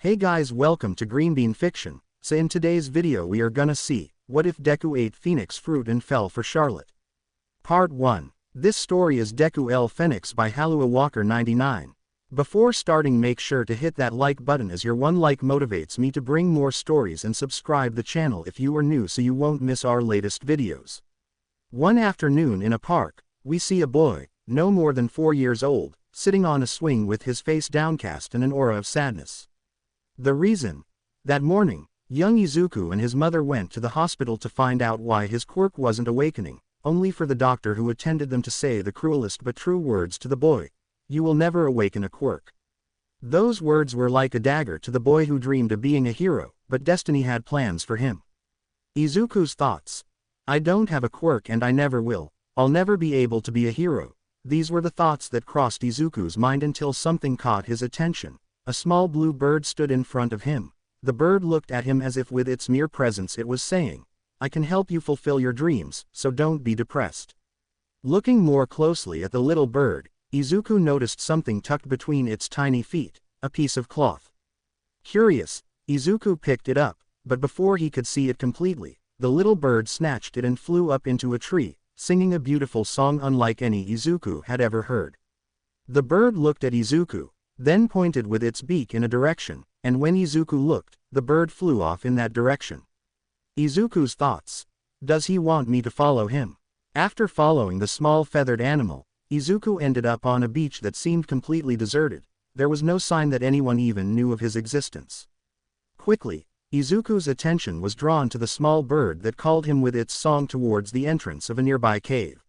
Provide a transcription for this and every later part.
Hey guys, welcome to Green Bean Fiction. So in today's video we are gonna see, what if Deku ate Phoenix fruit and fell for Charlotte? Part 1. This story is Deku L Fénix by Halua Walker 99. Before starting, make sure to hit that like button, as your one like motivates me to bring more stories, and subscribe the channel if you are new so you won't miss our latest videos. One afternoon in a park, we see a boy, no more than 4 years old, sitting on a swing with his face downcast and an aura of sadness. The reason? That morning, young Izuku and his mother went to the hospital to find out why his quirk wasn't awakening, only for the doctor who attended them to say the cruelest but true words to the boy: "You will never awaken a quirk." Those words were like a dagger to the boy who dreamed of being a hero, but destiny had plans for him. Izuku's thoughts: "I don't have a quirk and I never will, I'll never be able to be a hero." These were the thoughts that crossed Izuku's mind until something caught his attention. A small blue bird stood in front of him. The bird looked at him as if with its mere presence it was saying, "I can help you fulfill your dreams, so don't be depressed." Looking more closely at the little bird, Izuku noticed something tucked between its tiny feet, a piece of cloth. Curious, Izuku picked it up, but before he could see it completely, the little bird snatched it and flew up into a tree, singing a beautiful song unlike any Izuku had ever heard. The bird looked at Izuku, then pointed with its beak in a direction, and when Izuku looked, the bird flew off in that direction. Izuku's thoughts: does he want me to follow him? After following the small feathered animal, Izuku ended up on a beach that seemed completely deserted. There was no sign that anyone even knew of his existence. Quickly, Izuku's attention was drawn to the small bird that called him with its song towards the entrance of a nearby cave.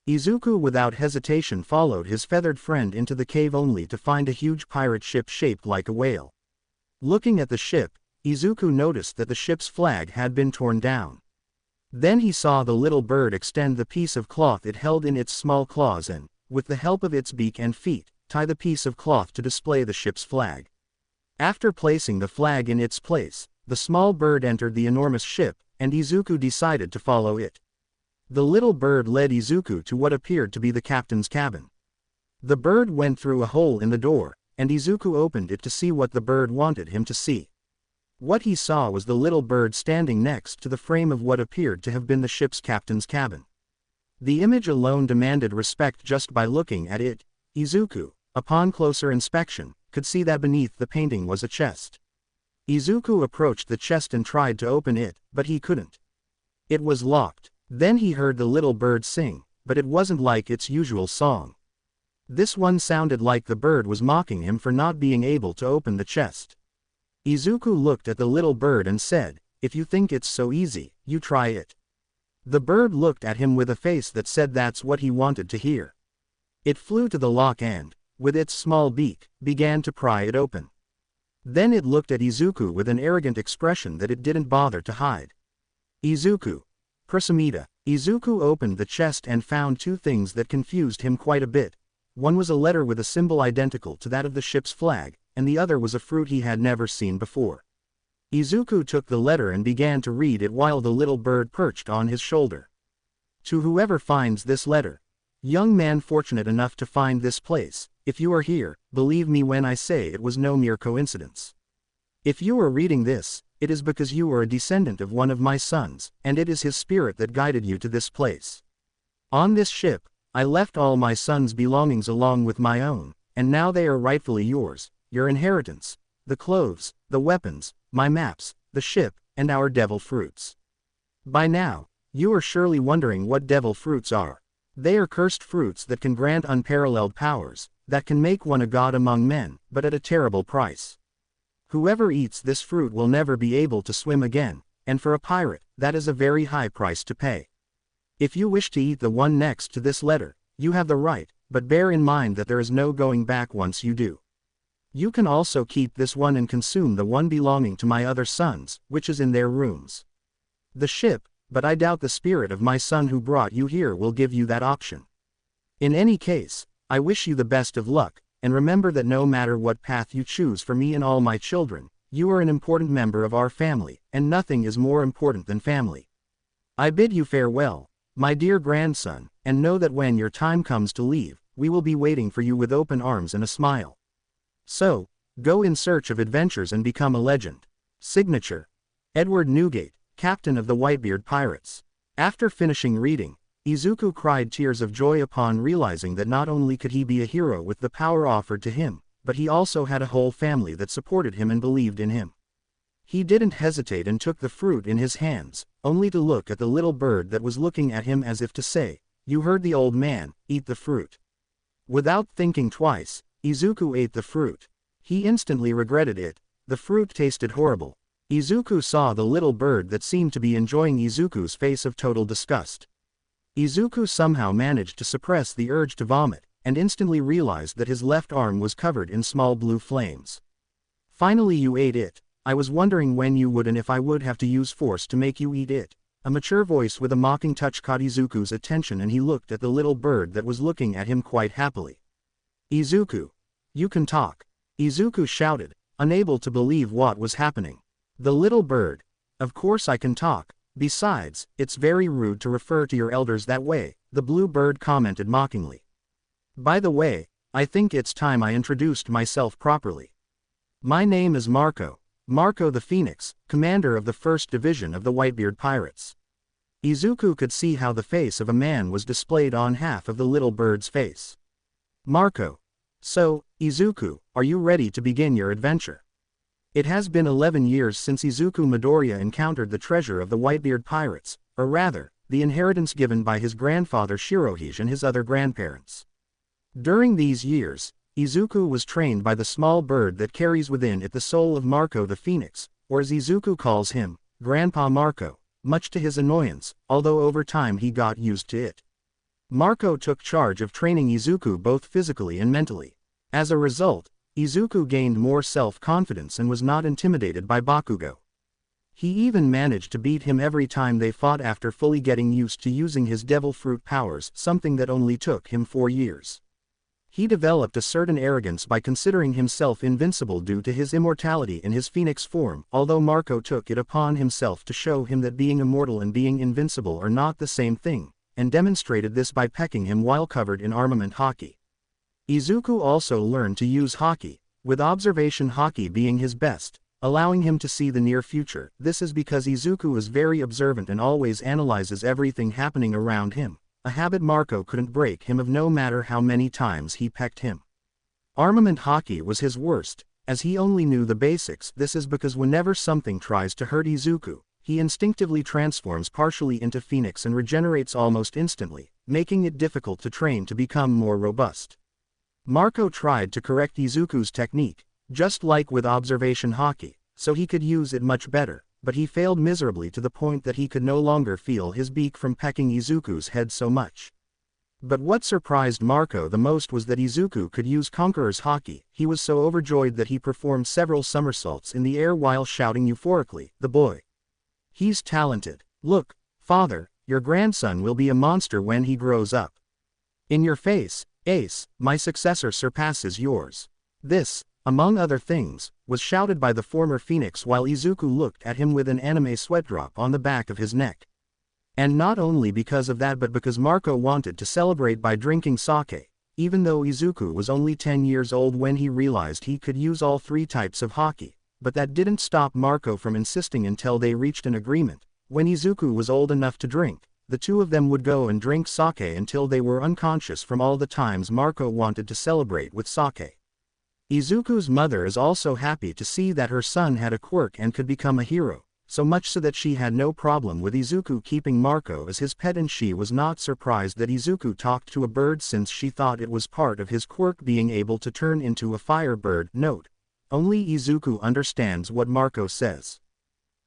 Izuku without hesitation followed his feathered friend into the cave, only to find a huge pirate ship shaped like a whale. Looking at the ship, Izuku noticed that the ship's flag had been torn down. Then he saw the little bird extend the piece of cloth it held in its small claws and, with the help of its beak and feet, tie the piece of cloth to display the ship's flag. After placing the flag in its place, the small bird entered the enormous ship, and Izuku decided to follow it. The little bird led Izuku to what appeared to be the captain's cabin. The bird went through a hole in the door, and Izuku opened it to see what the bird wanted him to see. What he saw was the little bird standing next to the frame of what appeared to have been the ship's captain's cabin. The image alone demanded respect. Just by looking at it, Izuku, upon closer inspection, could see that beneath the painting was a chest. Izuku approached the chest and tried to open it, but he couldn't. It was locked. Then he heard the little bird sing, but it wasn't like its usual song. This one sounded like the bird was mocking him for not being able to open the chest. Izuku looked at the little bird and said, "If you think it's so easy, you try it." The bird looked at him with a face that said that's what he wanted to hear. It flew to the lock and, with its small beak, began to pry it open. Then it looked at Izuku with an arrogant expression that it didn't bother to hide. "Izuku. Prasamida." Izuku opened the chest and found two things that confused him quite a bit. One was a letter with a symbol identical to that of the ship's flag, and the other was a fruit he had never seen before. Izuku took the letter and began to read it while the little bird perched on his shoulder. "To whoever finds this letter, young man fortunate enough to find this place, if you are here, believe me when I say it was no mere coincidence. If you are reading this, it is because you are a descendant of one of my sons, and it is his spirit that guided you to this place. On this ship, I left all my son's belongings along with my own, and now they are rightfully yours, your inheritance, the clothes, the weapons, my maps, the ship, and our devil fruits. By now, you are surely wondering what devil fruits are. They are cursed fruits that can grant unparalleled powers, that can make one a god among men, but at a terrible price. Whoever eats this fruit will never be able to swim again, and for a pirate, that is a very high price to pay. If you wish to eat the one next to this letter, you have the right, but bear in mind that there is no going back once you do. You can also keep this one and consume the one belonging to my other sons, which is in their rooms. The ship, but I doubt the spirit of my son who brought you here will give you that option. In any case, I wish you the best of luck, and remember that no matter what path you choose for me and all my children, you are an important member of our family, and nothing is more important than family. I bid you farewell, my dear grandson, and know that when your time comes to leave, we will be waiting for you with open arms and a smile. So, Go in search of adventures and become a legend. Signature: Edward Newgate, Captain of the Whitebeard Pirates. After finishing reading, Izuku cried tears of joy upon realizing that not only could he be a hero with the power offered to him, but he also had a whole family that supported him and believed in him. He didn't hesitate and took the fruit in his hands, only to look at the little bird that was looking at him as if to say, "You heard the old man, eat the fruit." Without thinking twice, Izuku ate the fruit. He instantly regretted it. The fruit tasted horrible. Izuku saw the little bird that seemed to be enjoying Izuku's face of total disgust. Izuku somehow managed to suppress the urge to vomit, and instantly realized that his left arm was covered in small blue flames. "Finally you ate it. I was wondering when you would and if I would have to use force to make you eat it." A mature voice with a mocking touch caught Izuku's attention and he looked at the little bird that was looking at him quite happily. "Izuku, you can talk." Izuku shouted, unable to believe what was happening. The little bird: "Of course I can talk. Besides, it's very rude to refer to your elders that way," the blue bird commented mockingly. "By the way, I think it's time I introduced myself properly. My name is Marco the Phoenix, commander of the 1st Division of the Whitebeard Pirates." Izuku could see how the face of a man was displayed on half of the little bird's face. "Marco. So, Izuku, are you ready to begin your adventure?" It has been 11 years since Izuku Midoriya encountered the treasure of the Whitebeard Pirates, or rather, the inheritance given by his grandfather Shirohige and his other grandparents. During these years, Izuku was trained by the small bird that carries within it the soul of Marco the Phoenix, or as Izuku calls him, Grandpa Marco, much to his annoyance, although over time he got used to it. Marco took charge of training Izuku both physically and mentally. As a result, Izuku gained more self-confidence and was not intimidated by Bakugo. He even managed to beat him every time they fought after fully getting used to using his devil fruit powers, something that only took him 4 years. He developed a certain arrogance by considering himself invincible due to his immortality in his phoenix form, although Marco took it upon himself to show him that being immortal and being invincible are not the same thing, and demonstrated this by pecking him while covered in armament haki. Izuku also learned to use haki, with observation haki being his best, allowing him to see the near future. This is because Izuku is very observant and always analyzes everything happening around him, a habit Marco couldn't break him of no matter how many times he pecked him. Armament haki was his worst, as he only knew the basics. This is because whenever something tries to hurt Izuku, he instinctively transforms partially into Phoenix and regenerates almost instantly, making it difficult to train to become more robust. Marco tried to correct Izuku's technique, just like with observation haki, so he could use it much better, but he failed miserably to the point that he could no longer feel his beak from pecking Izuku's head so much. But what surprised Marco the most was that Izuku could use Conqueror's haki. He was so overjoyed that he performed several somersaults in the air while shouting euphorically, "The boy! He's talented. Look, father, your grandson will be a monster when he grows up. In your face, Ace, my successor surpasses yours." This, among other things, was shouted by the former Phoenix while Izuku looked at him with an anime sweat drop on the back of his neck. And not only because of that but because Marco wanted to celebrate by drinking sake, even though Izuku was only 10 years old when he realized he could use all 3 types of haki, but that didn't stop Marco from insisting until they reached an agreement. When Izuku was old enough to drink, the two of them would go and drink sake until they were unconscious from all the times Marco wanted to celebrate with sake. Izuku's mother is also happy to see that her son had a quirk and could become a hero, so much so that she had no problem with Izuku keeping Marco as his pet, and she was not surprised that Izuku talked to a bird since she thought it was part of his quirk being able to turn into a fire bird. Note: only Izuku understands what Marco says.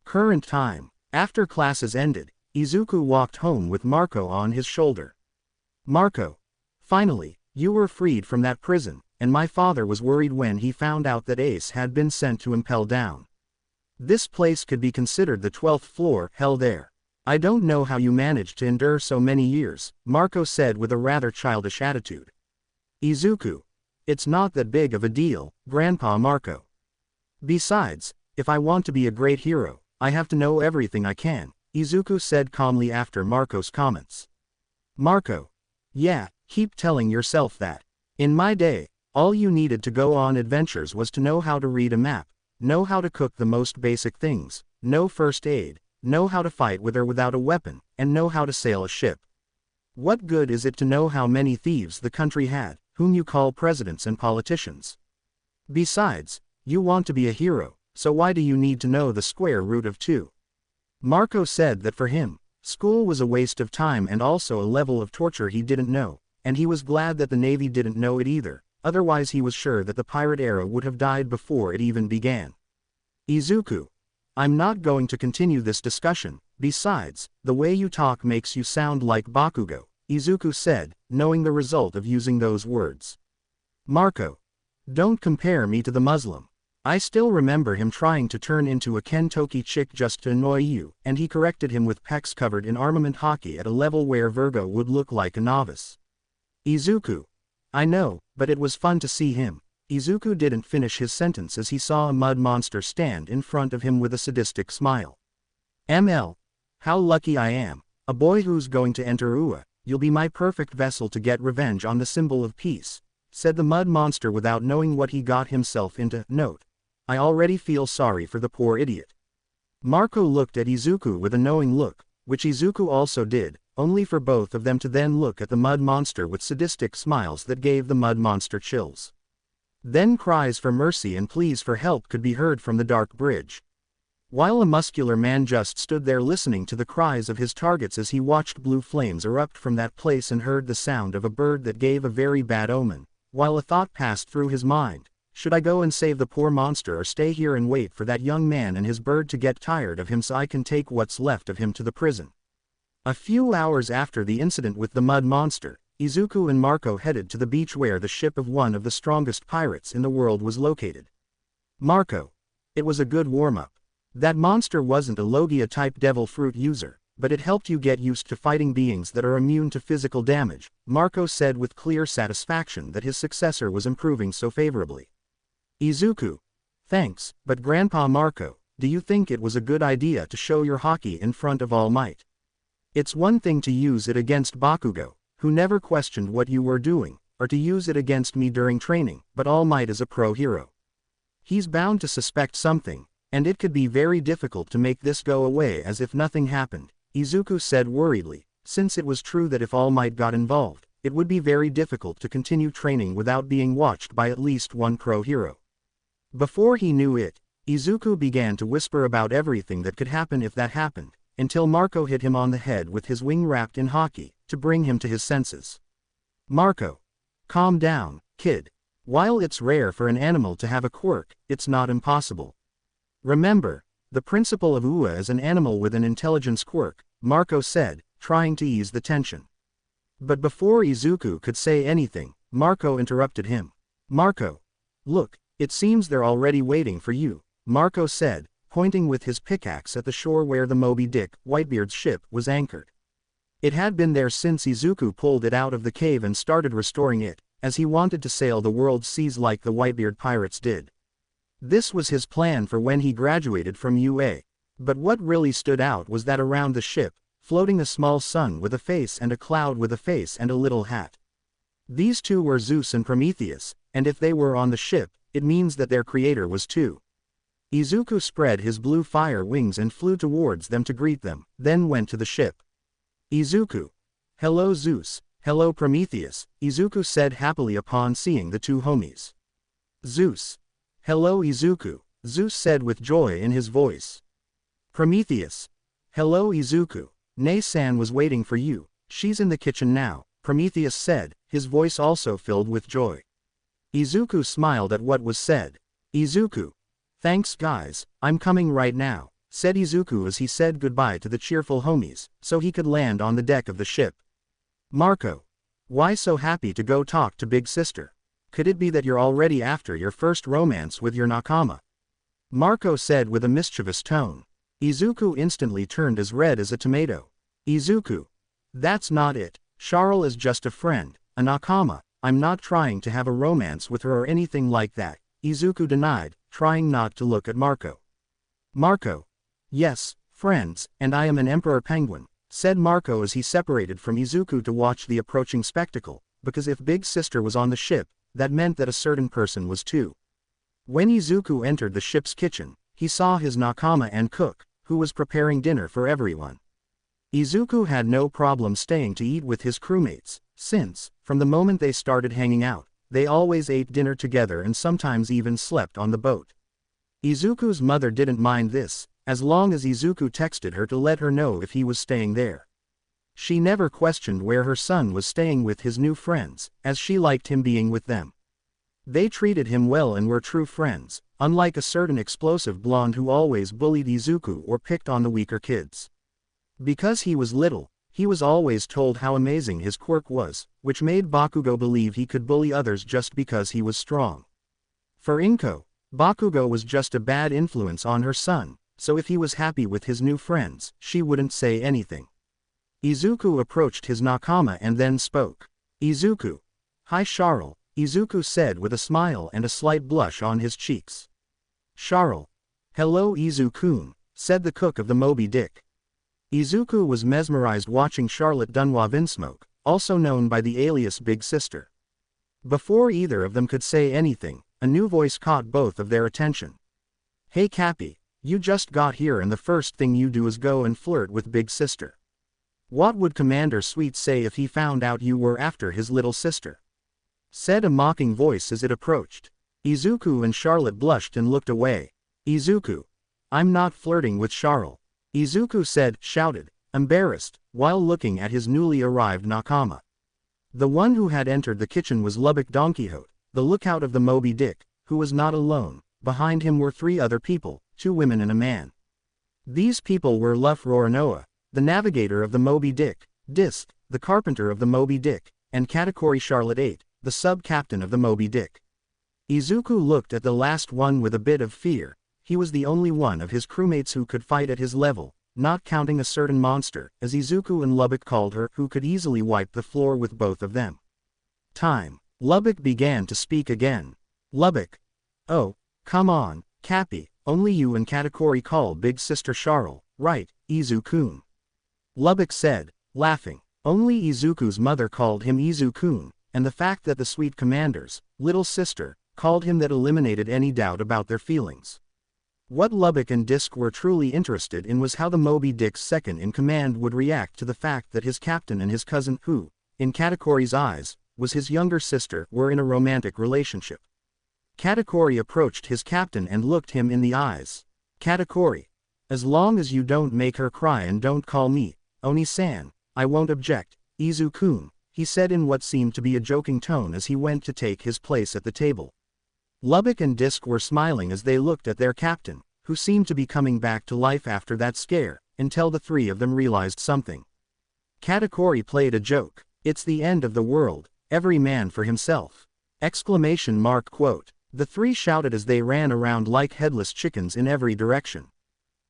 Current time. After classes ended, Izuku walked home with Marco on his shoulder. "Marco, finally, you were freed from that prison, and my father was worried when he found out that Ace had been sent to Impel Down. This place could be considered the 12th floor, hell there. I don't know how you managed to endure so many years," Marco said with a rather childish attitude. "Izuku, it's not that big of a deal, Grandpa Marco. Besides, if I want to be a great hero, I have to know everything I can," Izuku said calmly after Marco's comments. "Marco, yeah, keep telling yourself that. In my day, All you needed to go on adventures was to know how to read a map, know how to cook the most basic things, know first aid, know how to fight with or without a weapon, and know how to sail a ship. What good is it to know how many thieves the country had, whom you call presidents and politicians? Besides, you want to be a hero, so why do you need to know the square root of 2? Marco said that for him, school was a waste of time and also a level of torture he didn't know, and he was glad that the Navy didn't know it either, otherwise he was sure that the pirate era would have died before it even began. Izuku. I'm not going to continue this discussion, besides, the way you talk makes you sound like Bakugo, Izuku said, knowing the result of using those words. Marco. Don't compare me to the Muslim. I still remember him trying to turn into a Kentucky chick just to annoy you, and he corrected him with pecs covered in armament hockey at a level where Virgo would look like a novice. Izuku. I know, but it was fun to see him. Izuku didn't finish his sentence as he saw a mud monster stand in front of him with a sadistic smile. ML. How lucky I am. A boy who's going to enter UA, you'll be my perfect vessel to get revenge on the symbol of peace, said the mud monster without knowing what he got himself into. Note. I already feel sorry for the poor idiot. Marco looked at Izuku with a knowing look, which Izuku also did, only for both of them to then look at the mud monster with sadistic smiles that gave the mud monster chills. Then cries for mercy and pleas for help could be heard from the dark bridge. While a muscular man just stood there listening to the cries of his targets as he watched blue flames erupt from that place and heard the sound of a bird that gave a very bad omen, while a thought passed through his mind. Should I go and save the poor monster or stay here and wait for that young man and his bird to get tired of him so I can take what's left of him to the prison? A few hours after the incident with the mud monster, Izuku and Marco headed to the beach where the ship of one of the strongest pirates in the world was located. Marco. It was a good warm-up. That monster wasn't a Logia-type devil fruit user, but it helped you get used to fighting beings that are immune to physical damage, Marco said with clear satisfaction that his successor was improving so favorably. Izuku. Thanks, but Grandpa Marco, do you think it was a good idea to show your hockey in front of All Might? It's one thing to use it against Bakugo, who never questioned what you were doing, or to use it against me during training, but All Might is a pro hero. He's bound to suspect something, and it could be very difficult to make this go away as if nothing happened, Izuku said worriedly, since it was true that if All Might got involved, it would be very difficult to continue training without being watched by at least one pro hero. Before he knew it, Izuku began to whisper about everything that could happen if that happened, until Marco hit him on the head with his wing wrapped in hockey, to bring him to his senses. Marco. Calm down, kid. While it's rare for an animal to have a quirk, it's not impossible. Remember, the principle of UA is an animal with an intelligence quirk, Marco said, trying to ease the tension. But before Izuku could say anything, Marco interrupted him. Marco. Look. It seems they're already waiting for you, Marco said, pointing with his pickaxe at the shore where the Moby Dick, Whitebeard's ship, was anchored. It had been there since Izuku pulled it out of the cave and started restoring it, as he wanted to sail the world's seas like the Whitebeard pirates did. This was his plan for when he graduated from UA. But what really stood out was that around the ship, floating a small sun with a face and a cloud with a face and a little hat. These two were Zeus and Prometheus, and if they were on the ship, it means that their creator was too. Izuku spread his blue fire wings and flew towards them to greet them, then went to the ship. Izuku. Hello Zeus, hello Prometheus, Izuku said happily upon seeing the two homies. Zeus. Hello Izuku, Zeus said with joy in his voice. Prometheus. Hello Izuku, Nei-san was waiting for you, she's in the kitchen now, Prometheus said, his voice also filled with joy. Izuku smiled at what was said. Izuku. Thanks guys, I'm coming right now, said Izuku as he said goodbye to the cheerful homies, so he could land on the deck of the ship. Marco. Why so happy to go talk to big sister? Could it be that you're already after your first romance with your nakama? Marco said with a mischievous tone. Izuku instantly turned as red as a tomato. Izuku. That's not it, Charles is just a friend, a nakama. I'm not trying to have a romance with her or anything like that, Izuku denied, trying not to look at Marco. Marco. Yes, friends, and I am an emperor penguin, said Marco as he separated from Izuku to watch the approaching spectacle, because if Big Sister was on the ship, that meant that a certain person was too. When Izuku entered the ship's kitchen, he saw his nakama and cook, who was preparing dinner for everyone. Izuku had no problem staying to eat with his crewmates, since, from the moment they started hanging out, they always ate dinner together and sometimes even slept on the boat. Izuku's mother didn't mind this, as long as Izuku texted her to let her know if he was staying there. She never questioned where her son was staying with his new friends, as she liked him being with them. They treated him well and were true friends, unlike a certain explosive blonde who always bullied Izuku or picked on the weaker kids. Because he was little, he was always told how amazing his quirk was, which made Bakugo believe he could bully others just because he was strong. For Inko, Bakugo was just a bad influence on her son, so if he was happy with his new friends, she wouldn't say anything. Izuku approached his nakama and then spoke. "Izuku." "Hi Charles," Izuku said with a smile and a slight blush on his cheeks. "Charles." "Hello Izu-kun," said the cook of the Moby Dick. Izuku was mesmerized watching Charlotte Dunois Vinsmoke, also known by the alias Big Sister. Before either of them could say anything, a new voice caught both of their attention. "Hey Cappy, you just got here and the first thing you do is go and flirt with Big Sister. What would Commander Sweet say if he found out you were after his little sister?" said a mocking voice as it approached. Izuku and Charlotte blushed and looked away. "Izuku. I'm not flirting with Charles," Izuku shouted, embarrassed, while looking at his newly arrived nakama. The one who had entered the kitchen was Lubbock Don Quixote, the lookout of the Moby Dick, who was not alone. Behind him were 3 other people, 2 women and a man. These people were Luff Roronoa, the navigator of the Moby Dick, Disk, the carpenter of the Moby Dick, and Katakuri Charlotte 8, the sub-captain of the Moby Dick. Izuku looked at the last one with a bit of fear. He was the only one of his crewmates who could fight at his level, not counting a certain monster, as Izuku and Lubbock called her, who could easily wipe the floor with both of them. Time. Lubbock began to speak again. "Lubbock. Oh, come on, Cappy, only you and Katakuri call Big Sister Charles, right, Izu-kun?" Lubbock said, laughing. Only Izuku's mother called him Izu-kun, and the fact that the sweet commander's little sister called him that eliminated any doubt about their feelings. What Lubbock and Disk were truly interested in was how the Moby Dick's second-in-command would react to the fact that his captain and his cousin, who, in Katakuri's eyes, was his younger sister, were in a romantic relationship. Katakuri approached his captain and looked him in the eyes. "Katakuri. As long as you don't make her cry and don't call me Oni-san, I won't object, Izu-kun," he said in what seemed to be a joking tone as he went to take his place at the table. Lubbock and Disk were smiling as they looked at their captain, who seemed to be coming back to life after that scare, until the 3 of them realized something. Katakuri played a joke. "It's the end of the world, every man for himself!" Quote. The 3 shouted as they ran around like headless chickens in every direction.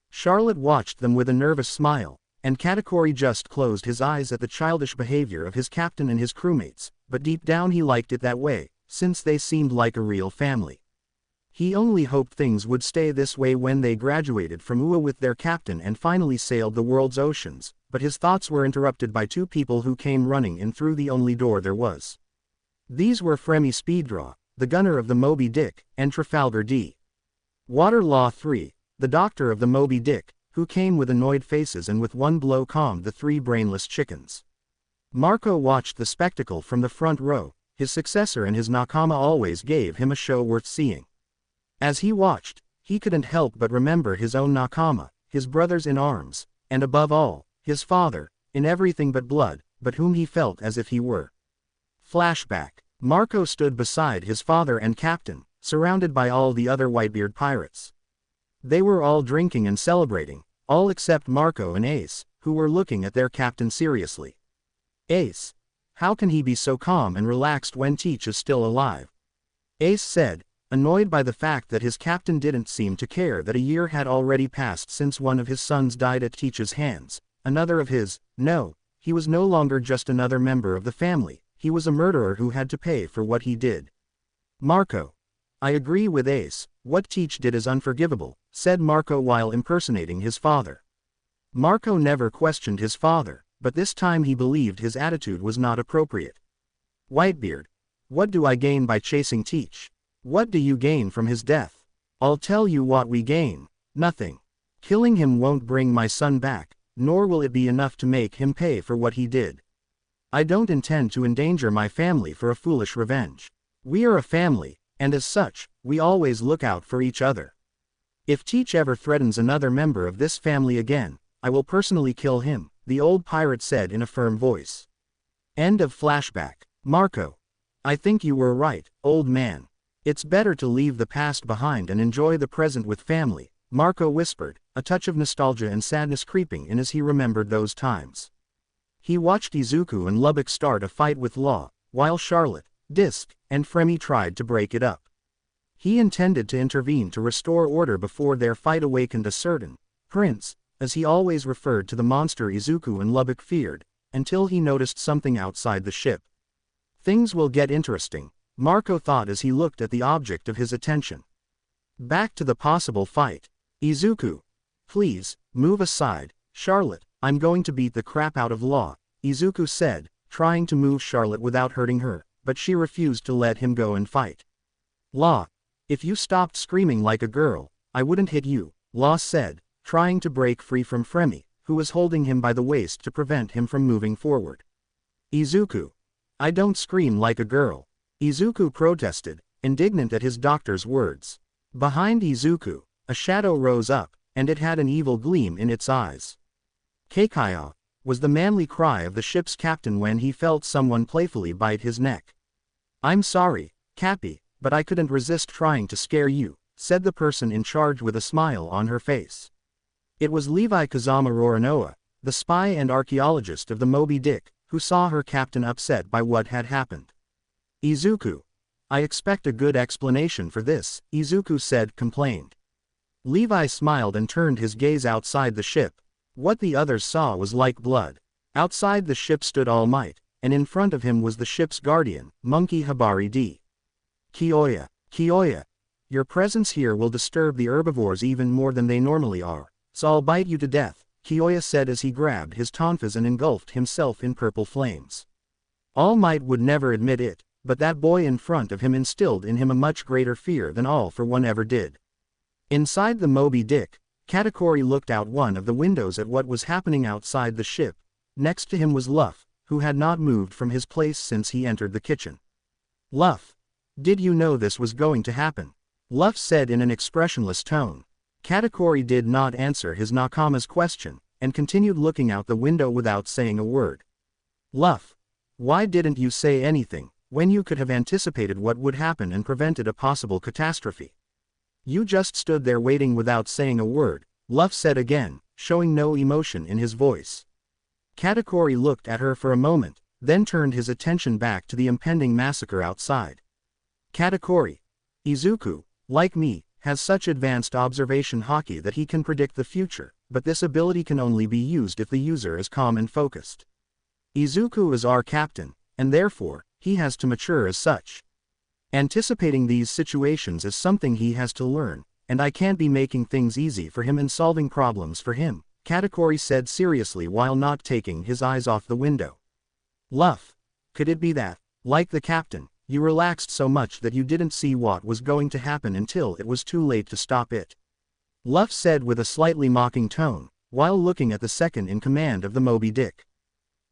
Charlotte watched them with a nervous smile, and Katakuri just closed his eyes at the childish behavior of his captain and his crewmates, but deep down he liked it that way, since they seemed like a real family. He only hoped things would stay this way when they graduated from UA with their captain and finally sailed the world's oceans, but his thoughts were interrupted by 2 people who came running in through the only door there was. These were Fremy Speeddraw, the gunner of the Moby Dick, and Trafalgar D. Waterlaw III, the doctor of the Moby Dick, who came with annoyed faces and with one blow calmed the 3 brainless chickens. Marco watched the spectacle from the front row. His successor and his nakama always gave him a show worth seeing. As he watched, he couldn't help but remember his own nakama, his brothers in arms, and above all, his father, in everything but blood, but whom he felt as if he were. Flashback. Marco stood beside his father and captain, surrounded by all the other Whitebeard pirates. They were all drinking and celebrating, all except Marco and Ace, who were looking at their captain seriously. "Ace. How can he be so calm and relaxed when Teach is still alive?" Ace said, annoyed by the fact that his captain didn't seem to care that a year had already passed since one of his sons died at Teach's hands, another of his. No, he was no longer just another member of the family, he was a murderer who had to pay for what he did. Marco. "I agree with Ace, what Teach did is unforgivable," said Marco while impersonating his father. Marco never questioned his father, but this time he believed his attitude was not appropriate. Whitebeard. What do I gain by chasing Teach? What do you gain from his death? I'll tell you what we gain. Nothing. Killing him won't bring my son back, nor will it be enough to make him pay for what he did. I don't intend to endanger my family for a foolish revenge. We are a family, and as such, we always look out for each other. If Teach ever threatens another member of this family again, I will personally kill him, the old pirate said in a firm voice. End of flashback. Marco. I think you were right, old man. It's better to leave the past behind and enjoy the present with family, Marco whispered, a touch of nostalgia and sadness creeping in as he remembered those times. He watched Izuku and Lubbock start a fight with Law, while Charlotte, Disc, and Fremy tried to break it up. He intended to intervene to restore order before their fight awakened a certain prince, as he always referred to the monster Izuku and Lubbock feared, until he noticed something outside the ship. Things will get interesting, Marco thought as he looked at the object of his attention. Back to the possible fight. Izuku. Please, move aside, Charlotte, I'm going to beat the crap out of Law, Izuku said, trying to move Charlotte without hurting her, but she refused to let him go and fight. Law. If you stopped screaming like a girl, I wouldn't hit you, Law said, trying to break free from Fremy, who was holding him by the waist to prevent him from moving forward. Izuku. I don't scream like a girl, Izuku protested, indignant at his doctor's words. Behind Izuku, a shadow rose up, and it had an evil gleam in its eyes. Keikaya, was the manly cry of the ship's captain when he felt someone playfully bite his neck. I'm sorry, Cappy, but I couldn't resist trying to scare you, said the person in charge with a smile on her face. It was Levi Kazama Roranoa, the spy and archaeologist of the Moby Dick, who saw her captain upset by what had happened. Izuku. I expect a good explanation for this, Izuku said complained. Levi smiled and turned his gaze outside the ship. What the others saw was like blood. Outside the ship stood All Might, and in front of him was the ship's guardian, Monkey Habari D. Kiyoya. Kiyoya. Your presence here will disturb the herbivores even more than they normally are, so I'll bite you to death, Kiyoya said as he grabbed his tonfas and engulfed himself in purple flames. All Might would never admit it, but that boy in front of him instilled in him a much greater fear than All for One ever did. Inside the Moby Dick, Katakuri looked out one of the windows at what was happening outside the ship. Next to him was Luff, who had not moved from his place since he entered the kitchen. Luff. Did you know this was going to happen? Luff said in an expressionless tone. Katakuri did not answer his Nakama's question, and continued looking out the window without saying a word. Luff. Why didn't you say anything, when you could have anticipated what would happen and prevented a possible catastrophe? You just stood there waiting without saying a word, Luff said again, showing no emotion in his voice. Katakuri looked at her for a moment, then turned his attention back to the impending massacre outside. Katakuri. Izuku, like me, has such advanced observation haki that he can predict the future, but this ability can only be used if the user is calm and focused. Izuku is our captain, and therefore, he has to mature as such. Anticipating these situations is something he has to learn, and I can't be making things easy for him and solving problems for him, Katakuri said seriously while not taking his eyes off the window. Luff. Could it be that, like the captain, you relaxed so much that you didn't see what was going to happen until it was too late to stop it? Luff said with a slightly mocking tone, while looking at the second in command of the Moby Dick.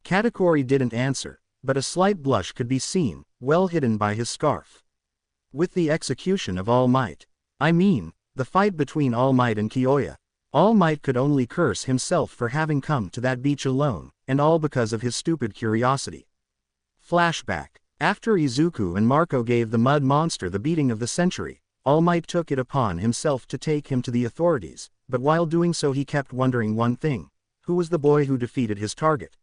Katakuri didn't answer, but a slight blush could be seen, well hidden by his scarf. With the execution of All Might. I mean, the fight between All Might and Kiyoya. All Might could only curse himself for having come to that beach alone, and all because of his stupid curiosity. Flashback. After Izuku and Marco gave the mud monster the beating of the century, All Might took it upon himself to take him to the authorities, but while doing so he kept wondering one thing: who was the boy who defeated his target?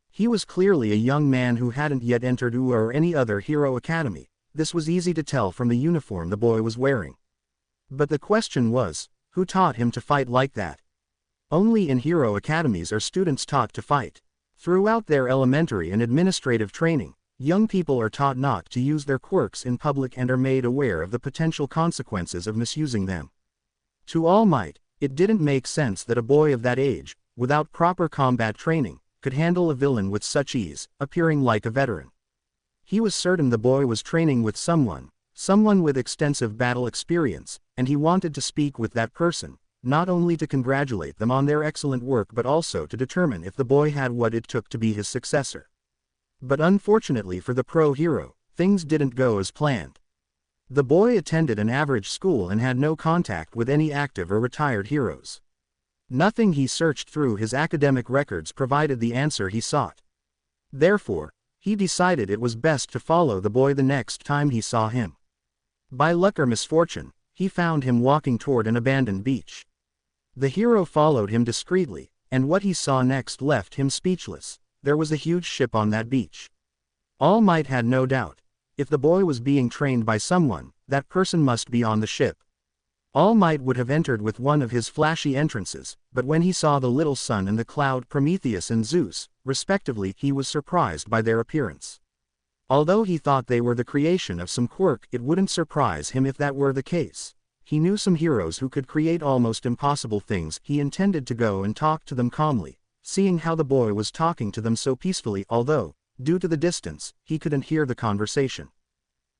He was clearly a young man who hadn't yet entered UA or any other hero academy. This was easy to tell from the uniform the boy was wearing. But the question was, who taught him to fight like that? Only in hero academies are students taught to fight. Throughout their elementary and administrative training, young people are taught not to use their quirks in public and are made aware of the potential consequences of misusing them. To All Might, it didn't make sense that a boy of that age, without proper combat training, could handle a villain with such ease, appearing like a veteran. He was certain the boy was training with someone with extensive battle experience, and he wanted to speak with that person, not only to congratulate them on their excellent work but also to determine if the boy had what it took to be his successor. But unfortunately for the pro-hero, things didn't go as planned. The boy attended an average school and had no contact with any active or retired heroes. Nothing he searched through his academic records provided the answer he sought. Therefore, he decided it was best to follow the boy the next time he saw him. By luck or misfortune, he found him walking toward an abandoned beach. The hero followed him discreetly, and what he saw next left him speechless. There was a huge ship on that beach. All Might had no doubt. If the boy was being trained by someone, that person must be on the ship. All Might would have entered with one of his flashy entrances, but when he saw the little sun and the cloud Prometheus and Zeus, respectively, he was surprised by their appearance. Although he thought they were the creation of some quirk, it wouldn't surprise him if that were the case. He knew some heroes who could create almost impossible things. He intended to go and talk to them calmly, seeing how the boy was talking to them so peacefully, although, due to the distance, he couldn't hear the conversation.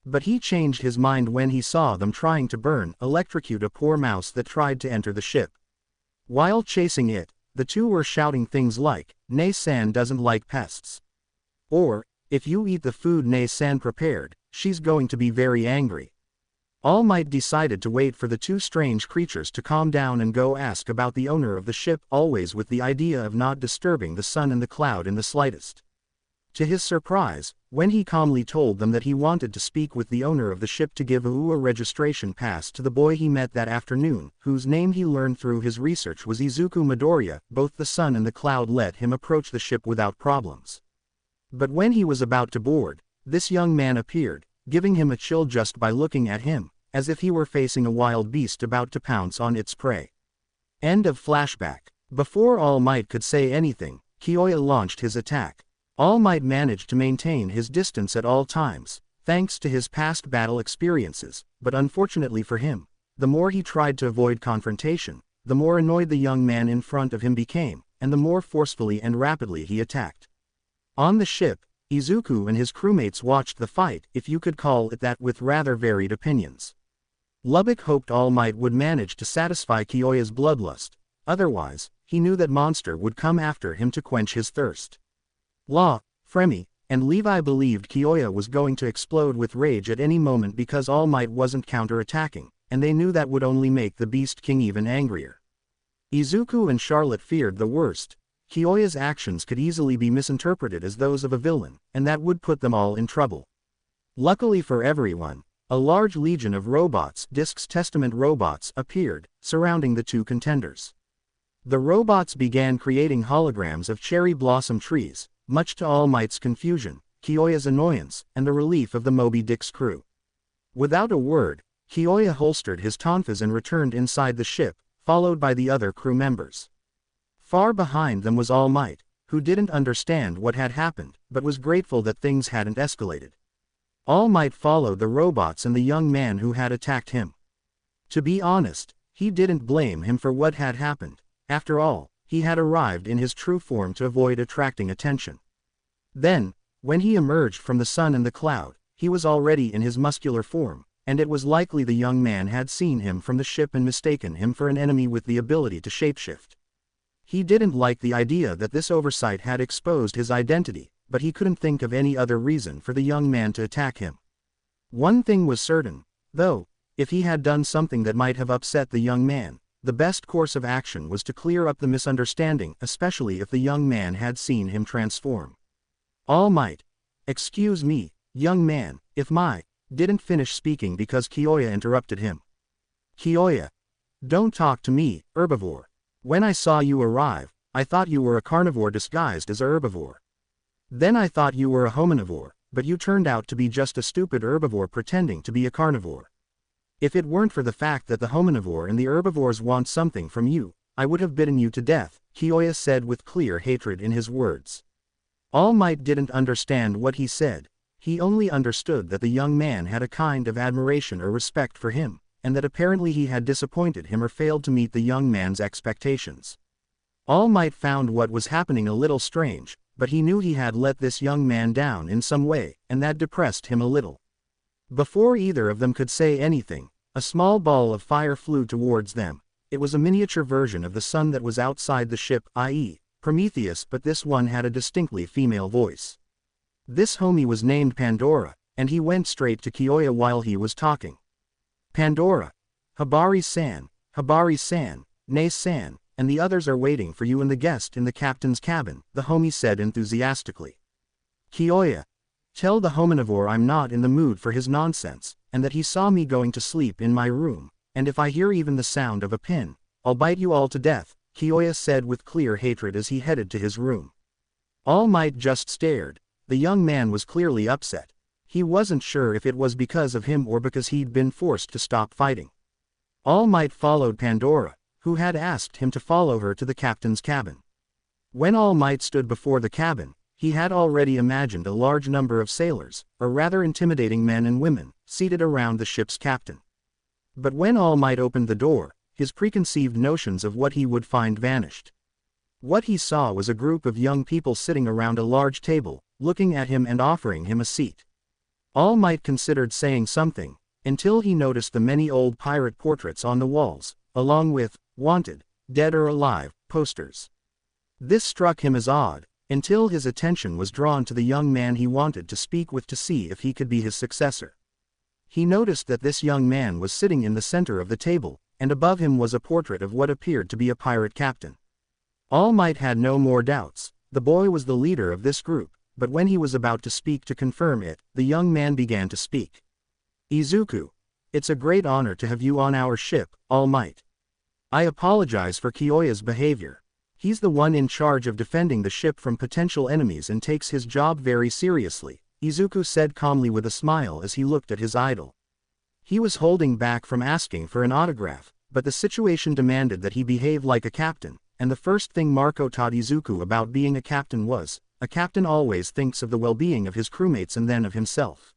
But he changed his mind when he saw them trying to electrocute a poor mouse that tried to enter the ship. While chasing it, the two were shouting things like, "Ne-san doesn't like pests," or, "If you eat the food Ne-san prepared, she's going to be very angry." All Might decided to wait for the two strange creatures to calm down and go ask about the owner of the ship, always with the idea of not disturbing the sun and the cloud in the slightest. To his surprise, when he calmly told them that he wanted to speak with the owner of the ship to give a registration pass to the boy he met that afternoon, whose name he learned through his research was Izuku Midoriya, both the sun and the cloud let him approach the ship without problems. But when he was about to board, this young man appeared, giving him a chill just by looking at him, as if he were facing a wild beast about to pounce on its prey. End of flashback. Before All Might could say anything, Kyoya launched his attack. All Might managed to maintain his distance at all times, thanks to his past battle experiences, but unfortunately for him, the more he tried to avoid confrontation, the more annoyed the young man in front of him became, and the more forcefully and rapidly he attacked. On the ship, Izuku and his crewmates watched the fight, if you could call it that, with rather varied opinions. Lubbock hoped All Might would manage to satisfy Kyoya's bloodlust, otherwise, he knew that monster would come after him to quench his thirst. Law, Fremy, and Levi believed Kyoya was going to explode with rage at any moment because All Might wasn't counter-attacking, and they knew that would only make the Beast King even angrier. Izuku and Charlotte feared the worst. Kyoya's actions could easily be misinterpreted as those of a villain, and that would put them all in trouble. Luckily for everyone, a large legion of robots, Disc's Testament robots, appeared, surrounding the two contenders. The robots began creating holograms of cherry blossom trees, much to All Might's confusion, Kyoya's annoyance, and the relief of the Moby Dick's crew. Without a word, Kyoya holstered his tonfas and returned inside the ship, followed by the other crew members. Far behind them was All Might, who didn't understand what had happened, but was grateful that things hadn't escalated. All Might followed the robots and the young man who had attacked him. To be honest, he didn't blame him for what had happened. After all, he had arrived in his true form to avoid attracting attention. Then, when he emerged from the sun and the cloud, he was already in his muscular form, and it was likely the young man had seen him from the ship and mistaken him for an enemy with the ability to shapeshift. He didn't like the idea that this oversight had exposed his identity, but he couldn't think of any other reason for the young man to attack him. One thing was certain, though, if he had done something that might have upset the young man, the best course of action was to clear up the misunderstanding, especially if the young man had seen him transform. All Might. Excuse me, young man, if my, didn't finish speaking because Kyoya interrupted him. Kyoya. Don't talk to me, herbivore. When I saw you arrive, I thought you were a carnivore disguised as a herbivore. Then I thought you were a hominivore, but you turned out to be just a stupid herbivore pretending to be a carnivore. If it weren't for the fact that the hominivore and the herbivores want something from you, I would have bitten you to death, Kyoya said with clear hatred in his words. All Might didn't understand what he said. He only understood that the young man had a kind of admiration or respect for him, and that apparently he had disappointed him or failed to meet the young man's expectations. All Might found what was happening a little strange, but he knew he had let this young man down in some way, and that depressed him a little. Before either of them could say anything, a small ball of fire flew towards them. It was a miniature version of the sun that was outside the ship, i.e., Prometheus, but this one had a distinctly female voice. This homie was named Pandora, and he went straight to Kiyoya while he was talking. Pandora. Habari-san, Nae-san, and the others are waiting for you and the guest in the captain's cabin, the homie said enthusiastically. Kiyoya. Tell the hominivore I'm not in the mood for his nonsense, and that he saw me going to sleep in my room, and if I hear even the sound of a pin, I'll bite you all to death, Kiyoya said with clear hatred as he headed to his room. All Might just stared. The young man was clearly upset. He wasn't sure if it was because of him or because he'd been forced to stop fighting. All Might followed Pandora, who had asked him to follow her to the captain's cabin. When All Might stood before the cabin, he had already imagined a large number of sailors, or rather intimidating men and women, seated around the ship's captain. But when All Might opened the door, his preconceived notions of what he would find vanished. What he saw was a group of young people sitting around a large table, looking at him and offering him a seat. All Might considered saying something, until he noticed the many old pirate portraits on the walls, along with "Wanted, Dead or Alive" posters. This struck him as odd, until his attention was drawn to the young man he wanted to speak with to see if he could be his successor. He noticed that this young man was sitting in the center of the table, and above him was a portrait of what appeared to be a pirate captain. All Might had no more doubts. The boy was the leader of this group, but when he was about to speak to confirm it, the young man began to speak. Izuku. It's a great honor to have you on our ship, All Might. I apologize for Kiyoya's behavior. He's the one in charge of defending the ship from potential enemies and takes his job very seriously, Izuku said calmly with a smile as he looked at his idol. He was holding back from asking for an autograph, but the situation demanded that he behave like a captain, and the first thing Marco taught Izuku about being a captain was, a captain always thinks of the well-being of his crewmates and then of himself.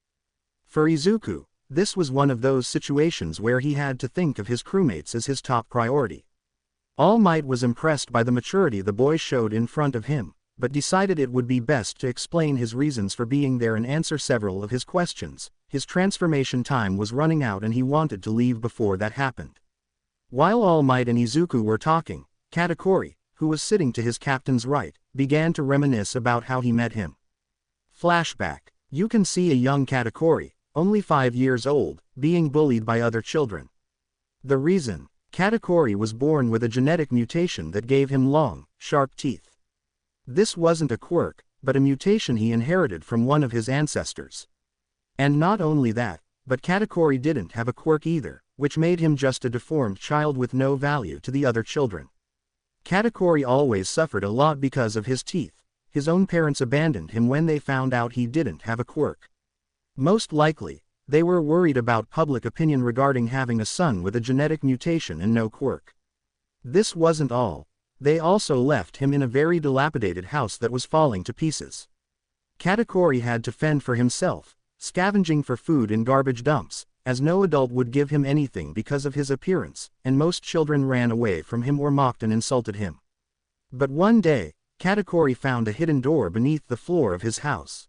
For Izuku, this was one of those situations where he had to think of his crewmates as his top priority. All Might was impressed by the maturity the boy showed in front of him, but decided it would be best to explain his reasons for being there and answer several of his questions. His transformation time was running out and he wanted to leave before that happened. While All Might and Izuku were talking, Katakuri, who was sitting to his captain's right, began to reminisce about how he met him. Flashback. You can see a young Katakuri, only 5 years old, being bullied by other children. The reason? Katakuri was born with a genetic mutation that gave him long, sharp teeth. This wasn't a quirk, but a mutation he inherited from one of his ancestors. And not only that, but Katakuri didn't have a quirk either, which made him just a deformed child with no value to the other children. Katakuri always suffered a lot because of his teeth. His own parents abandoned him when they found out he didn't have a quirk. Most likely, they were worried about public opinion regarding having a son with a genetic mutation and no quirk. This wasn't all. They also left him in a very dilapidated house that was falling to pieces. Katakuri had to fend for himself, scavenging for food in garbage dumps, as no adult would give him anything because of his appearance, and most children ran away from him or mocked and insulted him. But one day, Katakuri found a hidden door beneath the floor of his house.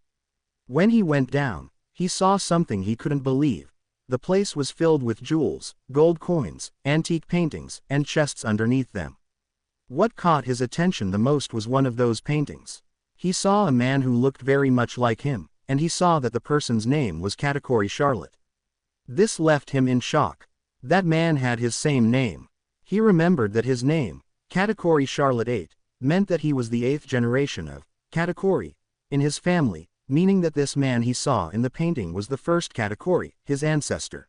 When he went down, he saw something he couldn't believe. The place was filled with jewels, gold coins, antique paintings, and chests underneath them. What caught his attention the most was one of those paintings. He saw a man who looked very much like him, and he saw that the person's name was Katakuri Charlotte. This left him in shock. That man had his same name. He remembered that his name, Katakuri Charlotte VIII, meant that he was the 8th generation of Katakuri in his family, meaning that this man he saw in the painting was the first Katakuri, his ancestor.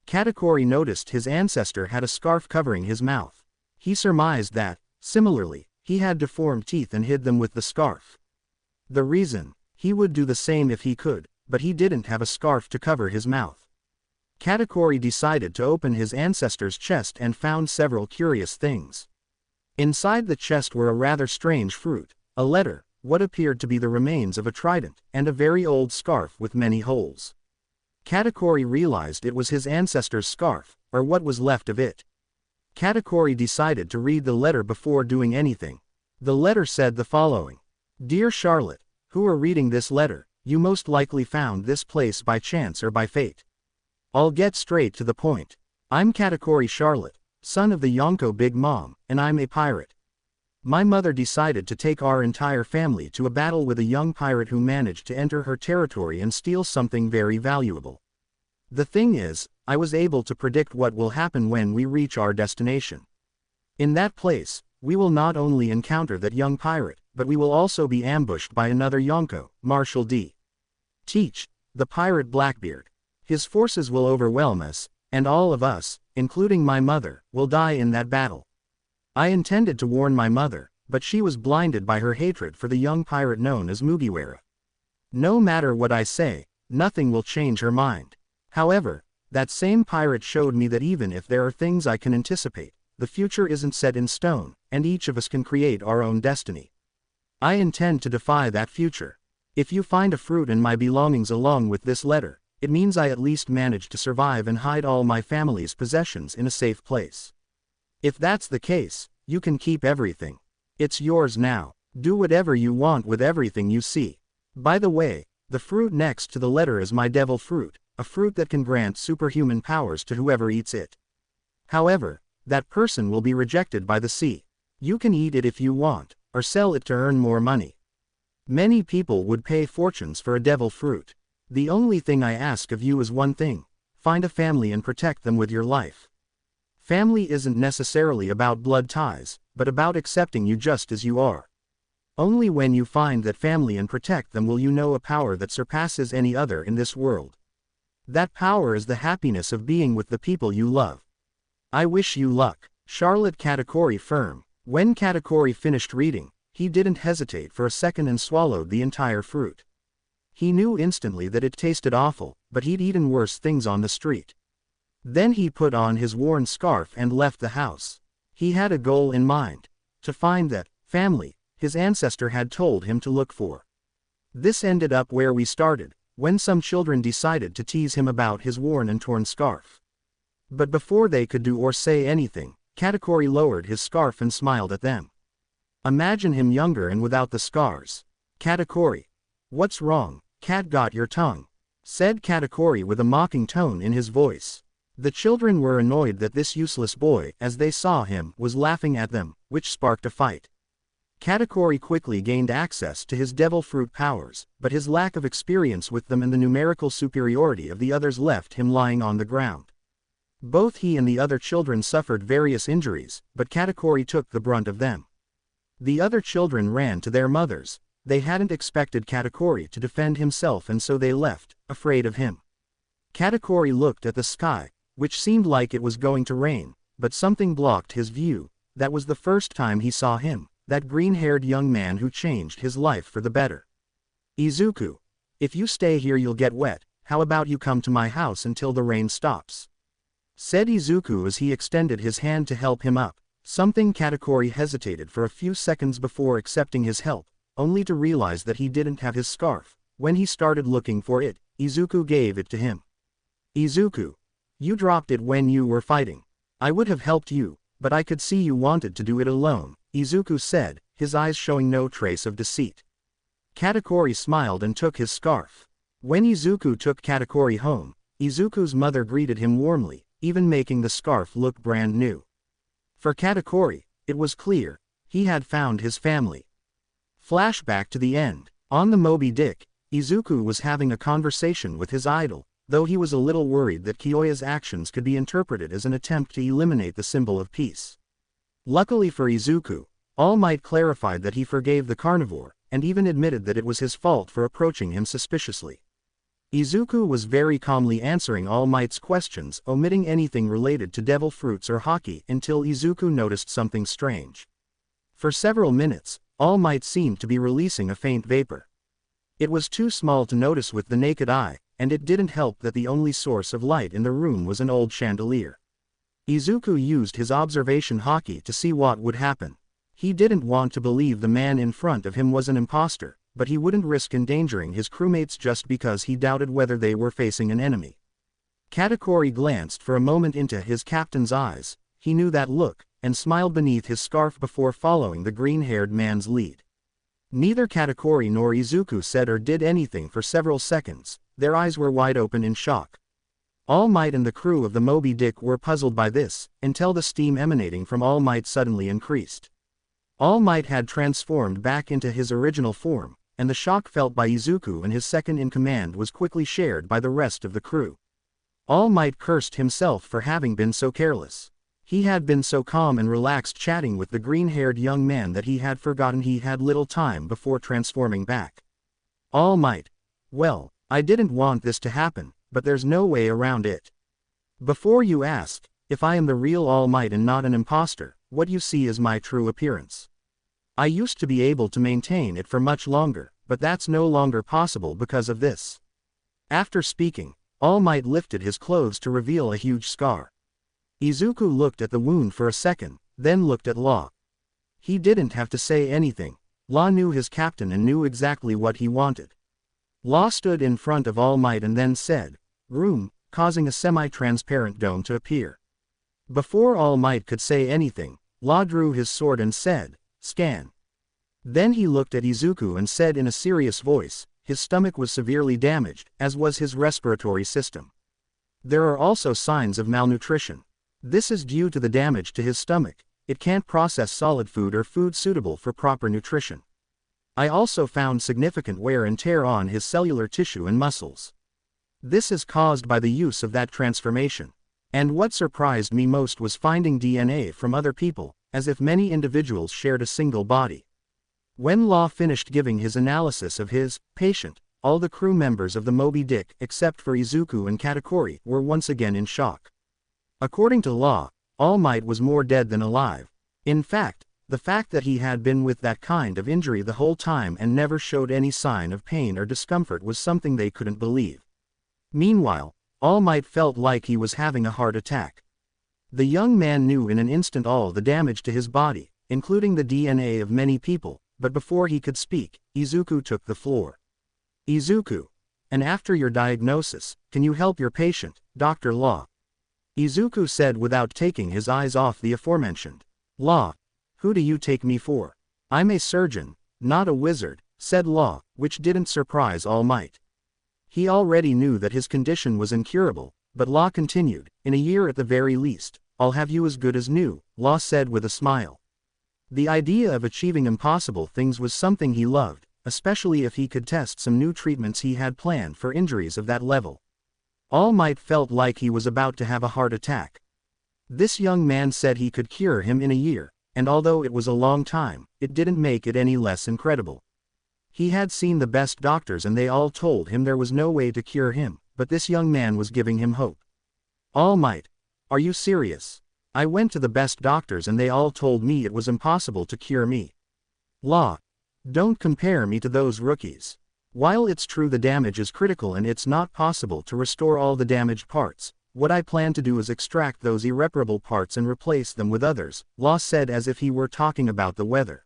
Katakuri noticed his ancestor had a scarf covering his mouth. He surmised that, similarly, he had deformed teeth and hid them with the scarf. The reason? He would do the same if he could, but he didn't have a scarf to cover his mouth. Katakuri decided to open his ancestor's chest and found several curious things. Inside the chest were a rather strange fruit, a letter, what appeared to be the remains of a trident, and a very old scarf with many holes. Katakuri realized it was his ancestor's scarf, or what was left of it. Katakuri decided to read the letter before doing anything. The letter said the following. Dear Charlotte, who are reading this letter, you most likely found this place by chance or by fate. I'll get straight to the point. I'm Katakuri Charlotte, son of the Yonko Big Mom, and I'm a pirate. My mother decided to take our entire family to a battle with a young pirate who managed to enter her territory and steal something very valuable. The thing is, I was able to predict what will happen when we reach our destination. In that place, we will not only encounter that young pirate, but we will also be ambushed by another Yonko, Marshal D. Teach, the pirate Blackbeard. His forces will overwhelm us, and all of us, including my mother, will die in that battle. I intended to warn my mother, but she was blinded by her hatred for the young pirate known as Mugiwara. No matter what I say, nothing will change her mind. However, that same pirate showed me that even if there are things I can anticipate, the future isn't set in stone, and each of us can create our own destiny. I intend to defy that future. If you find a fruit and my belongings along with this letter, it means I at least managed to survive and hide all my family's possessions in a safe place. If that's the case, you can keep everything. It's yours now. Do whatever you want with everything you see. By the way, the fruit next to the letter is my devil fruit, a fruit that can grant superhuman powers to whoever eats it. However, that person will be rejected by the sea. You can eat it if you want, or sell it to earn more money. Many people would pay fortunes for a devil fruit. The only thing I ask of you is one thing: find a family and protect them with your life. Family isn't necessarily about blood ties, but about accepting you just as you are. Only when you find that family and protect them will you know a power that surpasses any other in this world. That power is the happiness of being with the people you love. I wish you luck. Charlotte Katakuri Firm. When Katakuri finished reading, he didn't hesitate for a second and swallowed the entire fruit. He knew instantly that it tasted awful, but he'd eaten worse things on the street. Then he put on his worn scarf and left the house. He had a goal in mind: to find that family his ancestor had told him to look for. This ended up where we started, when some children decided to tease him about his worn and torn scarf. But before they could do or say anything, Katakuri lowered his scarf and smiled at them. Imagine him younger and without the scars. Katakuri. What's wrong, cat? Got your tongue? Said Katakuri with a mocking tone in his voice. The children were annoyed that this useless boy, as they saw him, was laughing at them, which sparked a fight. Katakuri quickly gained access to his devil fruit powers, but his lack of experience with them and the numerical superiority of the others left him lying on the ground. Both he and the other children suffered various injuries, but Katakuri took the brunt of them. The other children ran to their mothers. They hadn't expected Katakuri to defend himself, and so they left, afraid of him. Katakuri looked at the sky, which seemed like it was going to rain, but something blocked his view. That was the first time he saw him, that green-haired young man who changed his life for the better. Izuku, if you stay here you'll get wet. How about you come to my house until the rain stops? Said Izuku as he extended his hand to help him up. Something Katakuri hesitated for a few seconds before accepting his help, only to realize that he didn't have his scarf. When he started looking for it, Izuku gave it to him. Izuku, you dropped it when you were fighting. I would have helped you, but I could see you wanted to do it alone, Izuku said, his eyes showing no trace of deceit. Katakuri smiled and took his scarf. When Izuku took Katakuri home, Izuku's mother greeted him warmly, even making the scarf look brand new. For Katakuri, it was clear, he had found his family. Flashback to the end. On the Moby Dick, Izuku was having a conversation with his idol, though he was a little worried that Kyoya's actions could be interpreted as an attempt to eliminate the symbol of peace. Luckily for Izuku, All Might clarified that he forgave the carnivore, and even admitted that it was his fault for approaching him suspiciously. Izuku was very calmly answering All Might's questions, omitting anything related to devil fruits or hockey, until Izuku noticed something strange. For several minutes, All Might seemed to be releasing a faint vapor. It was too small to notice with the naked eye, and it didn't help that the only source of light in the room was an old chandelier. Izuku used his observation hockey to see what would happen. He didn't want to believe the man in front of him was an imposter, but he wouldn't risk endangering his crewmates just because he doubted whether they were facing an enemy. Katakuri glanced for a moment into his captain's eyes. He knew that look, and smiled beneath his scarf before following the green-haired man's lead. Neither Katakuri nor Izuku said or did anything for several seconds, their eyes were wide open in shock. All Might and the crew of the Moby Dick were puzzled by this, until the steam emanating from All Might suddenly increased. All Might had transformed back into his original form, and the shock felt by Izuku and his second-in-command was quickly shared by the rest of the crew. All Might cursed himself for having been so careless. He had been so calm and relaxed chatting with the green-haired young man that he had forgotten he had little time before transforming back. All Might. Well, I didn't want this to happen, but there's no way around it. Before you ask, if I am the real All Might and not an imposter, what you see is my true appearance. I used to be able to maintain it for much longer, but that's no longer possible because of this. After speaking, All Might lifted his clothes to reveal a huge scar. Izuku looked at the wound for a second, then looked at Law. He didn't have to say anything. Law knew his captain and knew exactly what he wanted. Law stood in front of All Might and then said, "Room," causing a semi-transparent dome to appear. Before All Might could say anything, Law drew his sword and said, "Scan." Then he looked at Izuku and said in a serious voice, his stomach was severely damaged, as was his respiratory system. There are also signs of malnutrition. This is due to the damage to his stomach. It can't process solid food or food suitable for proper nutrition. I also found significant wear and tear on his cellular tissue and muscles. This is caused by the use of that transformation. And what surprised me most was finding DNA from other people, as if many individuals shared a single body. When Law finished giving his analysis of his patient, all the crew members of the Moby Dick except for Izuku and Katakuri were once again in shock. According to Law, All Might was more dead than alive. In fact, the fact that he had been with that kind of injury the whole time and never showed any sign of pain or discomfort was something they couldn't believe. Meanwhile, All Might felt like he was having a heart attack. The young man knew in an instant all the damage to his body, including the DNA of many people, but before he could speak, Izuku took the floor. "Izuku. And after your diagnosis, can you help your patient, Dr. Law?" Izuku said without taking his eyes off the aforementioned. "Law. Who do you take me for? I'm a surgeon, not a wizard," said Law, which didn't surprise All Might. He already knew that his condition was incurable, but Law continued, "In a year at the very least, I'll have you as good as new," Law said with a smile. The idea of achieving impossible things was something he loved, especially if he could test some new treatments he had planned for injuries of that level. All Might felt like he was about to have a heart attack. This young man said he could cure him in a year, and although it was a long time, it didn't make it any less incredible. He had seen the best doctors and they all told him there was no way to cure him, but this young man was giving him hope. "All Might. Are you serious? I went to the best doctors and they all told me it was impossible to cure me." "Law. Don't compare me to those rookies. While it's true the damage is critical and it's not possible to restore all the damaged parts, what I plan to do is extract those irreparable parts and replace them with others," Law said as if he were talking about the weather.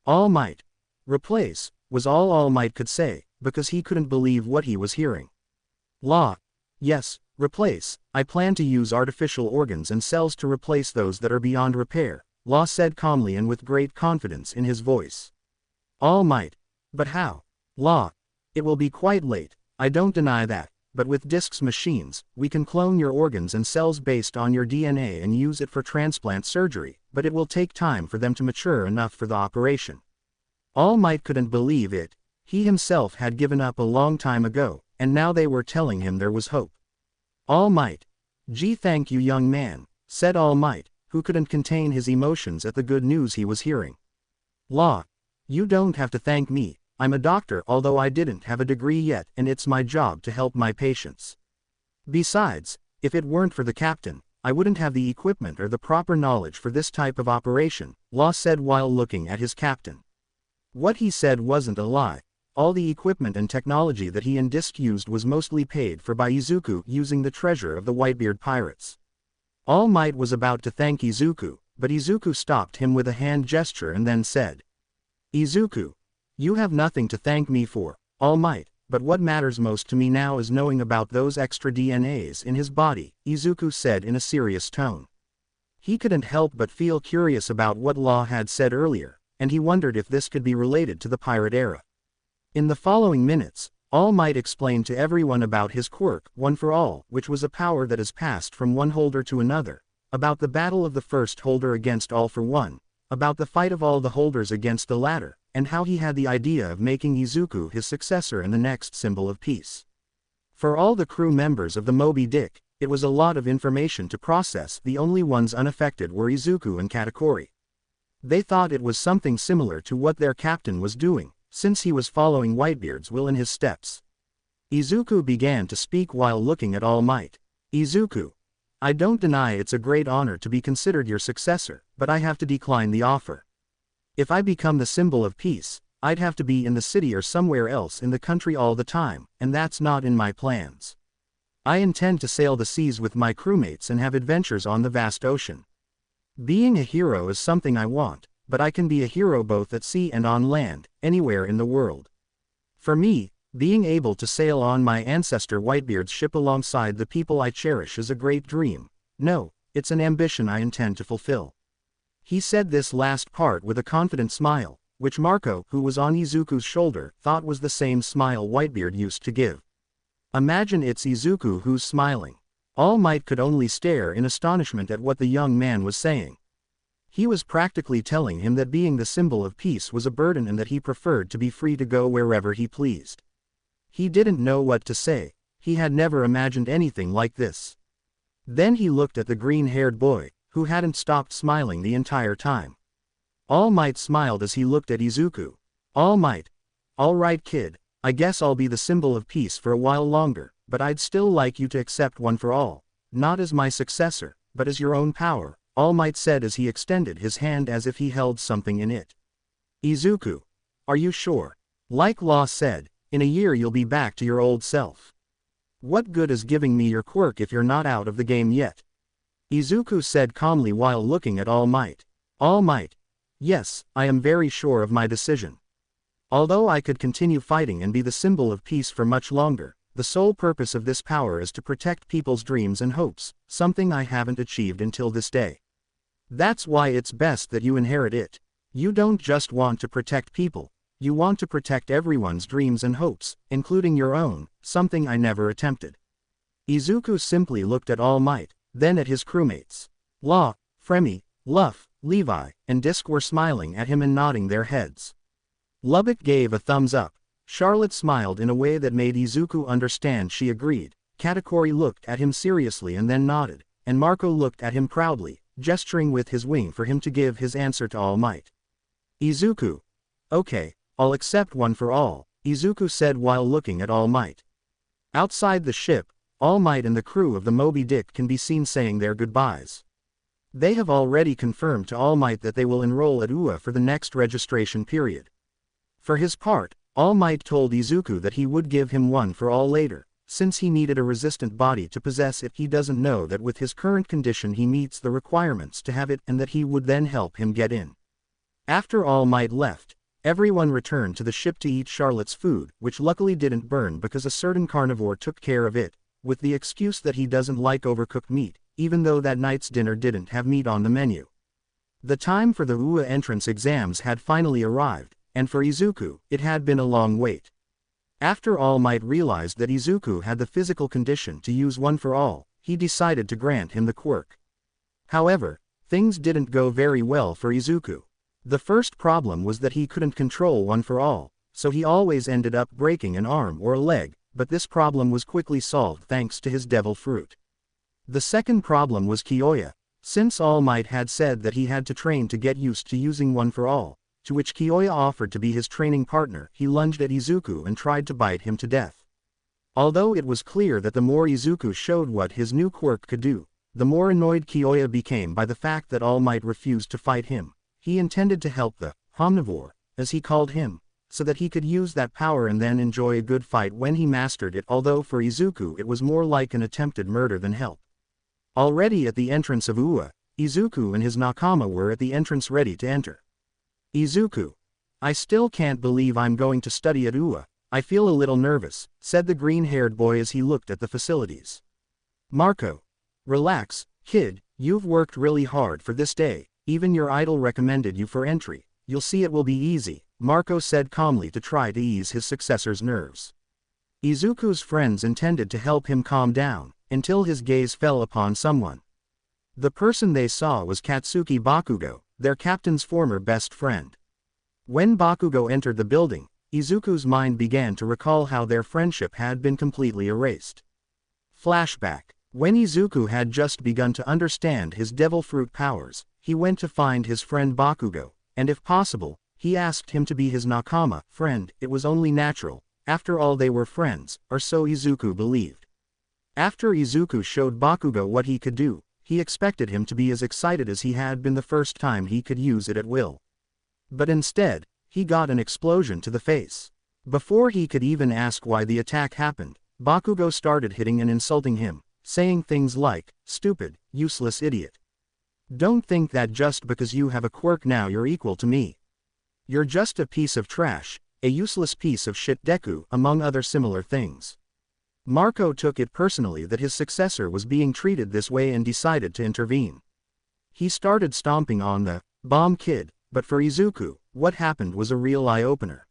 "All Might. Replace," was all Might could say, because he couldn't believe what he was hearing. "Law. Yes, replace. I plan to use artificial organs and cells to replace those that are beyond repair," Law said calmly and with great confidence in his voice. All Might. "But how?" "Law. It will be quite late, I don't deny that. But with discs machines, we can clone your organs and cells based on your DNA and use it for transplant surgery, but it will take time for them to mature enough for the operation." All Might couldn't believe it. He himself had given up a long time ago, and now they were telling him there was hope. All Might. "Gee, thank you, young man," said All Might, who couldn't contain his emotions at the good news he was hearing. "Law. You don't have to thank me. I'm a doctor although I didn't have a degree yet and it's my job to help my patients. Besides, if it weren't for the captain, I wouldn't have the equipment or the proper knowledge for this type of operation," Law said while looking at his captain. What he said wasn't a lie. All the equipment and technology that he and Disc used was mostly paid for by Izuku using the treasure of the Whitebeard pirates. All Might was about to thank Izuku, but Izuku stopped him with a hand gesture and then said, "Izuku. You have nothing to thank me for, All Might, but what matters most to me now is knowing about those extra DNAs in his body," Izuku said in a serious tone. He couldn't help but feel curious about what Law had said earlier, and he wondered if this could be related to the pirate era. In the following minutes, All Might explained to everyone about his quirk, One for All, which was a power that is passed from one holder to another, about the battle of the first holder against All for One, about the fight of all the holders against the latter, and how he had the idea of making Izuku his successor and the next symbol of peace. For all the crew members of the Moby Dick, it was a lot of information to process. The only ones unaffected were Izuku and Katakuri. They thought it was something similar to what their captain was doing, since he was following Whitebeard's will in his steps. Izuku began to speak while looking at All Might. Izuku, I don't deny it's a great honor to be considered your successor, but I have to decline the offer. If I become the symbol of peace, I'd have to be in the city or somewhere else in the country all the time, and that's not in my plans. I intend to sail the seas with my crewmates and have adventures on the vast ocean. Being a hero is something I want, but I can be a hero both at sea and on land, anywhere in the world. For me, being able to sail on my ancestor Whitebeard's ship alongside the people I cherish is a great dream. No, it's an ambition I intend to fulfill. He said this last part with a confident smile, which Marco, who was on Izuku's shoulder, thought was the same smile Whitebeard used to give. Imagine it's Izuku who's smiling. All Might could only stare in astonishment at what the young man was saying. He was practically telling him that being the symbol of peace was a burden and that he preferred to be free to go wherever he pleased. He didn't know what to say. He had never imagined anything like this. Then he looked at the green-haired boy, who hadn't stopped smiling the entire time. All Might smiled as he looked at Izuku. All Might. All right, kid. I guess I'll be the symbol of peace for a while longer, but I'd still like you to accept One for All, not as my successor, but as your own power, All Might said as he extended his hand as if he held something in it. Izuku. Are you sure? Like Law said, in a year you'll be back to your old self. What good is giving me your quirk if you're not out of the game yet? Izuku said calmly while looking at All Might. All Might. Yes, I am very sure of my decision. Although I could continue fighting and be the symbol of peace for much longer, the sole purpose of this power is to protect people's dreams and hopes, something I haven't achieved until this day. That's why it's best that you inherit it. You don't just want to protect people, you want to protect everyone's dreams and hopes, including your own, something I never attempted. Izuku simply looked at All Might, then at his crewmates. Law, Fremy, Luff, Levi, and Disk were smiling at him and nodding their heads. Lubbock gave a thumbs up. Charlotte smiled in a way that made Izuku understand she agreed. Katakuri looked at him seriously and then nodded, and Marco looked at him proudly, gesturing with his wing for him to give his answer to All Might. Izuku. Okay, I'll accept One for All, Izuku said while looking at All Might. Outside the ship, All Might and the crew of the Moby Dick can be seen saying their goodbyes. They have already confirmed to All Might that they will enroll at UA for the next registration period. For his part, All Might told Izuku that he would give him One for All later, since he needed a resistant body to possess it. He doesn't know that with his current condition he meets the requirements to have it and that he would then help him get in. After All Might left, everyone returned to the ship to eat Charlotte's food, which luckily didn't burn because a certain carnivore took care of it, with the excuse that he doesn't like overcooked meat, even though that night's dinner didn't have meat on the menu. The time for the UA entrance exams had finally arrived, and for Izuku, it had been a long wait. After All Might realized that Izuku had the physical condition to use One for All, he decided to grant him the quirk. However, things didn't go very well for Izuku. The first problem was that he couldn't control One for All, so he always ended up breaking an arm or a leg, but this problem was quickly solved thanks to his devil fruit. The second problem was Kyoya, since All Might had said that he had to train to get used to using One for All, to which Kyoya offered to be his training partner. He lunged at Izuku and tried to bite him to death. Although it was clear that the more Izuku showed what his new quirk could do, the more annoyed Kyoya became by the fact that All Might refused to fight him. He intended to help the omnivore, as he called him, so that he could use that power and then enjoy a good fight when he mastered it. Although for Izuku it was more like an attempted murder than help. Already at the entrance of UA, Izuku and his nakama were at the entrance ready to enter. Izuku. I still can't believe I'm going to study at UA, I feel a little nervous, said the green-haired boy as he looked at the facilities. Marco. Relax, kid, you've worked really hard for this day, even your idol recommended you for entry, you'll see it will be easy, Marco said calmly to try to ease his successor's nerves. Izuku's friends intended to help him calm down, until his gaze fell upon someone. The person they saw was Katsuki Bakugo, their captain's former best friend. When Bakugo entered the building, Izuku's mind began to recall how their friendship had been completely erased. Flashback. When Izuku had just begun to understand his devil fruit powers, he went to find his friend Bakugo, and if possible, he asked him to be his nakama, friend. It was only natural, after all they were friends, or so Izuku believed. After Izuku showed Bakugo what he could do, he expected him to be as excited as he had been the first time he could use it at will. But instead, he got an explosion to the face. Before he could even ask why the attack happened, Bakugo started hitting and insulting him, saying things like, "Stupid, useless idiot. Don't think that just because you have a quirk now you're equal to me. You're just a piece of trash, a useless piece of shit Deku," among other similar things. Marco took it personally that his successor was being treated this way and decided to intervene. He started stomping on the bomb kid, but for Izuku, what happened was a real eye-opener.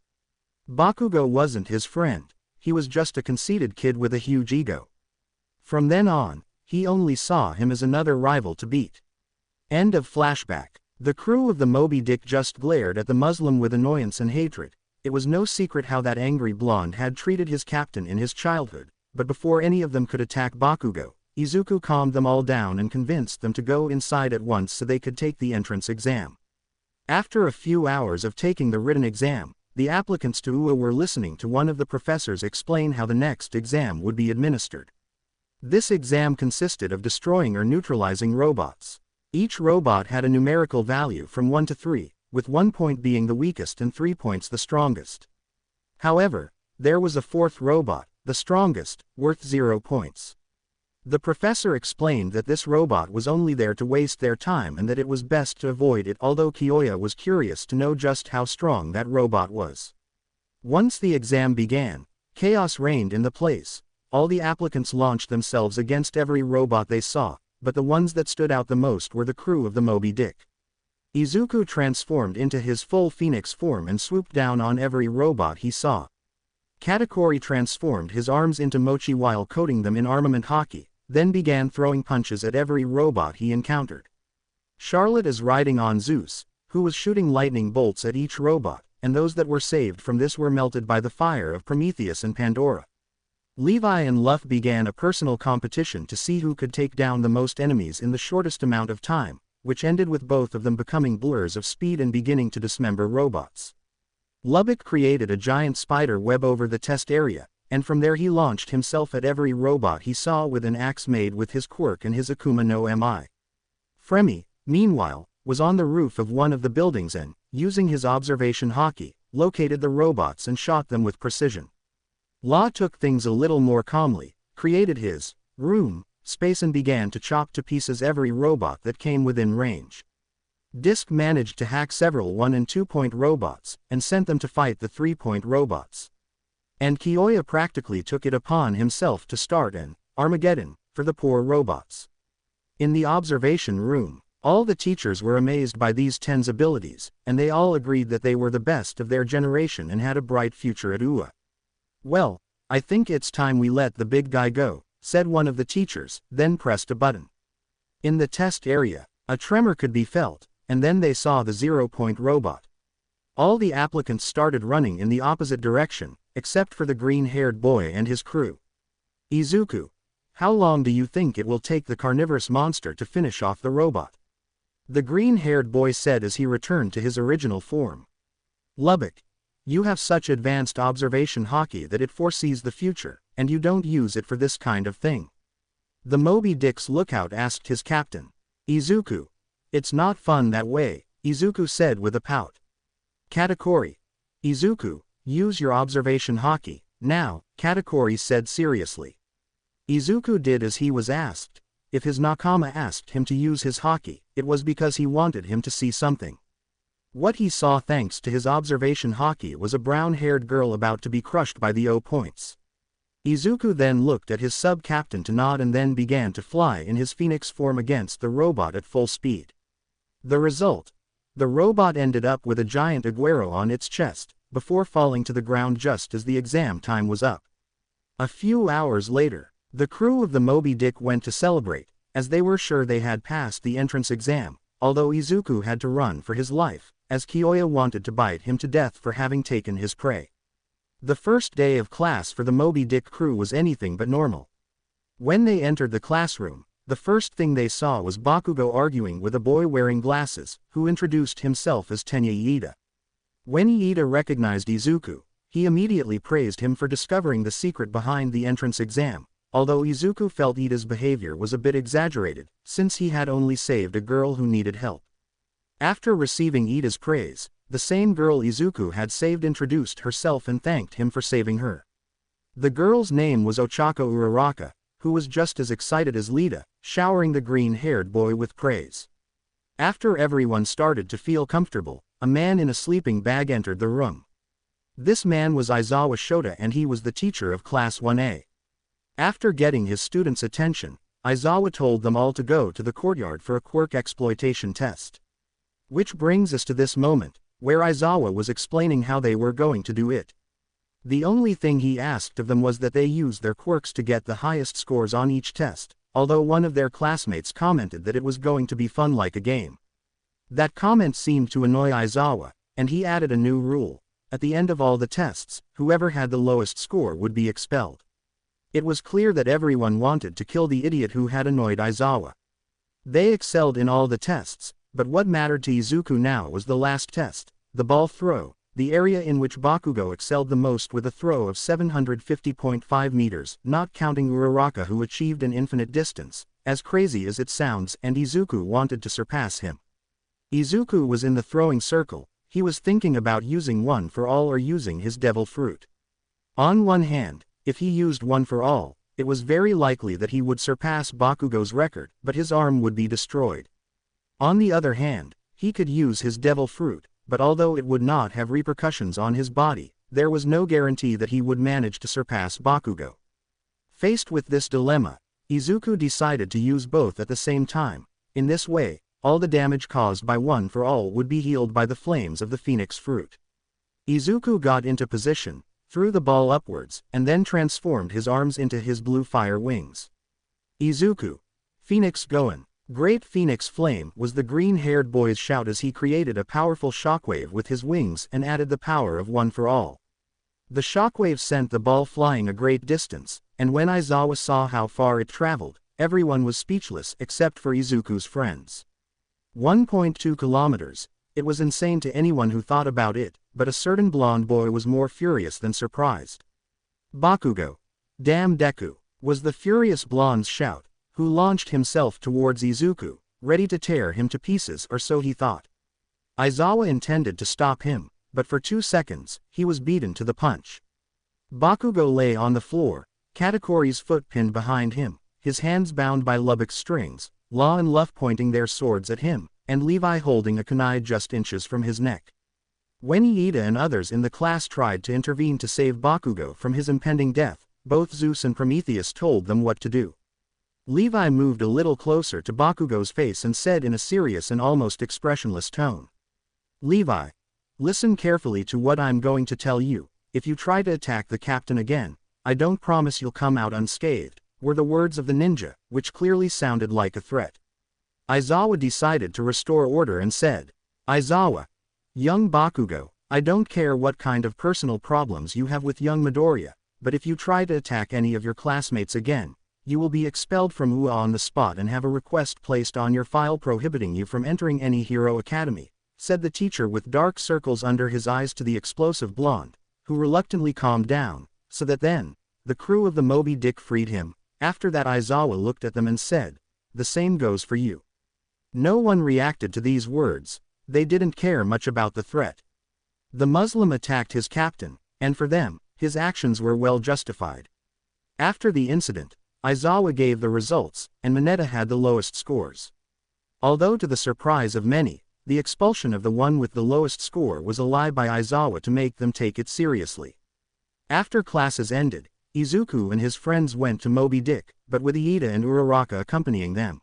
Bakugo wasn't his friend, he was just a conceited kid with a huge ego. From then on, he only saw him as another rival to beat. End of flashback. The crew of the Moby Dick just glared at the Muslim with annoyance and hatred. It was no secret how that angry blonde had treated his captain in his childhood, but before any of them could attack Bakugo, Izuku calmed them all down and convinced them to go inside at once so they could take the entrance exam. After a few hours of taking the written exam, the applicants to UA were listening to one of the professors explain how the next exam would be administered. This exam consisted of destroying or neutralizing robots. Each robot had a numerical value from 1 to 3, with 1 point being the weakest and 3 points the strongest. However, there was a fourth robot, the strongest, worth 0 points. The professor explained that this robot was only there to waste their time and that it was best to avoid it, although Kiyoya was curious to know just how strong that robot was. Once the exam began, chaos reigned in the place. All the applicants launched themselves against every robot they saw, but the ones that stood out the most were the crew of the Moby Dick. Izuku transformed into his full Phoenix form and swooped down on every robot he saw. Katakuri transformed his arms into mochi while coating them in armament haki, then began throwing punches at every robot he encountered. Charlotte is riding on Zeus, who was shooting lightning bolts at each robot, and those that were saved from this were melted by the fire of Prometheus and Pandora. Levi and Luff began a personal competition to see who could take down the most enemies in the shortest amount of time, which ended with both of them becoming blurs of speed and beginning to dismember robots. Lubbock created a giant spider web over the test area, and from there he launched himself at every robot he saw with an axe made with his quirk and his Akuma no Mi. Fremi, meanwhile, was on the roof of one of the buildings and, using his observation haki, located the robots and shot them with precision. La took things a little more calmly, created his room space and began to chop to pieces every robot that came within range. Disc managed to hack several 1- and 2-point robots, and sent them to fight the 3-point robots. And Kiyoya practically took it upon himself to start an Armageddon for the poor robots. In the observation room, all the teachers were amazed by these 10's abilities, and they all agreed that they were the best of their generation and had a bright future at UA. "Well, I think it's time we let the big guy go," said one of the teachers, then pressed a button. In the test area, a tremor could be felt, and then they saw the 0-point robot. All the applicants started running in the opposite direction, except for the green-haired boy and his crew. "Izuku, how long do you think it will take the carnivorous monster to finish off the robot?" the green-haired boy said as he returned to his original form. "Lubbock, you have such advanced observation haki that it foresees the future, and you don't use it for this kind of thing." The Moby Dick's lookout asked his captain. "Izuku, it's not fun that way," Izuku said with a pout. Katakuri, "Izuku, use your observation haki, now," Katakuri said seriously. Izuku did as he was asked. If his nakama asked him to use his haki, it was because he wanted him to see something. What he saw thanks to his observation haki was a brown-haired girl about to be crushed by the 0 points. Izuku then looked at his sub-captain to nod and then began to fly in his Phoenix form against the robot at full speed. The result? The robot ended up with a giant aguero on its chest, before falling to the ground just as the exam time was up. A few hours later, the crew of the Moby Dick went to celebrate, as they were sure they had passed the entrance exam, although Izuku had to run for his life, as Kyoya wanted to bite him to death for having taken his prey. The first day of class for the Moby Dick crew was anything but normal. When they entered the classroom, the first thing they saw was Bakugo arguing with a boy wearing glasses, who introduced himself as Tenya Iida. When Iida recognized Izuku, he immediately praised him for discovering the secret behind the entrance exam, although Izuku felt Iida's behavior was a bit exaggerated, since he had only saved a girl who needed help. After receiving Iida's praise, the same girl Izuku had saved introduced herself and thanked him for saving her. The girl's name was Ochako Uraraka, who was just as excited as Lida, showering the green-haired boy with praise. After everyone started to feel comfortable, a man in a sleeping bag entered the room. This man was Aizawa Shota and he was the teacher of Class 1A. After getting his students' attention, Aizawa told them all to go to the courtyard for a quirk exploitation test. Which brings us to this moment, where Aizawa was explaining how they were going to do it. The only thing he asked of them was that they use their quirks to get the highest scores on each test, although one of their classmates commented that it was going to be fun like a game. That comment seemed to annoy Aizawa, and he added a new rule. At the end of all the tests, whoever had the lowest score would be expelled. It was clear that everyone wanted to kill the idiot who had annoyed Aizawa. They excelled in all the tests, but what mattered to Izuku now was the last test, the ball throw, the area in which Bakugo excelled the most with a throw of 750.5 meters, not counting Uraraka who achieved an infinite distance, as crazy as it sounds, and Izuku wanted to surpass him. Izuku was in the throwing circle. He was thinking about using one for all or using his devil fruit. On one hand, if he used one for all, it was very likely that he would surpass Bakugo's record, but his arm would be destroyed. On the other hand, he could use his devil fruit, but although it would not have repercussions on his body, there was no guarantee that he would manage to surpass Bakugo. Faced with this dilemma, Izuku decided to use both at the same time. In this way, all the damage caused by one for all would be healed by the flames of the Phoenix fruit. Izuku got into position, threw the ball upwards, and then transformed his arms into his blue fire wings. Izuku, Phoenix Goen, Great Phoenix Flame was the green-haired boy's shout as he created a powerful shockwave with his wings and added the power of one for all. The shockwave sent the ball flying a great distance, and when Aizawa saw how far it traveled, everyone was speechless except for Izuku's friends. 1.2 kilometers, it was insane to anyone who thought about it, but a certain blonde boy was more furious than surprised. Bakugo, damn Deku, was the furious blonde's shout, who launched himself towards Izuku, ready to tear him to pieces, or so he thought. Aizawa intended to stop him, but for 2 seconds, he was beaten to the punch. Bakugo lay on the floor, Katakuri's foot pinned behind him, his hands bound by Lubbock's strings, Law and Luff pointing their swords at him, and Levi holding a kunai just inches from his neck. When Iida and others in the class tried to intervene to save Bakugo from his impending death, both Zeus and Prometheus told them what to do. Levi moved a little closer to Bakugo's face and said in a serious and almost expressionless tone, "Levi, listen carefully to what I'm going to tell you. If you try to attack the captain again, I don't promise you'll come out unscathed," were the words of the ninja, which clearly sounded like a threat. Aizawa decided to restore order and said, "Aizawa, young Bakugo, I don't care what kind of personal problems you have with young Midoriya, but if you try to attack any of your classmates again, you will be expelled from UA on the spot and have a request placed on your file prohibiting you from entering any hero academy," said the teacher with dark circles under his eyes to the explosive blonde, who reluctantly calmed down, so that then, the crew of the Moby Dick freed him. After that Aizawa looked at them and said, "The same goes for you." No one reacted to these words. They didn't care much about the threat. The Muslim attacked his captain, and for them, his actions were well justified. After the incident, Aizawa gave the results, and Mineta had the lowest scores. Although to the surprise of many, the expulsion of the one with the lowest score was a lie by Aizawa to make them take it seriously. After classes ended, Izuku and his friends went to Moby Dick, but with Iida and Uraraka accompanying them.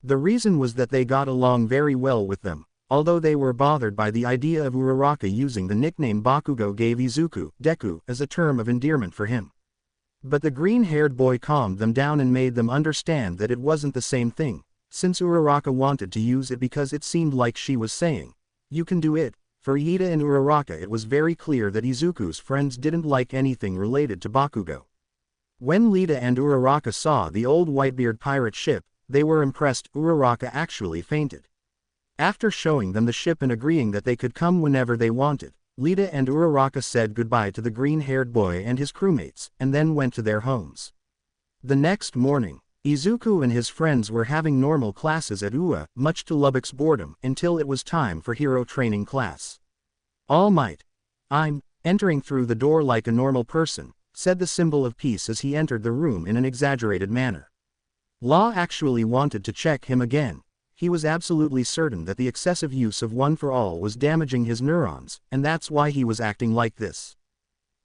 The reason was that they got along very well with them, although they were bothered by the idea of Uraraka using the nickname Bakugo gave Izuku, Deku, as a term of endearment for him. But the green-haired boy calmed them down and made them understand that it wasn't the same thing, since Uraraka wanted to use it because it seemed like she was saying, "You can do it." For Iida and Uraraka it was very clear that Izuku's friends didn't like anything related to Bakugo. When Lita and Uraraka saw the old Whitebeard pirate ship, they were impressed. Uraraka actually fainted. After showing them the ship and agreeing that they could come whenever they wanted, Lita and Uraraka said goodbye to the green-haired boy and his crewmates, and then went to their homes. The next morning, Izuku and his friends were having normal classes at UA, much to Lubbock's boredom, until it was time for hero training class. "All Might. I'm entering through the door like a normal person," said the symbol of peace as he entered the room in an exaggerated manner. Law actually wanted to check him again. He was absolutely certain that the excessive use of One for All was damaging his neurons, and that's why he was acting like this.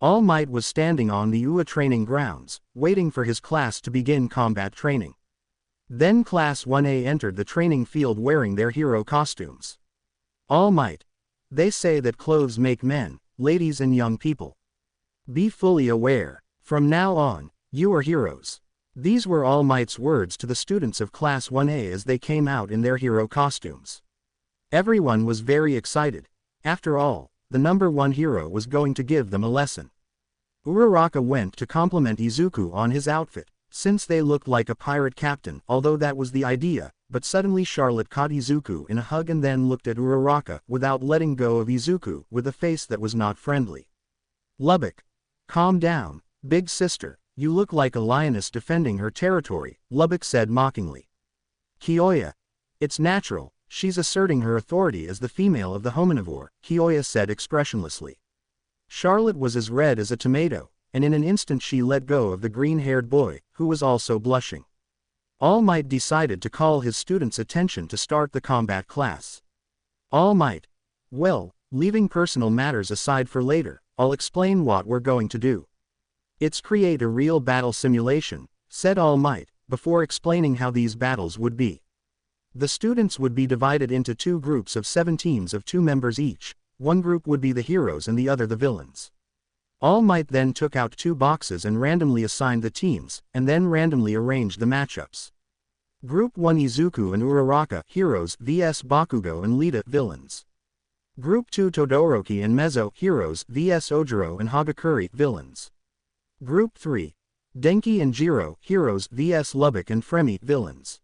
All Might was standing on the UA training grounds, waiting for his class to begin combat training. Then Class 1A entered the training field wearing their hero costumes. All Might. They say that clothes make men, ladies and young people. Be fully aware. From now on, you are heroes. These were All Might's words to the students of Class 1A as they came out in their hero costumes. Everyone was very excited. After all, the number one hero was going to give them a lesson. Uraraka went to compliment Izuku on his outfit, since they looked like a pirate captain, although that was the idea, but suddenly Charlotte caught Izuku in a hug and then looked at Uraraka without letting go of Izuku with a face that was not friendly. "Lubbock. Calm down, big sister, you look like a lioness defending her territory," Lubbock said mockingly. "Kiyoya. It's natural. She's asserting her authority as the female of the hominivore," Kiyoya said expressionlessly. Charlotte was as red as a tomato, and in an instant she let go of the green-haired boy, who was also blushing. All Might decided to call his students' attention to start the combat class. All Might. Well, leaving personal matters aside for later, I'll explain what we're going to do. It's create a real battle simulation, said All Might, before explaining how these battles would be. The students would be divided into two groups of 7 teams of 2 members each. One group would be the heroes and the other the villains. All Might then took out 2 boxes and randomly assigned the teams, and then randomly arranged the matchups. Group 1 Izuku and Uraraka, heroes vs Bakugo and Lita, villains. Group 2 Todoroki and Mezzo, heroes vs Ojiro and Hagakure, villains. Group 3 Denki and Jiro, heroes vs Lubbock and Fremi, villains.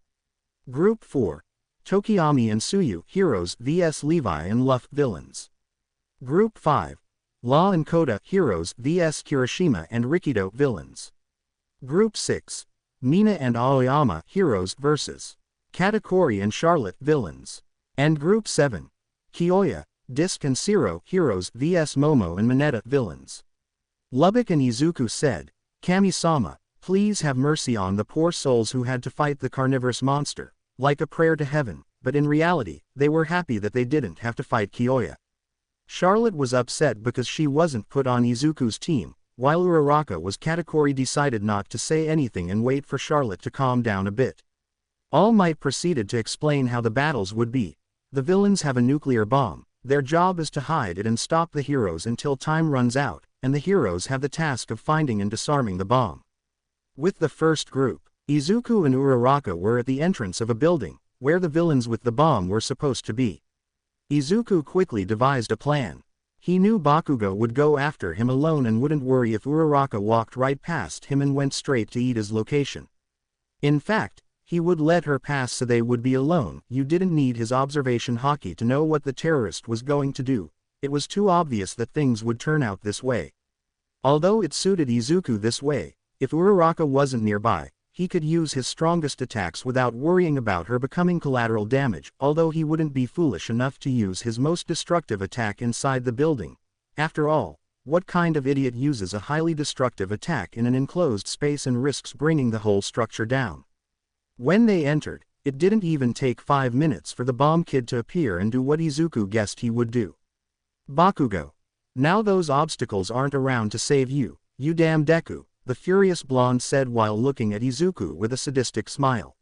Group 4 Tokiyami and Suyu, heroes vs Levi and Luff, villains. Group 5 Law and Koda, heroes vs Kirishima and Rikido, villains. Group 6 Mina and Aoyama, heroes vs Katakuri and Charlotte, villains. And Group 7 Kiyoya, Disc and Siro, heroes vs Momo and Mineta, villains. Lubbock and Izuku said, "Kami-sama, please have mercy on the poor souls who had to fight the carnivorous monster," like a prayer to heaven, but in reality, they were happy that they didn't have to fight Kiyoya. Charlotte was upset because she wasn't put on Izuku's team, while Uraraka was Katakuri decided not to say anything and wait for Charlotte to calm down a bit. All Might proceeded to explain how the battles would be. The villains have a nuclear bomb. Their job is to hide it and stop the heroes until time runs out, and the heroes have the task of finding and disarming the bomb. With the first group, Izuku and Uraraka were at the entrance of a building, where the villains with the bomb were supposed to be. Izuku quickly devised a plan. He knew Bakugo would go after him alone and wouldn't worry if Uraraka walked right past him and went straight to Iida's location. In fact, he would let her pass so they would be alone. You didn't need his observation haki to know what the terrorist was going to do. It was too obvious that things would turn out this way. Although it suited Izuku this way, if Uraraka wasn't nearby, he could use his strongest attacks without worrying about her becoming collateral damage, although he wouldn't be foolish enough to use his most destructive attack inside the building. After all, what kind of idiot uses a highly destructive attack in an enclosed space and risks bringing the whole structure down? When they entered, it didn't even take 5 minutes for the bomb kid to appear and do what Izuku guessed he would do. "Bakugo. Now those obstacles aren't around to save you, you damn Deku," the furious blonde said while looking at Izuku with a sadistic smile.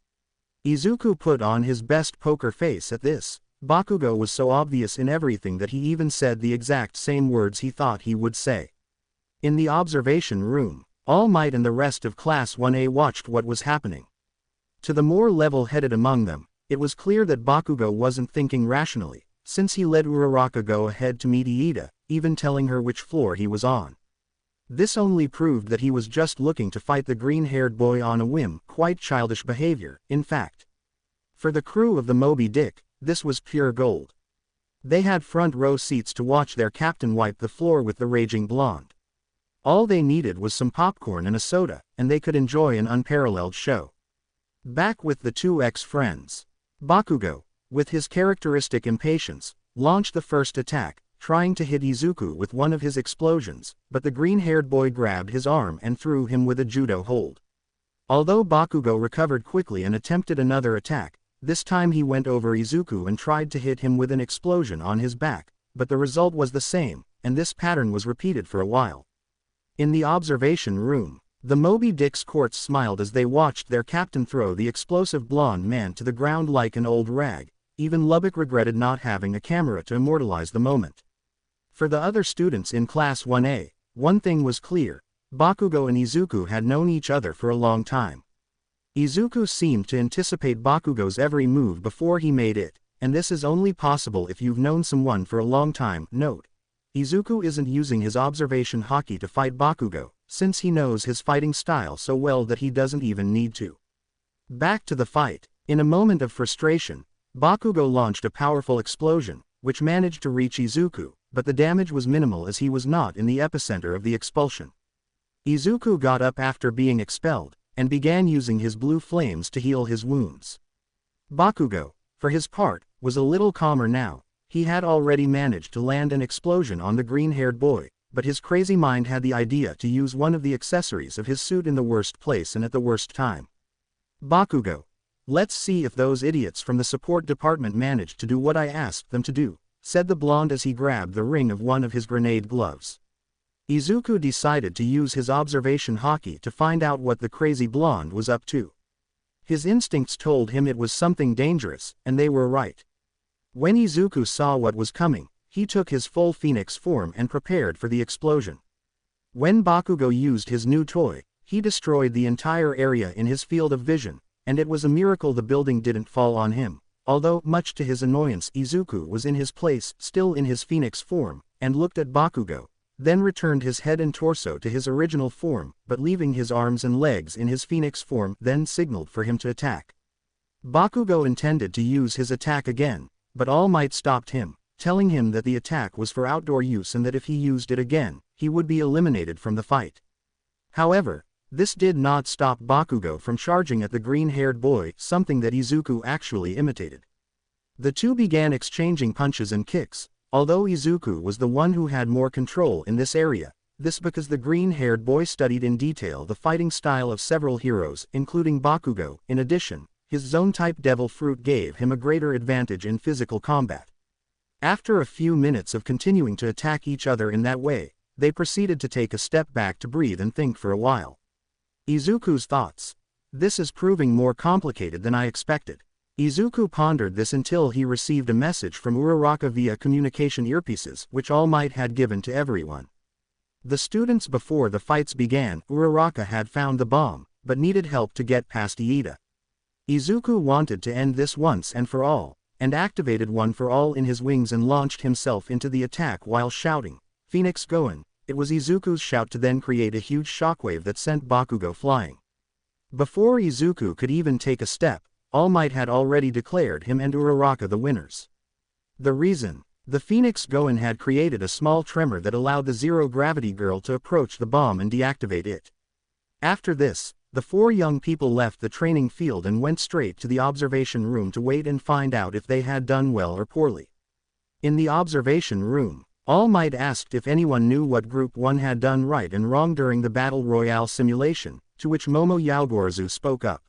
Izuku put on his best poker face at this, Bakugo was so obvious in everything that he even said the exact same words he thought he would say. In the observation room, All Might and the rest of Class 1A watched what was happening. To the more level-headed among them, it was clear that Bakugo wasn't thinking rationally, since he let Uraraka go ahead to meet Iida, even telling her which floor he was on. This only proved that he was just looking to fight the green-haired boy on a whim, quite childish behavior, in fact. For the crew of the Moby Dick, this was pure gold. They had front-row seats to watch their captain wipe the floor with the raging blonde. All they needed was some popcorn and a soda, and they could enjoy an unparalleled show. Back with the two ex-friends. Bakugo, with his characteristic impatience, launched the first attack, trying to hit Izuku with one of his explosions, but the green-haired boy grabbed his arm and threw him with a judo hold. Although Bakugo recovered quickly and attempted another attack, this time he went over Izuku and tried to hit him with an explosion on his back, but the result was the same, and this pattern was repeated for a while. In the observation room, the Moby Dick's courts smiled as they watched their captain throw the explosive blonde man to the ground like an old rag. Even Lubbock regretted not having a camera to immortalize the moment. For the other students in Class 1A, one thing was clear: Bakugo and Izuku had known each other for a long time. Izuku seemed to anticipate Bakugo's every move before he made it, and this is only possible if you've known someone for a long time. Note: Izuku isn't using his observation haki to fight Bakugo, since he knows his fighting style so well that he doesn't even need to. Back to the fight. In a moment of frustration, Bakugo launched a powerful explosion, which managed to reach Izuku, but the damage was minimal as he was not in the epicenter of the expulsion. Izuku got up after being expelled, and began using his blue flames to heal his wounds. Bakugo, for his part, was a little calmer now. He had already managed to land an explosion on the green-haired boy, but his crazy mind had the idea to use one of the accessories of his suit in the worst place and at the worst time. Bakugo, let's see if those idiots from the support department managed to do what I asked them to do, said the blonde as he grabbed the ring of one of his grenade gloves. Izuku decided to use his observation haki to find out what the crazy blonde was up to. His instincts told him it was something dangerous, and they were right. When Izuku saw what was coming, he took his full Phoenix form and prepared for the explosion. When Bakugo used his new toy, he destroyed the entire area in his field of vision, and it was a miracle the building didn't fall on him, although, much to his annoyance, Izuku was in his place, still in his Phoenix form, and looked at Bakugo, then returned his head and torso to his original form, but leaving his arms and legs in his Phoenix form, then signaled for him to attack. Bakugo intended to use his attack again, but All Might stopped him, telling him that the attack was for outdoor use and that if he used it again, he would be eliminated from the fight. However, this did not stop Bakugo from charging at the green-haired boy, something that Izuku actually imitated. The two began exchanging punches and kicks, although Izuku was the one who had more control in this area, this because the green-haired boy studied in detail the fighting style of several heroes, including Bakugo. In addition, his zone-type devil fruit gave him a greater advantage in physical combat. After a few minutes of continuing to attack each other in that way, they proceeded to take a step back to breathe and think for a while. Izuku's thoughts: this is proving more complicated than I expected. Izuku pondered this until he received a message from Uraraka via communication earpieces, which All Might had given to everyone. The students before the fights began, Uraraka had found the bomb, but needed help to get past Iida. Izuku wanted to end this once and for all, and activated One for All in his wings and launched himself into the attack while shouting, "Phoenix Goen!" It was Izuku's shout to then create a huge shockwave that sent Bakugo flying. Before Izuku could even take a step, All Might had already declared him and Uraraka the winners. The reason: the Phoenix Goen had created a small tremor that allowed the zero-gravity girl to approach the bomb and deactivate it. After this, the four young people left the training field and went straight to the observation room to wait and find out if they had done well or poorly. In the observation room, All Might asked if anyone knew what Group 1 had done right and wrong during the Battle Royale simulation, to which Momo Yaogorazu spoke up.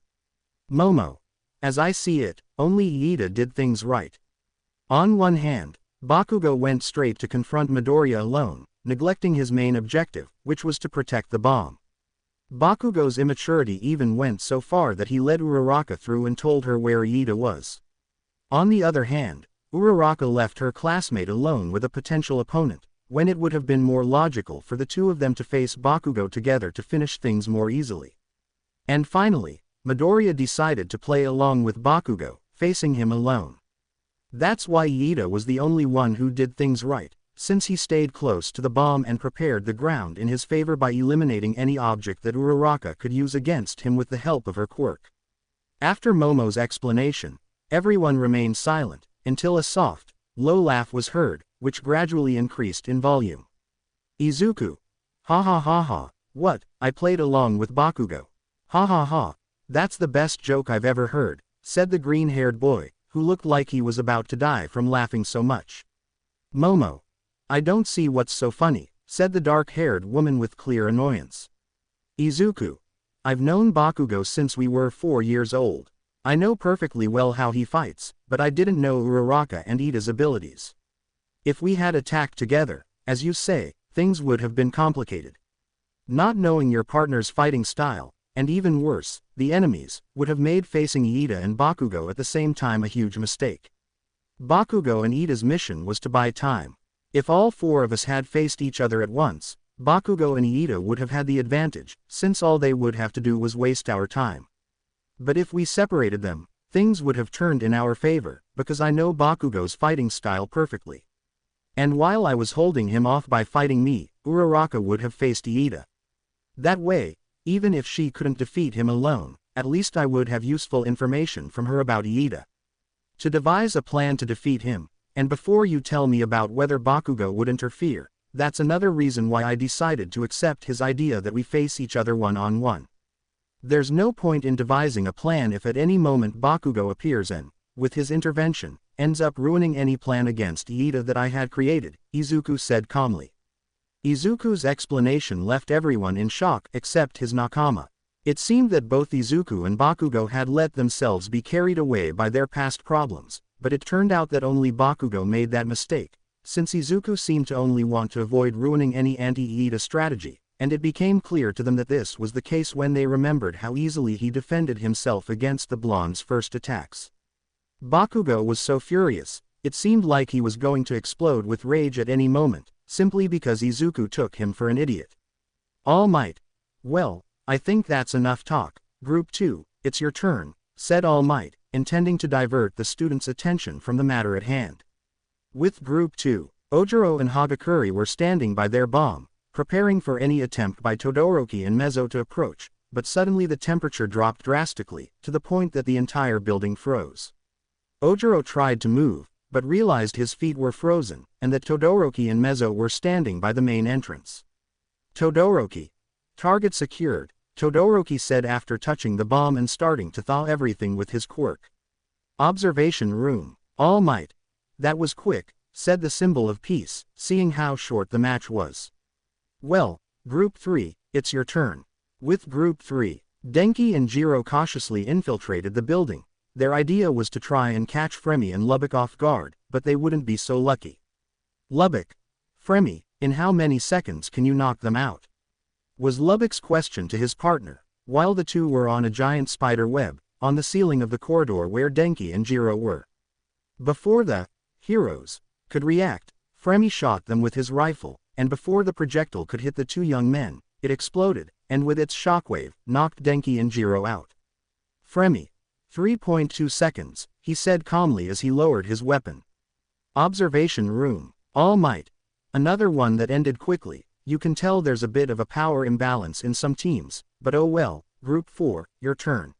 Momo: as I see it, only Iida did things right. On one hand, Bakugo went straight to confront Midoriya alone, neglecting his main objective, which was to protect the bomb. Bakugo's immaturity even went so far that he led Uraraka through and told her where Iida was. On the other hand, Uraraka left her classmate alone with a potential opponent, when it would have been more logical for the two of them to face Bakugo together to finish things more easily. And finally, Midoriya decided to play along with Bakugo, facing him alone. That's why Iida was the only one who did things right, since he stayed close to the bomb and prepared the ground in his favor by eliminating any object that Uraraka could use against him with the help of her quirk. After Momo's explanation, everyone remained silent, until a soft, low laugh was heard, which gradually increased in volume. Izuku. Ha ha ha ha, what, I played along with Bakugo. Ha ha ha, that's the best joke I've ever heard, said the green-haired boy, who looked like he was about to die from laughing so much. Momo. I don't see what's so funny, said the dark-haired woman with clear annoyance. Izuku. I've known Bakugo since we were 4 years old. I know perfectly well how he fights, but I didn't know Uraraka and Iida's abilities. If we had attacked together, as you say, things would have been complicated. Not knowing your partner's fighting style, and even worse, the enemies, would have made facing Iida and Bakugo at the same time a huge mistake. Bakugo and Iida's mission was to buy time. If all 4 of us had faced each other at once, Bakugo and Iida would have had the advantage, since all they would have to do was waste our time. But if we separated them, things would have turned in our favor, because I know Bakugo's fighting style perfectly. And while I was holding him off by fighting me, Uraraka would have faced Iida. That way, even if she couldn't defeat him alone, at least I would have useful information from her about Iida. To devise a plan to defeat him, and before you tell me about whether Bakugo would interfere, that's another reason why I decided to accept his idea that we face each other one-on-one. There's no point in devising a plan if at any moment Bakugo appears and, with his intervention, ends up ruining any plan against Iida that I had created, Izuku said calmly. Izuku's explanation left everyone in shock except his nakama. It seemed that both Izuku and Bakugo had let themselves be carried away by their past problems, but it turned out that only Bakugo made that mistake, since Izuku seemed to only want to avoid ruining any anti-Iida strategy, and it became clear to them that this was the case when they remembered how easily he defended himself against the blonde's first attacks. Bakugo was so furious, it seemed like he was going to explode with rage at any moment, simply because Izuku took him for an idiot. All Might. Well, I think that's enough talk. Group 2, it's your turn, said All Might, intending to divert the students' attention from the matter at hand. With Group 2, Ojiro and Hagakure were standing by their bomb, preparing for any attempt by Todoroki and Mezzo to approach, but suddenly the temperature dropped drastically, to the point that the entire building froze. Ojiro tried to move, but realized his feet were frozen, and that Todoroki and Mezzo were standing by the main entrance. Todoroki. Target secured, Todoroki said after touching the bomb and starting to thaw everything with his quirk. Observation room. All Might. That was quick, said the symbol of peace, seeing how short the match was. Well, Group 3, it's your turn. With Group 3, Denki and Jiro cautiously infiltrated the building. Their idea was to try and catch Fremy and Lubbock off guard, but they wouldn't be so lucky. Lubbock. Fremy, in how many seconds can you knock them out? Was Lubbock's question to his partner, while the two were on a giant spider web, on the ceiling of the corridor where Denki and Jiro were. Before the heroes could react, Fremy shot them with his rifle, and before the projectile could hit the two young men, it exploded, and with its shockwave, knocked Denki and Jiro out. Fremy. 3.2 seconds, he said calmly as he lowered his weapon. Observation room. All Might. Another one that ended quickly. You can tell there's a bit of a power imbalance in some teams, but oh well. Group 4, your turn.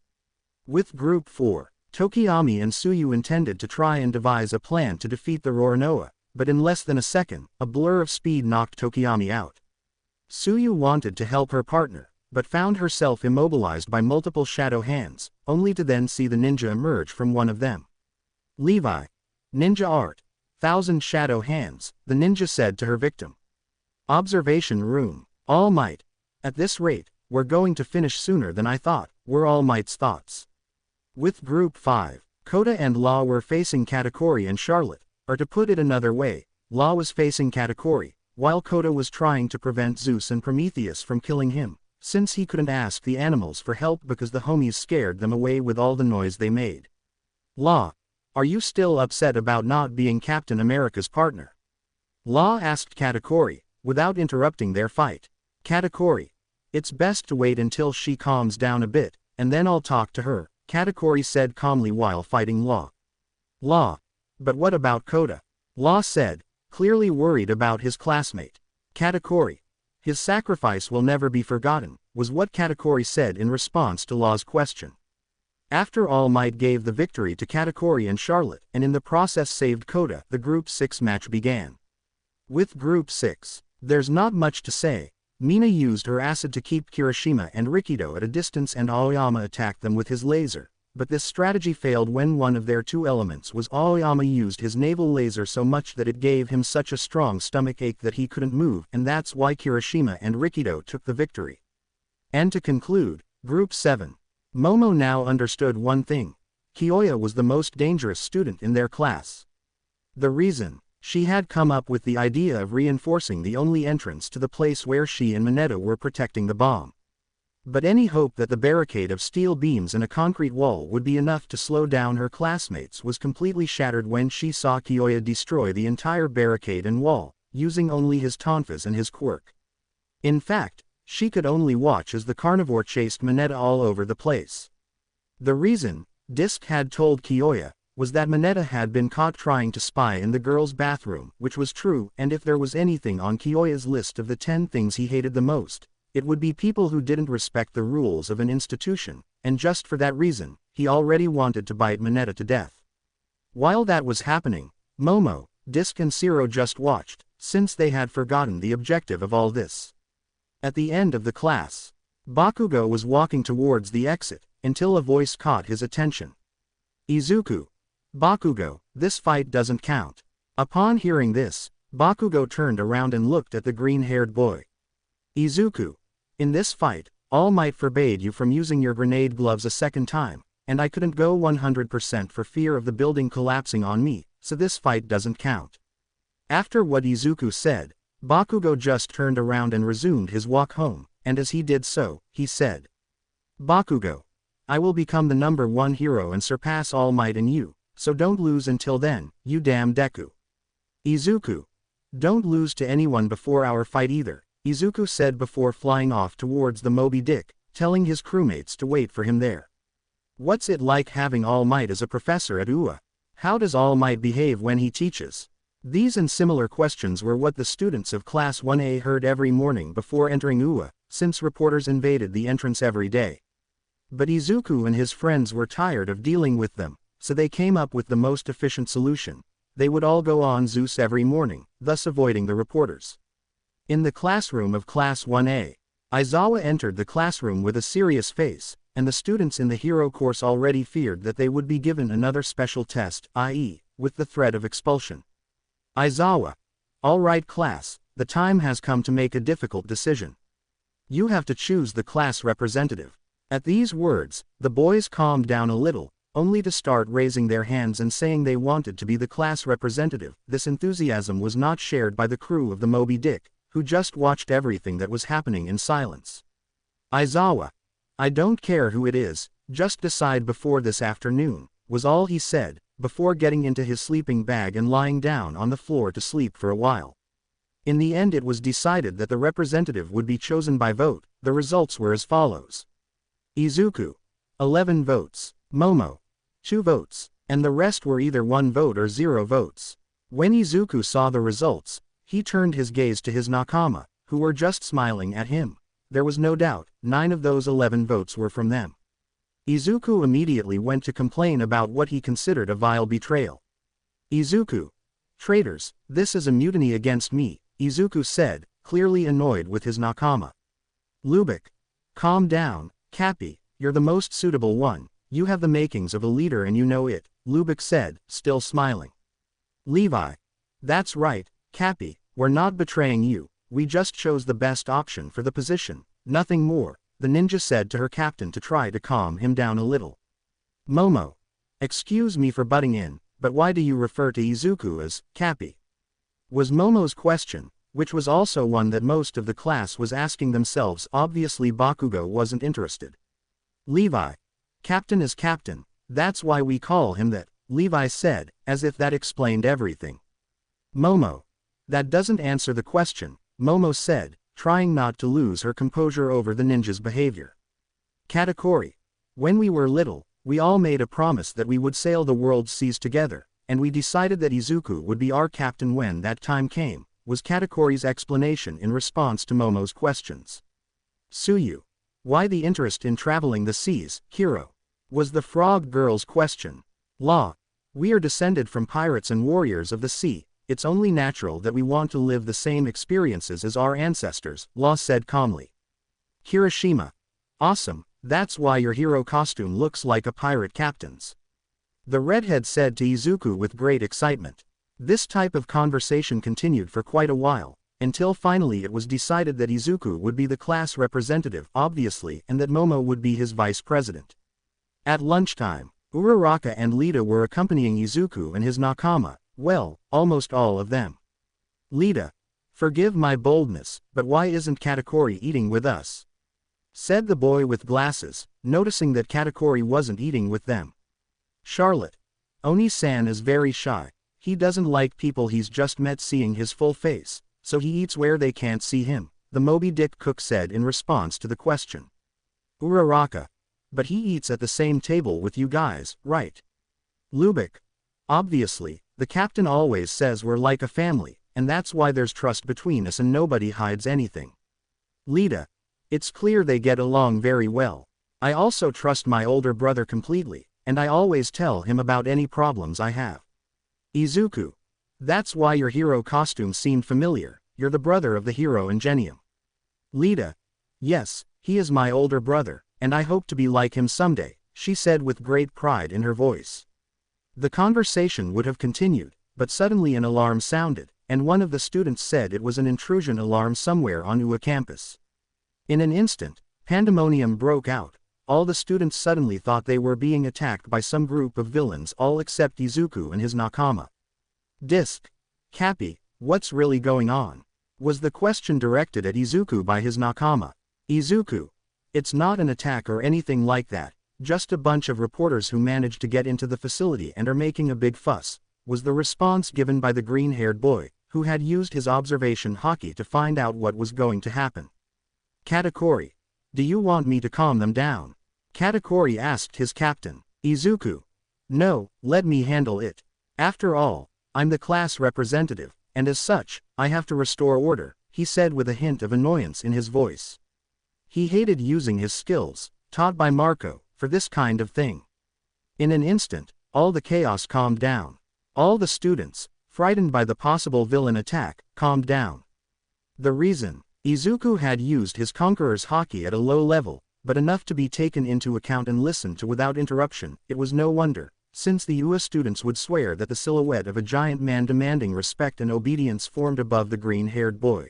With Group 4, Tokiyami and Tsuyu intended to try and devise a plan to defeat the Roronoa, but in less than a second, a blur of speed knocked Tokiyami out. Tsuyu wanted to help her partner, but found herself immobilized by multiple shadow hands, only to then see the ninja emerge from one of them. Levi. Ninja art. 1,000 shadow hands, the ninja said to her victim. Observation room. All Might. At this rate, we're going to finish sooner than I thought, were All Might's thoughts. With Group 5, Kota and Law were facing Katakuri and Charlotte, or to put it another way, Law was facing Katakuri, while Kota was trying to prevent Zeus and Prometheus from killing him, since he couldn't ask the animals for help because the homies scared them away with all the noise they made. Law. Are you still upset about not being Captain America's partner? Law asked Katakuri, without interrupting their fight. Katakuri. It's best to wait until she calms down a bit, and then I'll talk to her, Katakuri said calmly while fighting Law. Law. But what about Kota? Law said, clearly worried about his classmate. Katakuri. His sacrifice will never be forgotten, was what Katakuri said in response to Law's question. After All Might gave the victory to Katakuri and Charlotte, and in the process saved Kota, the Group 6 match began. With Group 6, there's not much to say. Mina used her acid to keep Kirishima and Rikido at a distance and Aoyama attacked them with his laser, but this strategy failed when one of their two elements was Aoyama used his naval laser so much that it gave him such a strong stomach ache that he couldn't move, and that's why Kirishima and Rikido took the victory. And to conclude, Group 7. Momo now understood one thing. Kyoya was the most dangerous student in their class. The reason? She had come up with the idea of reinforcing the only entrance to the place where she and Mineta were protecting the bomb. But any hope that the barricade of steel beams and a concrete wall would be enough to slow down her classmates was completely shattered when she saw Kyoya destroy the entire barricade and wall, using only his tonfas and his quirk. In fact, she could only watch as the carnivore chased Mineta all over the place. The reason, Disc had told Kyoya, was that Mineta had been caught trying to spy in the girls' bathroom, which was true, and if there was anything on Kyoya's list of the 10 things he hated the most, it would be people who didn't respect the rules of an institution, and just for that reason, he already wanted to bite Mineta to death. While that was happening, Momo, Disc and Zero just watched, since they had forgotten the objective of all this. At the end of the class, Bakugo was walking towards the exit, until a voice caught his attention. Izuku. Bakugo, this fight doesn't count. Upon hearing this, Bakugo turned around and looked at the green-haired boy. Izuku. In this fight, All Might forbade you from using your grenade gloves a second time, and I couldn't go 100% for fear of the building collapsing on me, so this fight doesn't count. After what Izuku said, Bakugo just turned around and resumed his walk home, and as he did so, he said, Bakugo. I will become the #1 hero and surpass All Might in you, so don't lose until then, you damn Deku. Izuku. Don't lose to anyone before our fight either, Izuku said before flying off towards the Moby Dick, telling his crewmates to wait for him there. What's it like having All Might as a professor at UA? How does All Might behave when he teaches? These and similar questions were what the students of Class 1A heard every morning before entering UA, since reporters invaded the entrance every day. But Izuku and his friends were tired of dealing with them, so they came up with the most efficient solution. They would all go on Zeus every morning, thus avoiding the reporters. In the classroom of Class 1A, Aizawa entered the classroom with a serious face, and the students in the hero course already feared that they would be given another special test, i.e., with the threat of expulsion. Aizawa. All right class, the time has come to make a difficult decision. You have to choose the class representative. At these words, the boys calmed down a little, only to start raising their hands and saying they wanted to be the class representative. This enthusiasm was not shared by the crew of the Moby Dick, who just watched everything that was happening in silence. Aizawa. I don't care who it is, just decide before this afternoon, was all he said, before getting into his sleeping bag and lying down on the floor to sleep for a while. In the end it was decided that the representative would be chosen by vote. The results were as follows. Izuku. 11 votes. Momo. 2 votes, and the rest were either 1 vote or 0 votes. When Izuku saw the results, he turned his gaze to his nakama, who were just smiling at him. There was no doubt, 9 of those 11 votes were from them. Izuku immediately went to complain about what he considered a vile betrayal. Izuku. Traitors, this is a mutiny against me, Izuku said, clearly annoyed with his nakama. Lubek. Calm down, Cappy, you're the most suitable one. You have the makings of a leader and you know it, Lubek said, still smiling. Levi. That's right, Cappy, we're not betraying you, we just chose the best option for the position, nothing more, the ninja said to her captain to try to calm him down a little. Momo. Excuse me for butting in, but why do you refer to Izuku as Cappy? Was Momo's question, which was also one that most of the class was asking themselves. Obviously Bakugo wasn't interested. Levi. Captain is captain, that's why we call him that, Levi said, as if that explained everything. Momo. That doesn't answer the question, Momo said, trying not to lose her composure over the ninja's behavior. Katakuri. When we were little, we all made a promise that we would sail the world's seas together, and we decided that Izuku would be our captain when that time came, was Katakuri's explanation in response to Momo's questions. Suyu. Why the interest in traveling the seas, Hiro? Was the frog girl's question. Law. We are descended from pirates and warriors of the sea, it's only natural that we want to live the same experiences as our ancestors, Law said calmly. Kirishima. Awesome, that's why your hero costume looks like a pirate captain's. The redhead said to Izuku with great excitement. This type of conversation continued for quite a while, until finally it was decided that Izuku would be the class representative obviously and that Momo would be his vice president. At lunchtime, Uraraka and Lita were accompanying Izuku and his nakama, well, almost all of them. Lita. Forgive my boldness, but why isn't Katakuri eating with us? Said the boy with glasses, noticing that Katakuri wasn't eating with them. Charlotte. Oni-san is very shy, he doesn't like people he's just met seeing his full face, so he eats where they can't see him, the Moby Dick cook said in response to the question. Uraraka. But he eats at the same table with you guys, right? Lubbock. Obviously, the captain always says we're like a family, and that's why there's trust between us and nobody hides anything. Lita. It's clear they get along very well. I also trust my older brother completely, and I always tell him about any problems I have. Izuku. That's why your hero costume seemed familiar, you're the brother of the hero Ingenium. Lita. Yes, he is my older brother, and I hope to be like him someday, she said with great pride in her voice. The conversation would have continued, but suddenly an alarm sounded, and one of the students said it was an intrusion alarm somewhere on UA campus. In an instant, pandemonium broke out. All the students suddenly thought they were being attacked by some group of villains all except Izuku and his nakama. Disc. Cappy, what's really going on? Was the question directed at Izuku by his nakama. Izuku. It's not an attack or anything like that, just a bunch of reporters who managed to get into the facility and are making a big fuss, was the response given by the green-haired boy, who had used his observation haki to find out what was going to happen. Katakuri. Do you want me to calm them down? Katakuri asked his captain. Izuku. No, let me handle it. After all, I'm the class representative, and as such, I have to restore order, he said with a hint of annoyance in his voice. He hated using his skills, taught by Marco, for this kind of thing. In an instant, all the chaos calmed down. All the students, frightened by the possible villain attack, calmed down. The reason. Izuku had used his Conqueror's haki at a low level, but enough to be taken into account and listened to without interruption. It was no wonder, since the UA students would swear that the silhouette of a giant man demanding respect and obedience formed above the green-haired boy.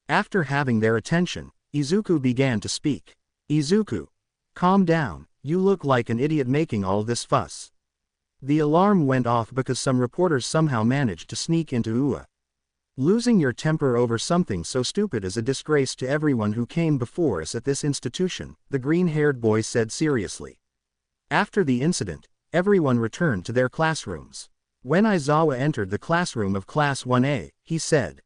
After having their attention, Izuku began to speak. Izuku. Calm down, you look like an idiot making all this fuss. The alarm went off because some reporters somehow managed to sneak into UA. Losing your temper over something so stupid is a disgrace to everyone who came before us at this institution, the green-haired boy said seriously. After the incident, everyone returned to their classrooms. When Aizawa entered the classroom of Class 1A, he said,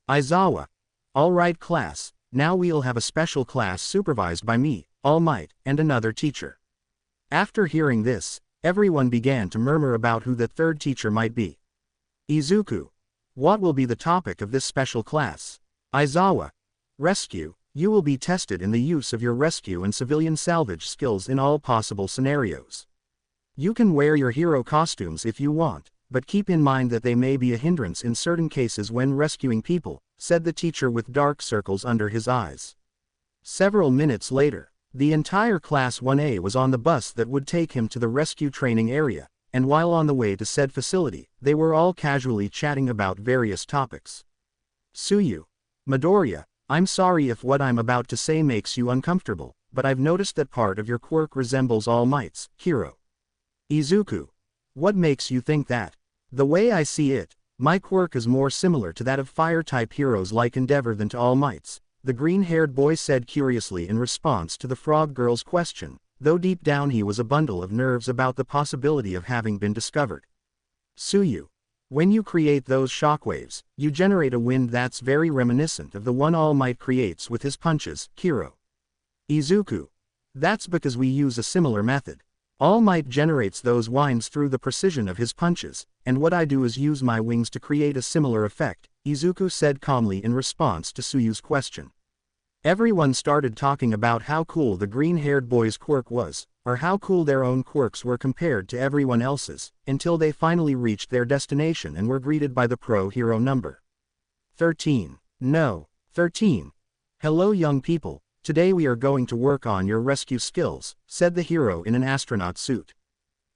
Aizawa. All right class, now we'll have a special class supervised by me, All Might, and another teacher. After hearing this, everyone began to murmur about who the third teacher might be. Izuku. What will be the topic of this special class? Aizawa. Rescue. You will be tested in the use of your rescue and civilian salvage skills in all possible scenarios. You can wear your hero costumes if you want, but keep in mind that they may be a hindrance in certain cases when rescuing people, said the teacher with dark circles under his eyes. Several minutes later, the entire Class 1A was on the bus that would take him to the rescue training area, and while on the way to said facility, they were all casually chatting about various topics. Suyu. Midoriya, I'm sorry if what I'm about to say makes you uncomfortable, but I've noticed that part of your quirk resembles All Might's, hero. Izuku. What makes you think that? The way I see it, my quirk is more similar to that of fire-type heroes like Endeavor than to All Might's, the green-haired boy said curiously in response to the frog girl's question, though deep down he was a bundle of nerves about the possibility of having been discovered. Suyu. When you create those shockwaves, you generate a wind that's very reminiscent of the one All Might creates with his punches, Kiro. Izuku. That's because we use a similar method. All Might generates those winds through the precision of his punches, and what I do is use my wings to create a similar effect, Izuku said calmly in response to Suyu's question. Everyone started talking about how cool the green-haired boy's quirk was, or how cool their own quirks were compared to everyone else's, until they finally reached their destination and were greeted by the pro hero number 13. No. 13. Hello young people, today we are going to work on your rescue skills, said the hero in an astronaut suit.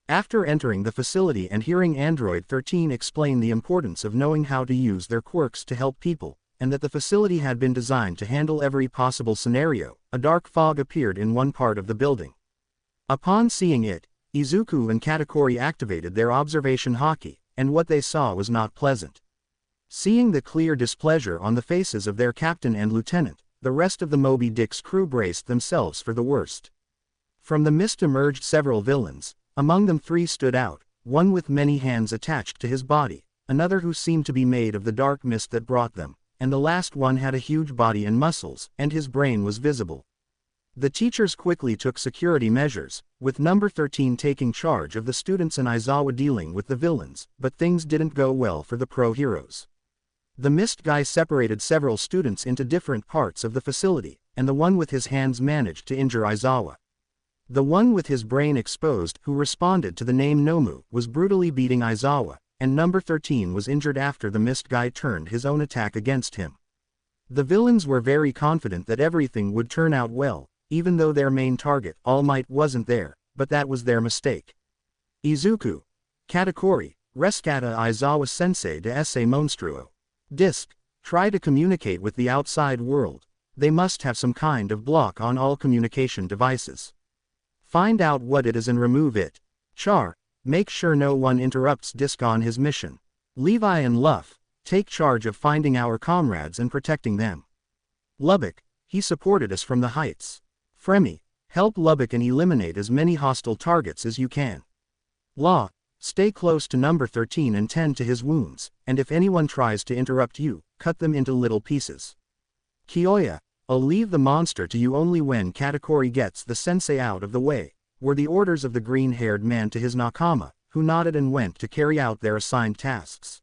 After entering the facility and hearing Android 13 explain the importance of knowing how to use their quirks to help people, and that the facility had been designed to handle every possible scenario, a dark fog appeared in one part of the building. Upon seeing it, Izuku and Katakuri activated their observation haki, and what they saw was not pleasant. Seeing the clear displeasure on the faces of their captain and lieutenant, the rest of the Moby Dick's crew braced themselves for the worst. From the mist emerged several villains. Among them 3 stood out, one with many hands attached to his body, another who seemed to be made of the dark mist that brought them, and the last one had a huge body and muscles, and his brain was visible. The teachers quickly took security measures, with number 13 taking charge of the students and Aizawa dealing with the villains, but things didn't go well for the pro heroes. The mist guy separated several students into different parts of the facility, and the one with his hands managed to injure Aizawa. The one with his brain exposed, who responded to the name Nomu, was brutally beating Aizawa, and number 13 was injured after the mist guy turned his own attack against him. The villains were very confident that everything would turn out well, even though their main target, All Might, wasn't there, but that was their mistake. Izuku. Katakuri, rescata Aizawa sensei de esse monstruo. Disc. Try to communicate with the outside world. They must have some kind of block on all communication devices. Find out what it is and remove it. Char. Make sure no one interrupts Disc on his mission. Levi and Luff, take charge of finding our comrades and protecting them. Lubbock, he supported us from the heights. Fremy, help Lubbock and eliminate as many hostile targets as you can. Law, stay close to number 13 and tend to his wounds, and if anyone tries to interrupt you, cut them into little pieces. Kyoya, I'll leave the monster to you only when Katakuri gets the sensei out of the way, were the orders of the green-haired man to his nakama, who nodded and went to carry out their assigned tasks.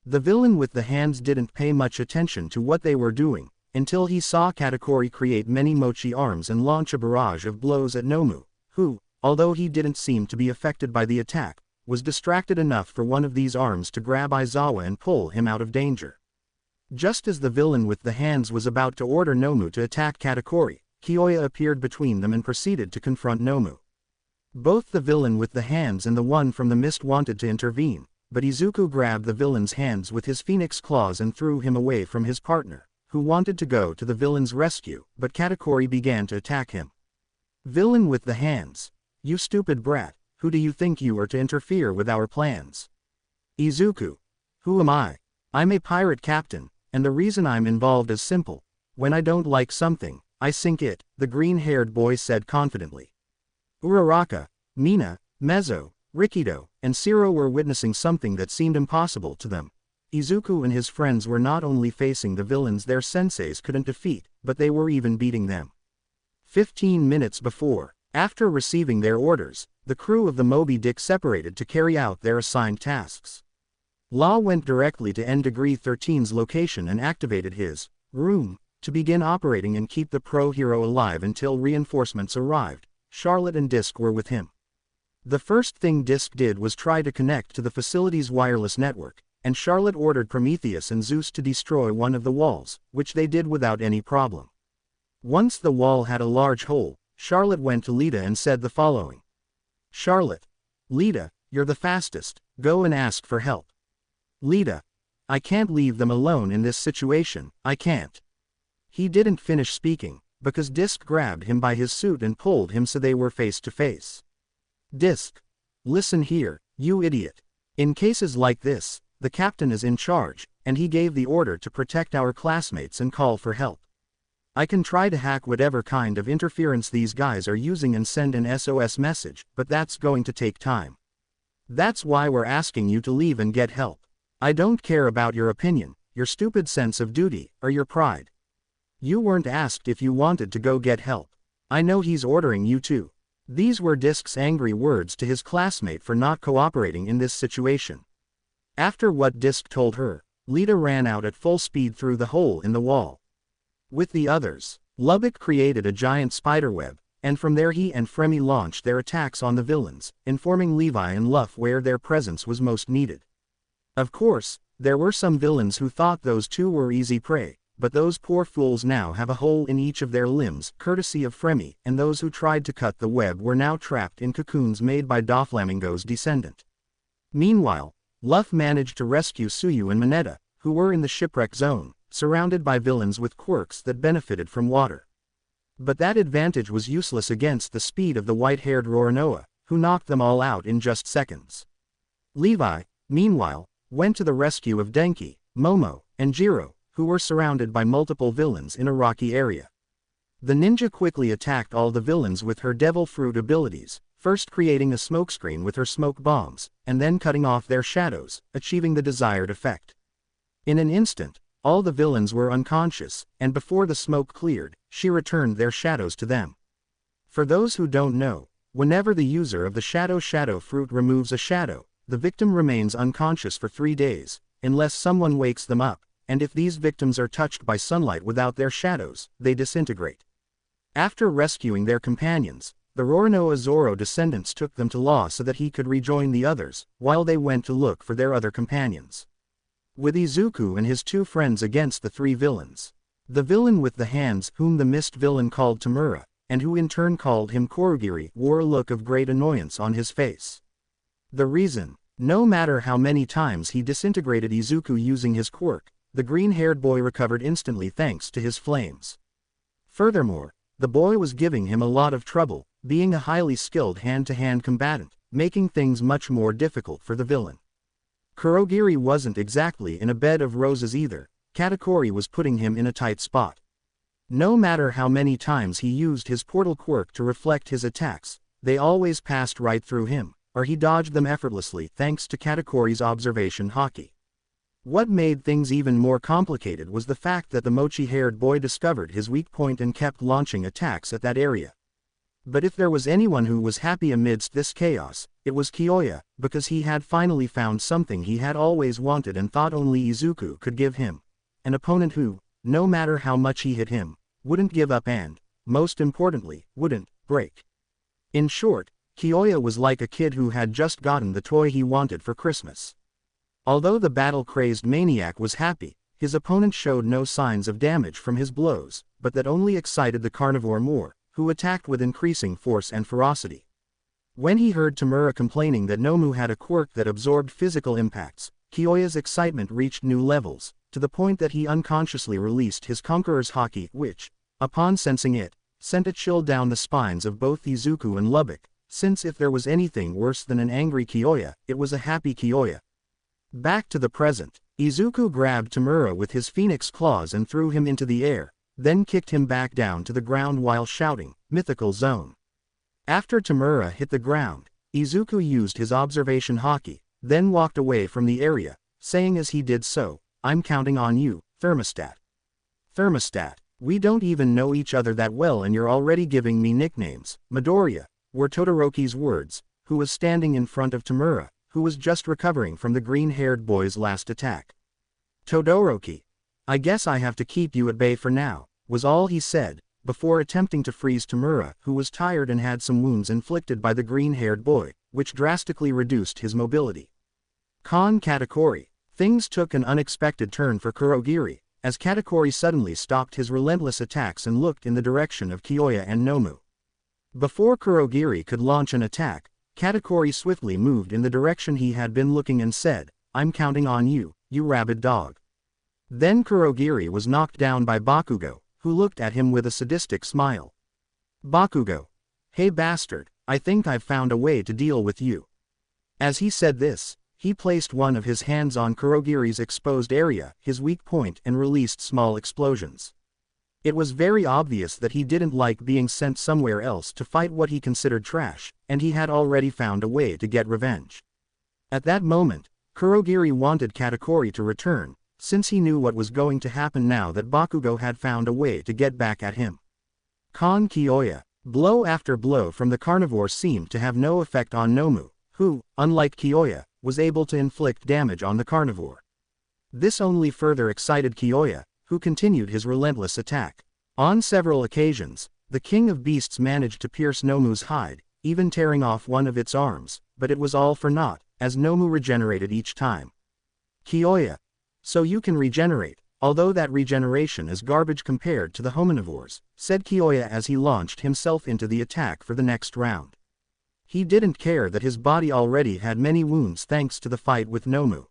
The villain with the hands didn't pay much attention to what they were doing, until he saw Katakuri create many mochi arms and launch a barrage of blows at Nomu, who, although he didn't seem to be affected by the attack, was distracted enough for one of these arms to grab Aizawa and pull him out of danger. Just as the villain with the hands was about to order Nomu to attack Katakuri, Kyoya appeared between them and proceeded to confront Nomu. Both the villain with the hands and the one from the mist wanted to intervene, but Izuku grabbed the villain's hands with his phoenix claws and threw him away from his partner, who wanted to go to the villain's rescue, but Katakuri began to attack him. Villain with the hands. You stupid brat, who do you think you are to interfere with our plans? Izuku. Who am I? I'm a pirate captain, and the reason I'm involved is simple. When I don't like something, I sink it, the green-haired boy said confidently. Uraraka, Mina, Mezzo, Rikido, and Shiro were witnessing something that seemed impossible to them. Izuku and his friends were not only facing the villains their senseis couldn't defeat, but they were even beating them. 15 minutes before, after receiving their orders, the crew of the Moby Dick separated to carry out their assigned tasks. Law went directly to N-13's location and activated his room to begin operating and keep the pro hero alive until reinforcements arrived. Charlotte and Disc were with him. The first thing Disc did was try to connect to the facility's wireless network, and Charlotte ordered Prometheus and Zeus to destroy one of the walls, which they did without any problem. Once the wall had a large hole, Charlotte went to Lita and said the following. Charlotte. Lita, you're the fastest, go and ask for help. Lita. I can't leave them alone in this situation, I can't. He didn't finish speaking, because Disc grabbed him by his suit and pulled him so they were face to face. Disc. Listen here, you idiot. In cases like this, the captain is in charge, and he gave the order to protect our classmates and call for help. I can try to hack whatever kind of interference these guys are using and send an SOS message, but that's going to take time. That's why we're asking you to leave and get help. I don't care about your opinion, your stupid sense of duty, or your pride. You weren't asked if you wanted to go get help. I know he's ordering you to. These were Disk's angry words to his classmate for not cooperating in this situation. After what Disk told her, Lita ran out at full speed through the hole in the wall. With the others, Lubbock created a giant spiderweb, and from there he and Fremy launched their attacks on the villains, informing Levi and Luff where their presence was most needed. Of course, there were some villains who thought those two were easy prey, but those poor fools now have a hole in each of their limbs, courtesy of Fremy, and those who tried to cut the web were now trapped in cocoons made by Doflamingo's descendant. Meanwhile, Luff managed to rescue Suyu and Mineta, who were in the shipwreck zone, surrounded by villains with quirks that benefited from water. But that advantage was useless against the speed of the white-haired Roronoa, who knocked them all out in just seconds. Levi, meanwhile, went to the rescue of Denki, Momo, and Jiro, who were surrounded by multiple villains in a rocky area. The ninja quickly attacked all the villains with her devil fruit abilities, first creating a smokescreen with her smoke bombs, and then cutting off their shadows, achieving the desired effect. In an instant, all the villains were unconscious, and before the smoke cleared, she returned their shadows to them. For those who don't know, whenever the user of the shadow fruit removes a shadow, the victim remains unconscious for 3 days, unless someone wakes them up, and if these victims are touched by sunlight without their shadows, they disintegrate. After rescuing their companions, the Roronoa Zoro descendants took them to Law so that he could rejoin the others, while they went to look for their other companions. With Izuku and his 2 friends against the 3 villains. The villain with the hands, whom the mist villain called Tamura, and who in turn called him Korogiri, wore a look of great annoyance on his face. The reason, no matter how many times he disintegrated Izuku using his quirk, the green-haired boy recovered instantly thanks to his flames. Furthermore, the boy was giving him a lot of trouble, being a highly skilled hand-to-hand combatant, making things much more difficult for the villain. Kurogiri wasn't exactly in a bed of roses either. Katakuri was putting him in a tight spot. No matter how many times he used his portal quirk to reflect his attacks, they always passed right through him, or he dodged them effortlessly thanks to Katakuri's observation haki. What made things even more complicated was the fact that the mochi-haired boy discovered his weak point and kept launching attacks at that area. But if there was anyone who was happy amidst this chaos, it was Kyoya, because he had finally found something he had always wanted and thought only Izuku could give him. An opponent who, no matter how much he hit him, wouldn't give up and, most importantly, wouldn't break. In short, Kyoya was like a kid who had just gotten the toy he wanted for Christmas. Although the battle-crazed maniac was happy, his opponent showed no signs of damage from his blows, but that only excited the carnivore more, who attacked with increasing force and ferocity. When he heard Tamura complaining that Nomu had a quirk that absorbed physical impacts, Kyoya's excitement reached new levels, to the point that he unconsciously released his Conqueror's haki which, upon sensing it, sent a chill down the spines of both Izuku and Lubbock, since if there was anything worse than an angry Kyoya, it was a happy Kyoya. Back to the present, Izuku grabbed Tamura with his phoenix claws and threw him into the air, then kicked him back down to the ground while shouting, "Mythical Zone." After Tamura hit the ground, Izuku used his observation haki, then walked away from the area, saying as he did so, "I'm counting on you, Thermostat." "Thermostat, we don't even know each other that well and you're already giving me nicknames, Midoriya," were Todoroki's words, who was standing in front of Tamura, who was just recovering from the green-haired boy's last attack. "Todoroki, I guess I have to keep you at bay for now," was all he said, before attempting to freeze Tamura, who was tired and had some wounds inflicted by the green-haired boy, which drastically reduced his mobility. Con Katakuri. Things took an unexpected turn for Kurogiri, as Katakuri suddenly stopped his relentless attacks and looked in the direction of Kyoya and Nomu. Before Kurogiri could launch an attack, Katakuri swiftly moved in the direction he had been looking and said, "I'm counting on you, you rabid dog." Then Kurogiri was knocked down by Bakugo, who looked at him with a sadistic smile. "Bakugo. Hey bastard, I think I've found a way to deal with you." As he said this, he placed one of his hands on Kurogiri's exposed area, his weak point, and released small explosions. It was very obvious that he didn't like being sent somewhere else to fight what he considered trash, and he had already found a way to get revenge. At that moment, Kurogiri wanted Katakuri to return, since he knew what was going to happen now that Bakugo had found a way to get back at him. Kon Kyoya. Blow after blow from the carnivore seemed to have no effect on Nomu, who, unlike Kyoya, was able to inflict damage on the carnivore. This only further excited Kyoya, who continued his relentless attack. On several occasions, the King of Beasts managed to pierce Nomu's hide, even tearing off one of its arms, but it was all for naught, as Nomu regenerated each time. Kyoya. So you can regenerate, although that regeneration is garbage compared to the hominivores, said Kyoya as he launched himself into the attack for the next round. He didn't care that his body already had many wounds thanks to the fight with Nomu.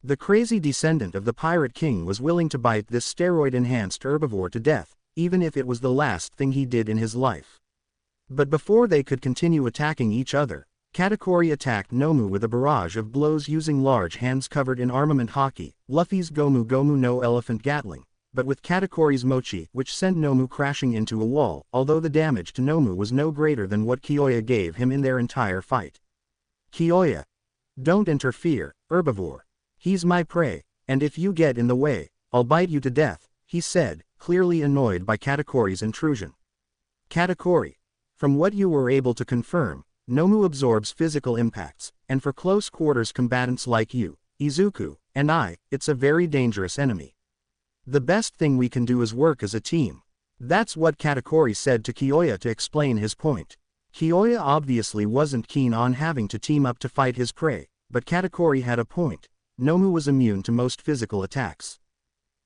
The crazy descendant of the Pirate King was willing to bite this steroid-enhanced herbivore to death, even if it was the last thing he did in his life. But before they could continue attacking each other, Katakuri attacked Nomu with a barrage of blows using large hands covered in armament haki, Luffy's Gomu Gomu no Elephant Gatling, but with Katakuri's Mochi, which sent Nomu crashing into a wall, although the damage to Nomu was no greater than what Kyoya gave him in their entire fight. Kyoya. Don't interfere, herbivore. He's my prey, and if you get in the way, I'll bite you to death, he said, clearly annoyed by Katakuri's intrusion. Katakuri. From what you were able to confirm, Nomu absorbs physical impacts, and for close quarters combatants like you, Izuku, and I, it's a very dangerous enemy. The best thing we can do is work as a team. That's what Katakuri said to Kyoya to explain his point. Kyoya obviously wasn't keen on having to team up to fight his prey, but Katakuri had a point. Nomu was immune to most physical attacks.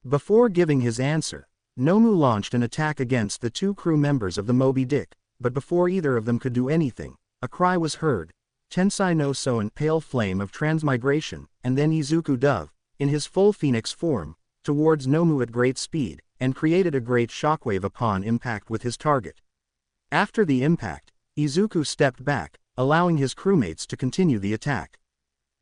Before giving his answer, Nomu launched an attack against the two crew members of the Moby Dick, but before either of them could do anything, a cry was heard, Tensai no Soen pale flame of transmigration, and then Izuku dove, in his full phoenix form, towards Nomu at great speed, and created a great shockwave upon impact with his target. After the impact, Izuku stepped back, allowing his crewmates to continue the attack.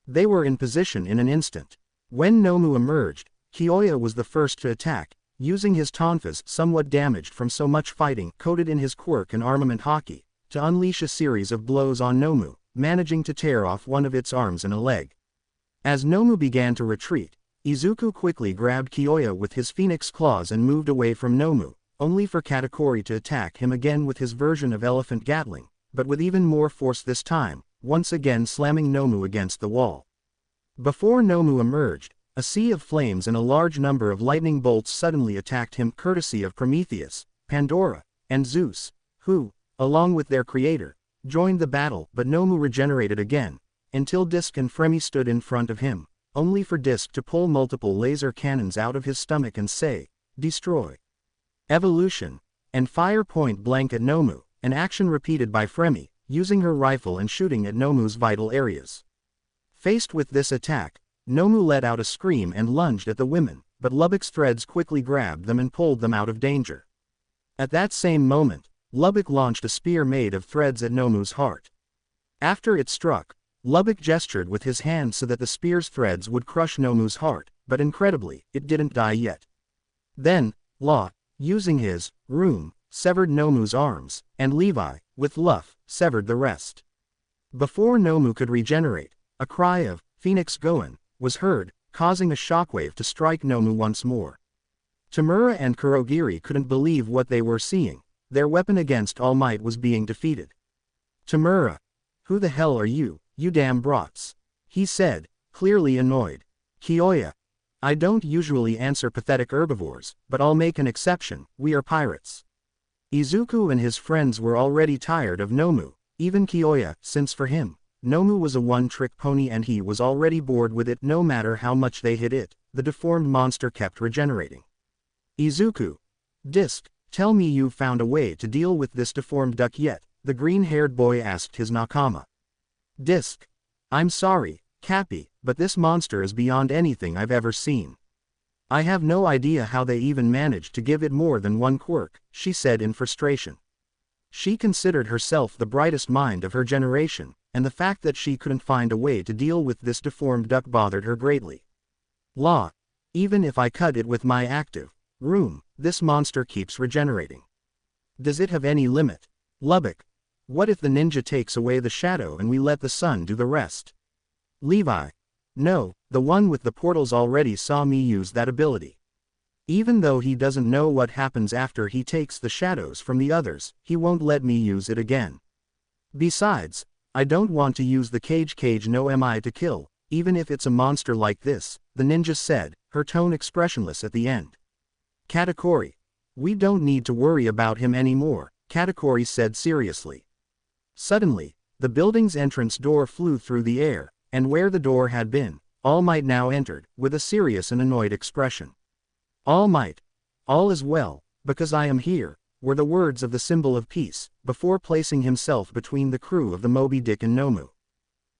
They were in position in an instant. When Nomu emerged, Kyoya was the first to attack, using his tonfas somewhat damaged from so much fighting coated in his quirk and armament haki, to unleash a series of blows on Nomu, managing to tear off one of its arms and a leg. As Nomu began to retreat, Izuku quickly grabbed Kyoya with his phoenix claws and moved away from Nomu, only for Katakuri to attack him again with his version of Elephant Gatling, but with even more force this time, once again slamming Nomu against the wall. Before Nomu emerged, a sea of flames and a large number of lightning bolts suddenly attacked him courtesy of Prometheus, Pandora, and Zeus, who, along with their creator, joined the battle, but Nomu regenerated again, until Disc and Fremi stood in front of him, only for Disc to pull multiple laser cannons out of his stomach and say, "Destroy." Evolution, and fire point blank at Nomu, an action repeated by Fremi, using her rifle and shooting at Nomu's vital areas. Faced with this attack, Nomu let out a scream and lunged at the women, but Lubbock's threads quickly grabbed them and pulled them out of danger. At that same moment, Lubbock launched a spear made of threads at Nomu's heart. After it struck, Lubbock gestured with his hand so that the spear's threads would crush Nomu's heart, but incredibly, it didn't die yet. Then, Law, using his room, severed Nomu's arms, and Levi, with Luff, severed the rest. Before Nomu could regenerate, a cry of, "Phoenix Goen," was heard, causing a shockwave to strike Nomu once more. Tamura and Kurogiri couldn't believe what they were seeing. Their weapon against All Might was being defeated. Tamura. "Who the hell are you, you damn brats?" he said, clearly annoyed. Kyoya. "I don't usually answer pathetic herbivores, but I'll make an exception, we are pirates." Izuku and his friends were already tired of Nomu, even Kyoya, since for him, Nomu was a one-trick pony and he was already bored with it. No matter how much they hit it, the deformed monster kept regenerating. Izuku. "Disc, tell me you've found a way to deal with this deformed duck yet," the green-haired boy asked his nakama. Disc. "I'm sorry, Cappy, but this monster is beyond anything I've ever seen. I have no idea how they even managed to give it more than one quirk," she said in frustration. She considered herself the brightest mind of her generation, and the fact that she couldn't find a way to deal with this deformed duck bothered her greatly. "Law. Even if I cut it with my active room, this monster keeps regenerating. Does it have any limit? Lubbock. What if the ninja takes away the shadow and we let the sun do the rest? Levi. No, the one with the portals already saw me use that ability. Even though he doesn't know what happens after he takes the shadows from the others, he won't let me use it again. Besides, I don't want to use the cage no mi to kill, even if it's a monster like this, the ninja said, her tone expressionless at the end. Katakuri. We don't need to worry about him anymore, Katakuri said seriously. Suddenly, the building's entrance door flew through the air, and where the door had been, All Might now entered, with a serious and annoyed expression. All Might. All is well, because I am here, were the words of the symbol of peace, before placing himself between the crew of the Moby Dick and Nomu.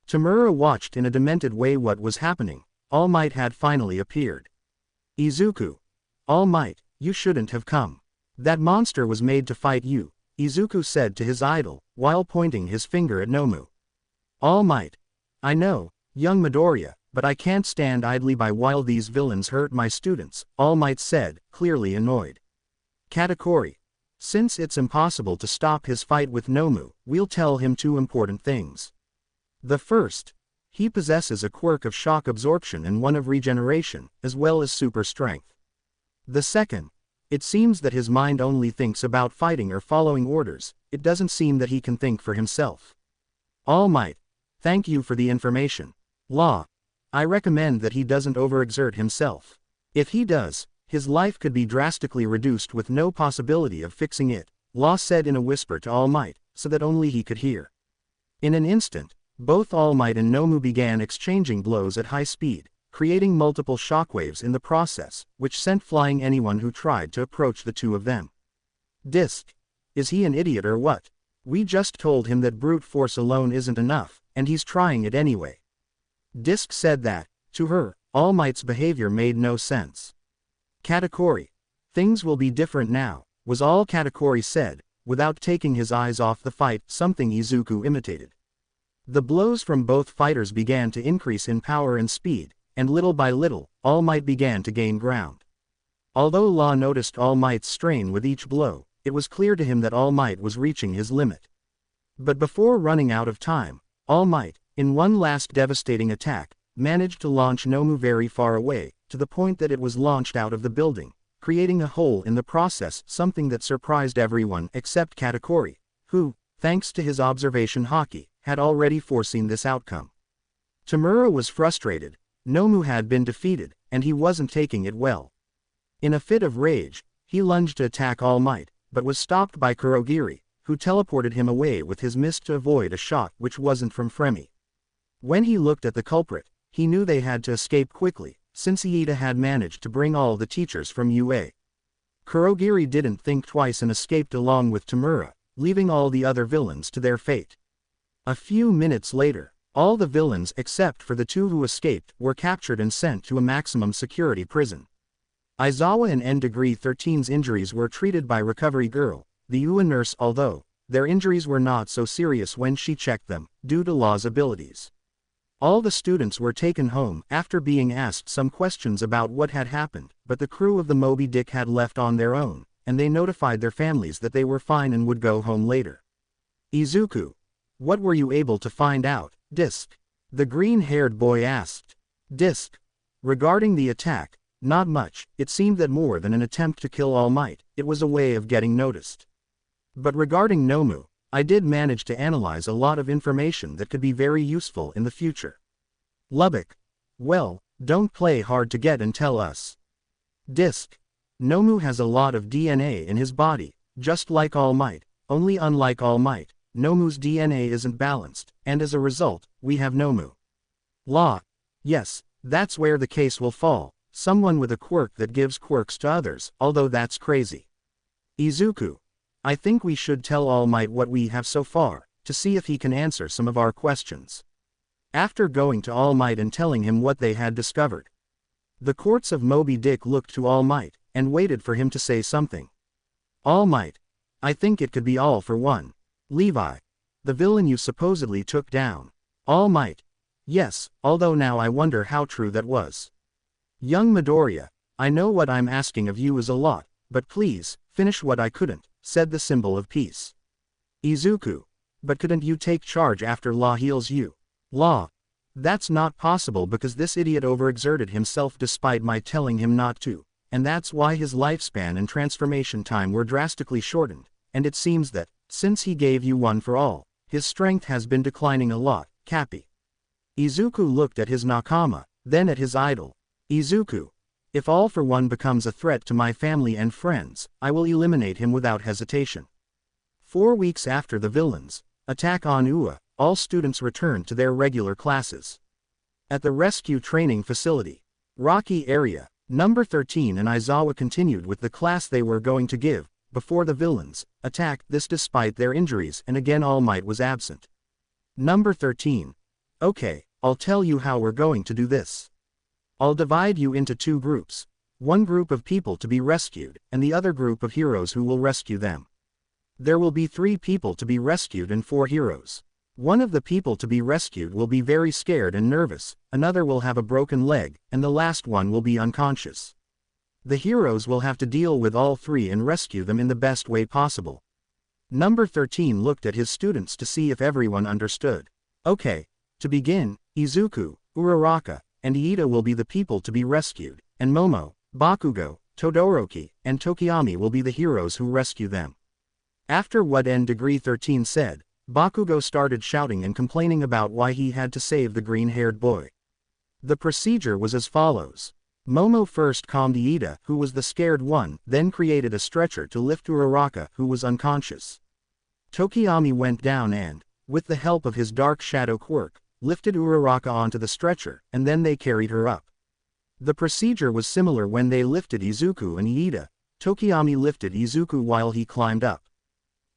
Tamura watched in a demented way what was happening. All Might had finally appeared. Izuku. All Might, you shouldn't have come. That monster was made to fight you, Izuku said to his idol, while pointing his finger at Nomu. All Might. I know, young Midoriya, but I can't stand idly by while these villains hurt my students, All Might said, clearly annoyed. Katakuri. Since it's impossible to stop his fight with Nomu, we'll tell him two important things. The first. He possesses a quirk of shock absorption and one of regeneration, as well as super strength. The second. It seems that his mind only thinks about fighting or following orders, it doesn't seem that he can think for himself. All Might. Thank you for the information. Law. I recommend that he doesn't overexert himself. If he does, his life could be drastically reduced with no possibility of fixing it, Law said in a whisper to All Might, so that only he could hear. In an instant, both All Might and Nomu began exchanging blows at high speed, creating multiple shockwaves in the process, which sent flying anyone who tried to approach the two of them. Disc. Is he an idiot or what? We just told him that brute force alone isn't enough, and he's trying it anyway. Disc said that, to her, All Might's behavior made no sense. Katakuri. Things will be different now, was all Katakuri said, without taking his eyes off the fight, something Izuku imitated. The blows from both fighters began to increase in power and speed, and little by little, All Might began to gain ground. Although Law noticed All Might's strain with each blow, it was clear to him that All Might was reaching his limit. But before running out of time, All Might, in one last devastating attack, managed to launch Nomu very far away, to the point that it was launched out of the building, creating a hole in the process, something that surprised everyone except Katakuri, who, thanks to his observation haki, had already foreseen this outcome. Tamura was frustrated. Nomu had been defeated, and he wasn't taking it well. In a fit of rage, he lunged to attack All Might, but was stopped by Kurogiri, who teleported him away with his mist to avoid a shot which wasn't from Fremi. When he looked at the culprit, he knew they had to escape quickly, since Iida had managed to bring all the teachers from UA. Kurogiri didn't think twice and escaped along with Tamura, leaving all the other villains to their fate. A few minutes later, all the villains except for the two who escaped were captured and sent to a maximum security prison. Aizawa and N-13's injuries were treated by Recovery Girl, the UA nurse, although their injuries were not so serious when she checked them, due to Law's abilities. All the students were taken home after being asked some questions about what had happened, but the crew of the Moby Dick had left on their own, and they notified their families that they were fine and would go home later. Izuku. What were you able to find out, Disc? The green-haired boy asked. Disc. Regarding the attack, not much. It seemed that more than an attempt to kill All Might, it was a way of getting noticed. But regarding Nomu, I did manage to analyze a lot of information that could be very useful in the future. Lubbock. Well, don't play hard to get and tell us. Disc. Nomu has a lot of DNA in his body, just like All Might, only unlike All Might, Nomu's DNA isn't balanced, and as a result, we have Nomu. Law. Yes, that's where the case will fall, someone with a quirk that gives quirks to others, although that's crazy. Izuku. I think we should tell All Might what we have so far, to see if he can answer some of our questions. After going to All Might and telling him what they had discovered, the courts of Moby Dick looked to All Might, and waited for him to say something. All Might. I think it could be all for one. Levi. The villain you supposedly took down. All Might. Yes, although now I wonder how true that was. Young Midoriya. I know what I'm asking of you is a lot, but please, finish what I couldn't, said the symbol of peace. Izuku. But couldn't you take charge after Law heals you? Law. That's not possible because this idiot overexerted himself despite my telling him not to, and that's why his lifespan and transformation time were drastically shortened, and it seems that, since he gave you one for all, his strength has been declining a lot, Cappy. Izuku looked at his nakama, then at his idol. Izuku. If All for One becomes a threat to my family and friends, I will eliminate him without hesitation. 4 weeks after the villains' attack on Ua, all students returned to their regular classes. At the rescue training facility, Rocky area, number 13 and Aizawa continued with the class they were going to give, before the villains' attack, this despite their injuries, and again All Might was absent. Number 13. Okay, I'll tell you how we're going to do this. I'll divide you into 2 groups. One group of people to be rescued, and the other group of heroes who will rescue them. There will be 3 people to be rescued and 4 heroes. One of the people to be rescued will be very scared and nervous, another will have a broken leg, and the last one will be unconscious. The heroes will have to deal with all 3 and rescue them in the best way possible. Number 13 looked at his students to see if everyone understood. Okay, to begin, Izuku, Uraraka, and Iida will be the people to be rescued, and Momo, Bakugo, Todoroki, and Tokiyami will be the heroes who rescue them. After what Degree 13 said, Bakugo started shouting and complaining about why he had to save the green-haired boy. The procedure was as follows. Momo first calmed Iida, who was the scared one, then created a stretcher to lift Uraraka, who was unconscious. Tokiyami went down and, with the help of his dark shadow quirk, lifted Uraraka onto the stretcher, and then they carried her up. The procedure was similar when they lifted Izuku and Iida. Tokiyami lifted Izuku while he climbed up.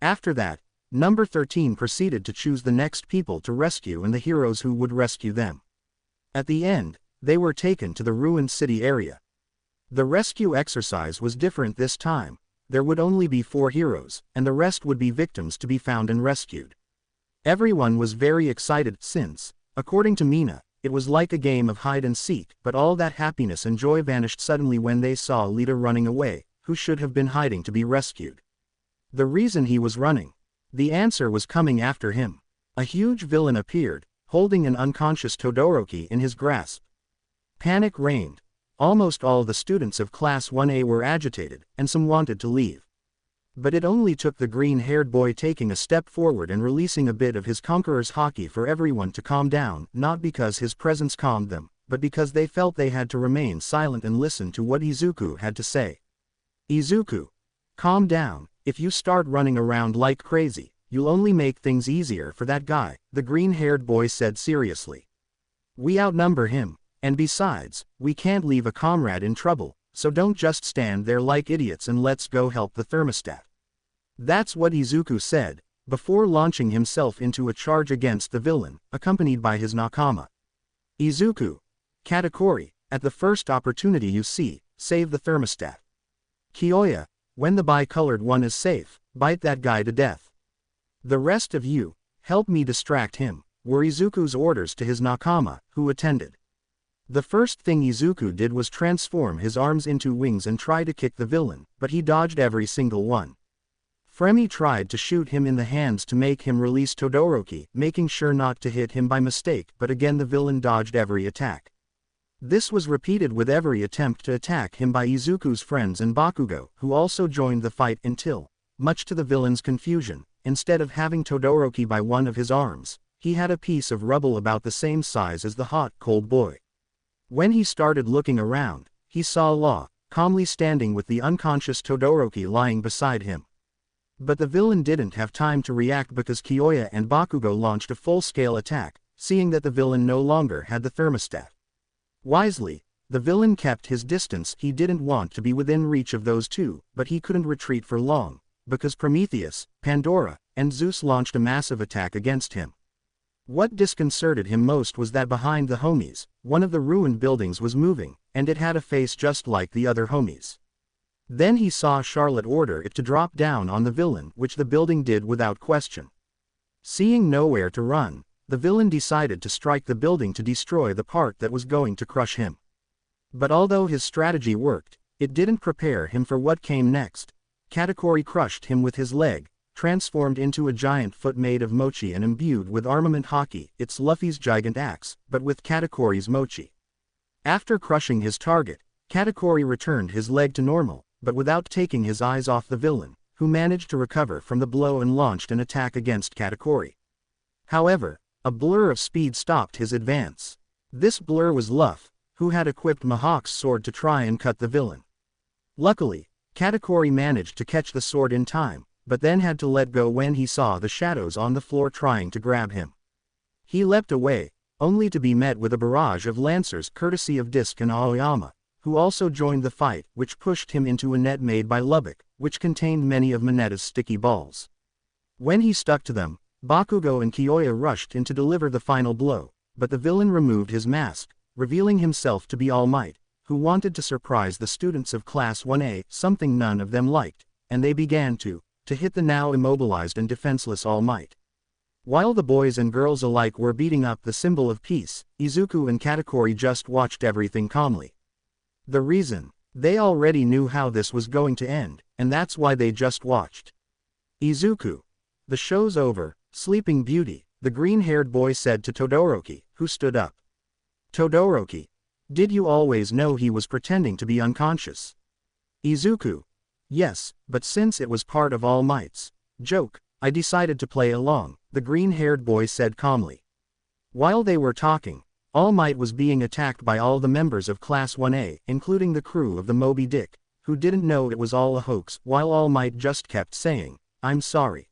After that, number 13 proceeded to choose the next people to rescue and the heroes who would rescue them. At the end, they were taken to the ruined city area. The rescue exercise was different this time. There would only be 4 heroes, and the rest would be victims to be found and rescued. Everyone was very excited since, according to Mina, it was like a game of hide and seek, but all that happiness and joy vanished suddenly when they saw Lita running away, who should have been hiding to be rescued. The reason he was running. The answer was coming after him. A huge villain appeared, holding an unconscious Todoroki in his grasp. Panic reigned. Almost all the students of Class 1A were agitated, and some wanted to leave. But it only took the green-haired boy taking a step forward and releasing a bit of his conqueror's haki for everyone to calm down, not because his presence calmed them, but because they felt they had to remain silent and listen to what Izuku had to say. Izuku. Calm down. If you start running around like crazy, you'll only make things easier for that guy, the green-haired boy said seriously. We outnumber him, and besides, we can't leave a comrade in trouble, so don't just stand there like idiots and let's go help the thermostat. That's what Izuku said, before launching himself into a charge against the villain, accompanied by his nakama. Izuku. Katakuri, at the first opportunity you see, save the thermostat. Kyoya. When the bi-colored one is safe, bite that guy to death. The rest of you, help me distract him, were Izuku's orders to his nakama, who attended. The first thing Izuku did was transform his arms into wings and try to kick the villain, but he dodged every single one. Fremi tried to shoot him in the hands to make him release Todoroki, making sure not to hit him by mistake, but again the villain dodged every attack. This was repeated with every attempt to attack him by Izuku's friends and Bakugo, who also joined the fight until, much to the villain's confusion, instead of having Todoroki by one of his arms, he had a piece of rubble about the same size as the hot, cold boy. When he started looking around, he saw Law, calmly standing with the unconscious Todoroki lying beside him. But the villain didn't have time to react because Kyoya and Bakugo launched a full-scale attack, seeing that the villain no longer had the thermostat. Wisely, the villain kept his distance. He didn't want to be within reach of those two, but he couldn't retreat for long, because Prometheus, Pandora, and Zeus launched a massive attack against him. What disconcerted him most was that behind the homies, one of the ruined buildings was moving, and it had a face just like the other homies. Then he saw Charlotte order it to drop down on the villain, which the building did without question. Seeing nowhere to run, the villain decided to strike the building to destroy the part that was going to crush him. But although his strategy worked, It didn't prepare him for what came next. Katakuri crushed him with his leg, transformed into a giant foot made of mochi and imbued with armament haki. It's Luffy's gigant axe, but with Katakuri's mochi. After crushing his target, Katakuri returned his leg to normal, but without taking his eyes off the villain, who managed to recover from the blow and launched an attack against Katakuri. However, a blur of speed stopped his advance. This blur was Luffy, who had equipped Mihawk's sword to try and cut the villain. Luckily, Katakuri managed to catch the sword in time, but then had to let go when he saw the shadows on the floor trying to grab him. He leapt away, only to be met with a barrage of lancers courtesy of Disc and Aoyama, who also joined the fight, which pushed him into a net made by Lubbock, which contained many of Mineta's sticky balls. When he stuck to them, Bakugo and Kyoya rushed in to deliver the final blow, but the villain removed his mask, revealing himself to be All Might, who wanted to surprise the students of Class 1A, something none of them liked, and they began to hit the now immobilized and defenseless All Might. While the boys and girls alike were beating up the symbol of peace, Izuku and Katakuri just watched everything calmly. The reason? They already knew how this was going to end, and that's why they just watched. Izuku. The show's over, Sleeping Beauty, the green-haired boy said to Todoroki, who stood up. Todoroki. Did you always know he was pretending to be unconscious? Izuku. Yes, but since it was part of All Might's joke, I decided to play along, the green-haired boy said calmly. While they were talking, All Might was being attacked by all the members of Class 1A, including the crew of the Moby Dick, who didn't know it was all a hoax, while All Might just kept saying, "I'm sorry."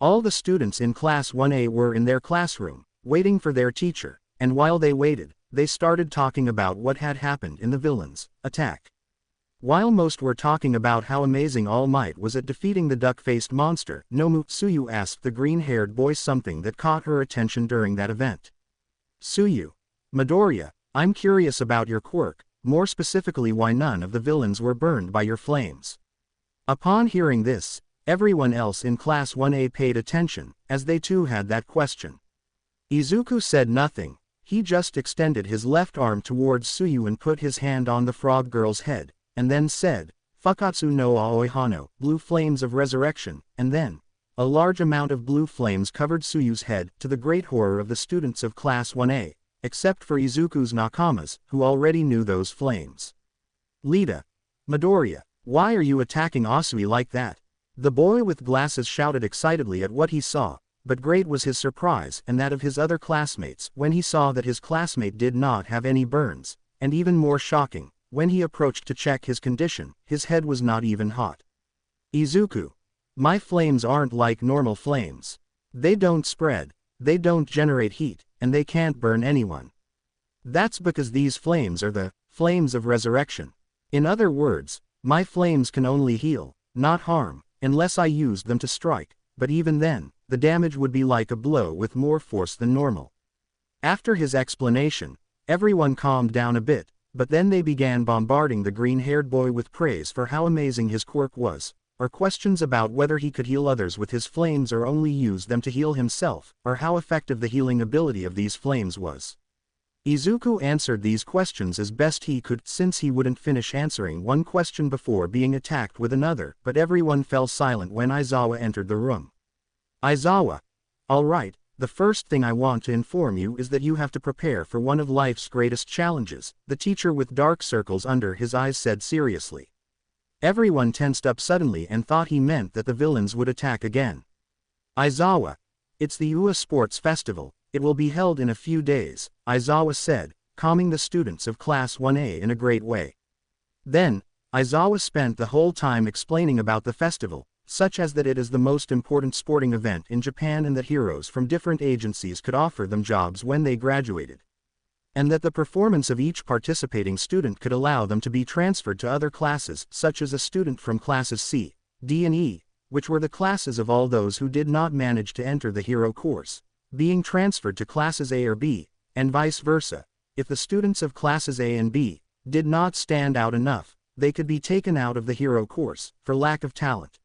All the students in Class 1A were in their classroom, waiting for their teacher, and while they waited, they started talking about what had happened in the villain's attack. While most were talking about how amazing All Might was at defeating the duck-faced monster, Nomu Tsuyu asked the green-haired boy something that caught her attention during that event. Tsuyu. Midoriya, I'm curious about your quirk, more specifically why none of the villains were burned by your flames. Upon hearing this, everyone else in Class 1A paid attention, as they too had that question. Izuku said nothing, he just extended his left arm towards Tsuyu and put his hand on the frog girl's head, and then said, Fakatsu no Aoi Hano, blue flames of resurrection, and then, a large amount of blue flames covered Tsuyu's head, to the great horror of the students of Class 1A, except for Izuku's nakamas, who already knew those flames. Lita. Midoriya, why are you attacking Asui like that? The boy with glasses shouted excitedly at what he saw, but great was his surprise and that of his other classmates when he saw that his classmate did not have any burns, and even more shocking, when he approached to check his condition, his head was not even hot. Izuku. My flames aren't like normal flames. They don't spread, they don't generate heat, and they can't burn anyone. That's because these flames are the flames of resurrection. In other words, my flames can only heal, not harm, unless I used them to strike, but even then, the damage would be like a blow with more force than normal. After his explanation, everyone calmed down a bit, but then they began bombarding the green-haired boy with praise for how amazing his quirk was, or questions about whether he could heal others with his flames or only use them to heal himself, or how effective the healing ability of these flames was. Izuku answered these questions as best he could, since he wouldn't finish answering one question before being attacked with another, but everyone fell silent when Aizawa entered the room. Aizawa. All right, the first thing I want to inform you is that you have to prepare for one of life's greatest challenges, the teacher with dark circles under his eyes said seriously. Everyone tensed up suddenly and thought he meant that the villains would attack again. Aizawa. It's the UA Sports Festival, it will be held in a few days, Aizawa said, calming the students of Class 1A in a great way. Then, Aizawa spent the whole time explaining about the festival, such as that it is the most important sporting event in Japan and that heroes from different agencies could offer them jobs when they graduated. And that the performance of each participating student could allow them to be transferred to other classes, such as a student from classes C, D and E, which were the classes of all those who did not manage to enter the hero course, being transferred to classes A or B, and vice versa. If the students of classes A and B did not stand out enough, they could be taken out of the hero course, for lack of talent.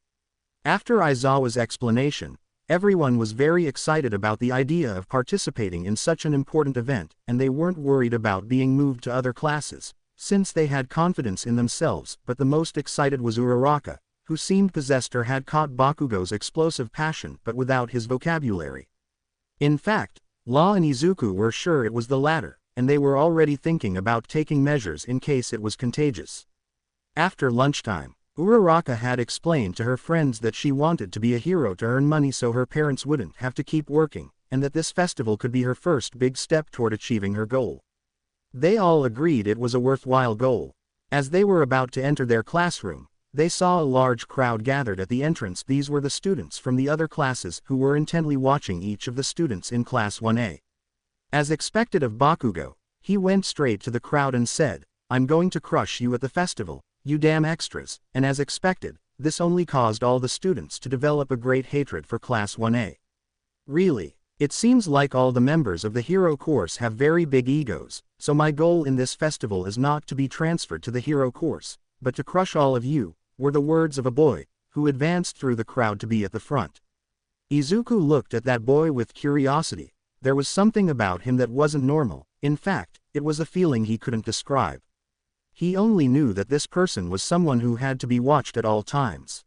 After Aizawa's explanation, everyone was very excited about the idea of participating in such an important event, and they weren't worried about being moved to other classes, since they had confidence in themselves, but the most excited was Uraraka, who seemed possessed or had caught Bakugo's explosive passion but without his vocabulary. In fact, Law and Izuku were sure it was the latter, and they were already thinking about taking measures in case it was contagious. After lunchtime, Uraraka had explained to her friends that she wanted to be a hero to earn money so her parents wouldn't have to keep working, and that this festival could be her first big step toward achieving her goal. They all agreed it was a worthwhile goal. As they were about to enter their classroom, they saw a large crowd gathered at the entrance. These were the students from the other classes who were intently watching each of the students in Class 1A. As expected of Bakugo, he went straight to the crowd and said, "I'm going to crush you at the festival, you damn extras," and as expected, this only caused all the students to develop a great hatred for Class 1A. Really, it seems like all the members of the hero course have very big egos, so my goal in this festival is not to be transferred to the hero course, but to crush all of you, were the words of a boy, who advanced through the crowd to be at the front. Izuku looked at that boy with curiosity. There was something about him that wasn't normal. In fact, it was a feeling he couldn't describe. He only knew that this person was someone who had to be watched at all times.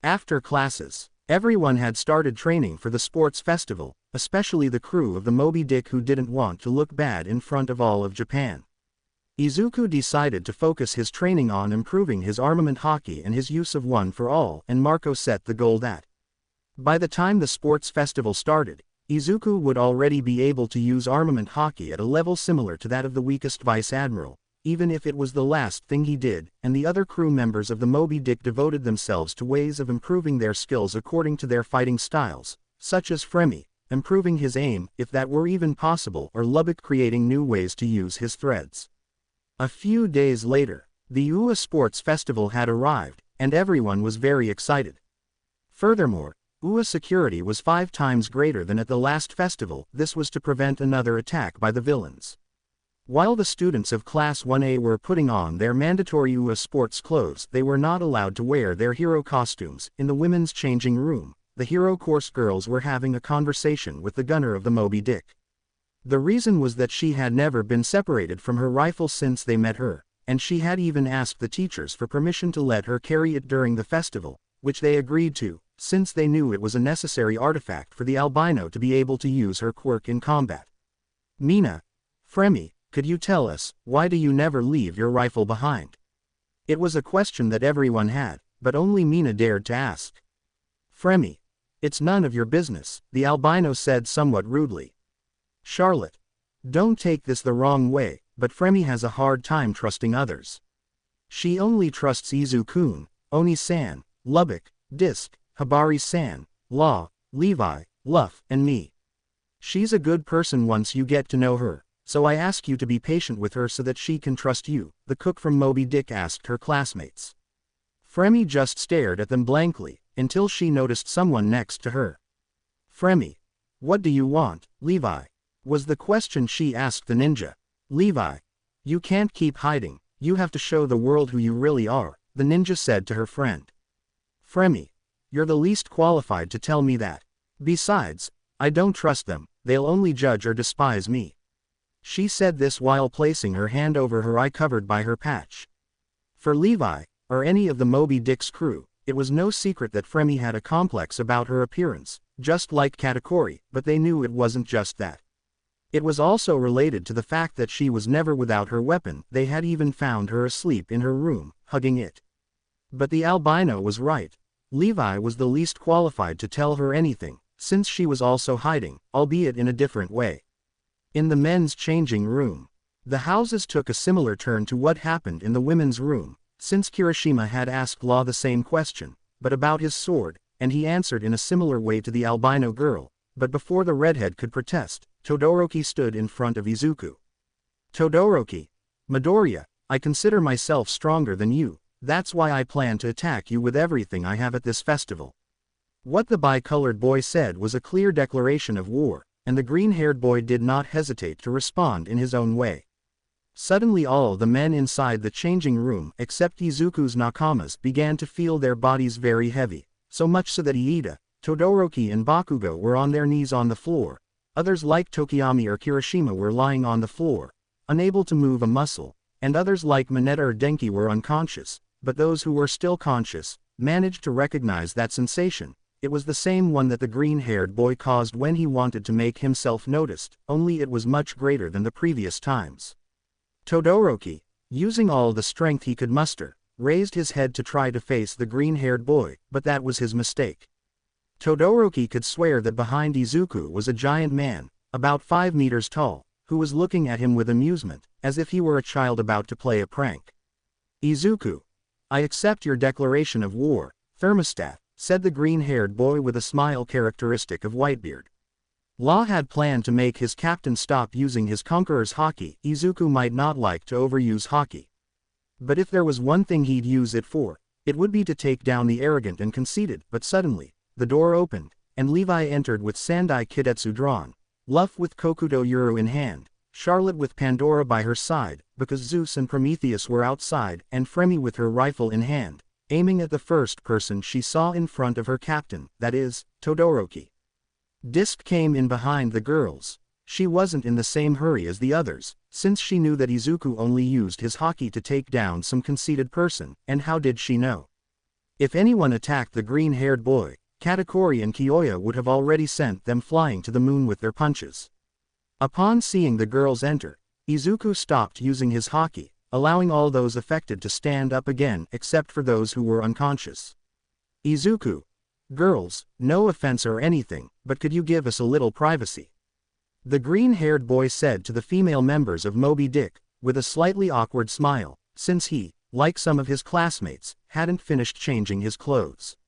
After classes, everyone had started training for the sports festival, especially the crew of the Moby Dick who didn't want to look bad in front of all of Japan. Izuku decided to focus his training on improving his armament hockey and his use of one for all, and Marco set the goal that by the time the sports festival started, Izuku would already be able to use armament hockey at a level similar to that of the weakest vice admiral, even if it was the last thing he did, and the other crew members of the Moby Dick devoted themselves to ways of improving their skills according to their fighting styles, such as Fremi, improving his aim, if that were even possible, or Lubbock creating new ways to use his threads. A few days later, the UA Sports Festival had arrived, and everyone was very excited. Furthermore, UA security was 5 times greater than at the last festival. This was to prevent another attack by the villains. While the students of Class 1A were putting on their mandatory UA sports clothes, they were not allowed to wear their hero costumes. In the women's changing room, the hero course girls were having a conversation with the gunner of the Moby Dick. The reason was that she had never been separated from her rifle since they met her, and she had even asked the teachers for permission to let her carry it during the festival, which they agreed to, since they knew it was a necessary artifact for the albino to be able to use her quirk in combat. "Mina, Fremi, could you tell us, why do you never leave your rifle behind?" It was a question that everyone had, but only Mina dared to ask. "Fremi, it's none of your business," the albino said somewhat rudely. "Charlotte, don't take this the wrong way, but Fremi has a hard time trusting others. She only trusts Izu-kun, Oni-san, Lubbock, Disc, Hibari-san, Law, Levi, Luff, and me. She's a good person once you get to know her, so I ask you to be patient with her so that she can trust you," the cook from Moby Dick asked her classmates. Fremi just stared at them blankly, until she noticed someone next to her. "Fremi, what do you want, Levi?" was the question she asked the ninja. "Levi, you can't keep hiding, you have to show the world who you really are," the ninja said to her friend. "Fremi, you're the least qualified to tell me that. Besides, I don't trust them, they'll only judge or despise me." She said this while placing her hand over her eye covered by her patch. For Levi, or any of the Moby Dick's crew, it was no secret that Fremi had a complex about her appearance, just like Katakuri, but they knew it wasn't just that. It was also related to the fact that she was never without her weapon. They had even found her asleep in her room, hugging it. But the albino was right. Levi was the least qualified to tell her anything, since she was also hiding, albeit in a different way. In the men's changing room, the houses took a similar turn to what happened in the women's room, since Kirishima had asked Law the same question, but about his sword, and he answered in a similar way to the albino girl, but before the redhead could protest, Todoroki stood in front of Izuku. "Todoroki, Midoriya, I consider myself stronger than you, that's why I plan to attack you with everything I have at this festival." What the bi-colored boy said was a clear declaration of war, and the green-haired boy did not hesitate to respond in his own way. Suddenly all the men inside the changing room, except Izuku's nakamas, began to feel their bodies very heavy, so much so that Iida, Todoroki and Bakugo were on their knees on the floor. Others like Tokiyami or Kirishima were lying on the floor, unable to move a muscle, and others like Mineta or Denki were unconscious, but those who were still conscious managed to recognize that sensation. It was the same one that the green-haired boy caused when he wanted to make himself noticed, only it was much greater than the previous times. Todoroki, using all the strength he could muster, raised his head to try to face the green-haired boy, but that was his mistake. Todoroki could swear that behind Izuku was a giant man, about 5 meters tall, who was looking at him with amusement, as if he were a child about to play a prank. "Izuku, I accept your declaration of war, thermostat," said the green-haired boy with a smile characteristic of Whitebeard. Law had planned to make his captain stop using his conqueror's haki. Izuku might not like to overuse haki, but if there was one thing he'd use it for, it would be to take down the arrogant and conceited. But suddenly, the door opened, and Levi entered with Sandai Kidetsu drawn, Luff with Kokuto Yuru in hand, Charlotte with Pandora by her side, because Zeus and Prometheus were outside, and Fremi with her rifle in hand, aiming at the first person she saw in front of her captain, that is, Todoroki. Disc came in behind the girls. She wasn't in the same hurry as the others, since she knew that Izuku only used his haki to take down some conceited person, and how did she know? If anyone attacked the green-haired boy, Katakuri and Kyoya would have already sent them flying to the moon with their punches. Upon seeing the girls enter, Izuku stopped using his haki, allowing all those affected to stand up again except for those who were unconscious. "Izuku, girls, no offense or anything, but could you give us a little privacy?" the green-haired boy said to the female members of Moby Dick, with a slightly awkward smile, since he, like some of his classmates, hadn't finished changing his clothes.